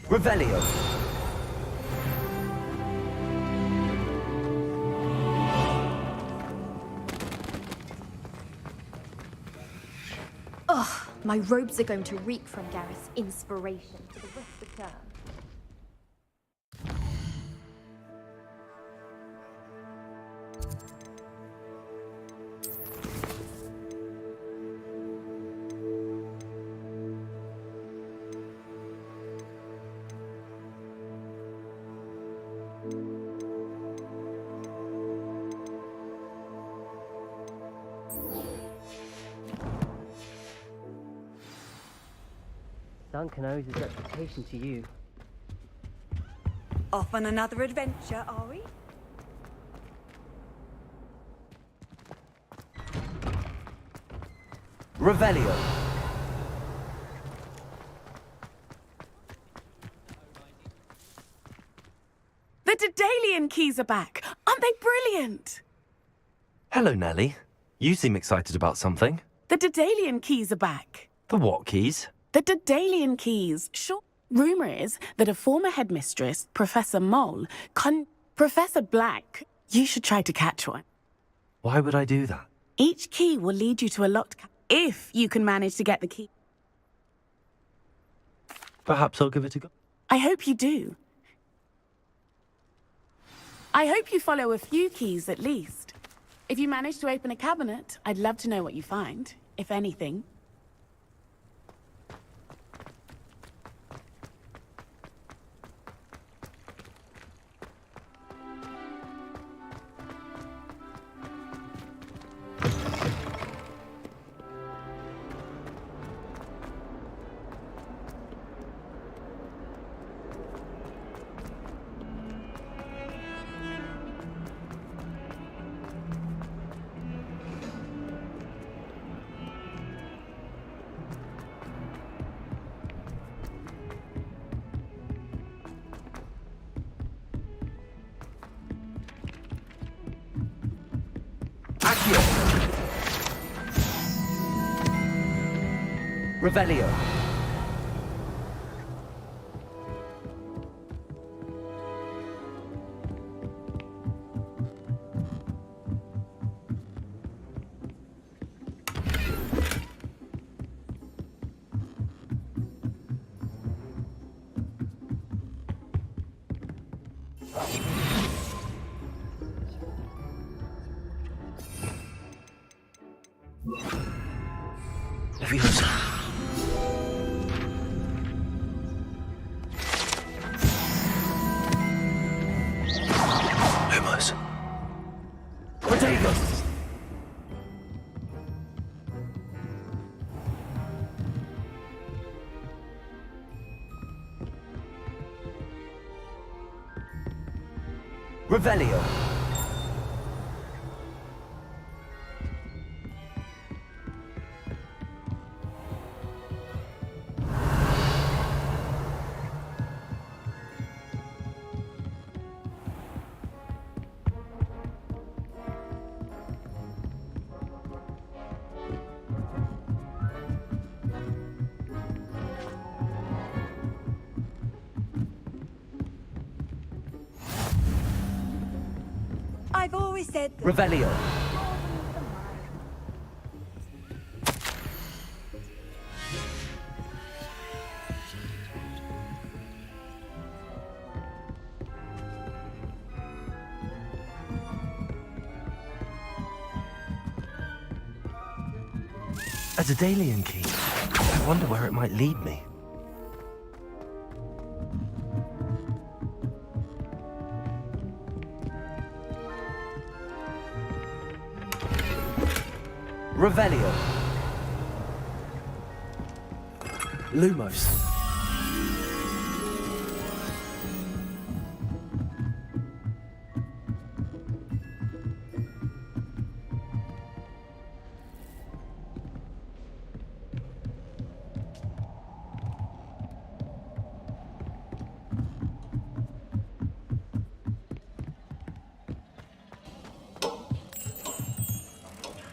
B: Revelio.
E: Ugh, my robes are going to reek from Gareth's inspiration for the rest of the term.
O: Duncan owes his reputation to you.
W: Off on another adventure, are we?
B: Revelio.
D: The Daedalian keys are back. Aren't they brilliant?
B: Hello, Nellie. You seem excited about something.
D: The Daedalian keys are back.
B: The what keys?
D: The Daedalian keys. Sure. Rumor is that a former headmistress, Professor Mole, Professor Black, you should try to catch one.
B: Why would I do that?
D: Each key will lead you to a locked if you can manage to get the key.
B: Perhaps I'll give it a go.
D: I hope you do. I hope you follow a few keys at least. If you manage to open a cabinet, I'd love to know what you find, if anything.
B: Revelio. Leviosa. Lumos. Potatoes. Revelio.
W: I've always said that.
B: Revelio. A Daedalian key. I wonder where it might lead me. Revelio. Lumos.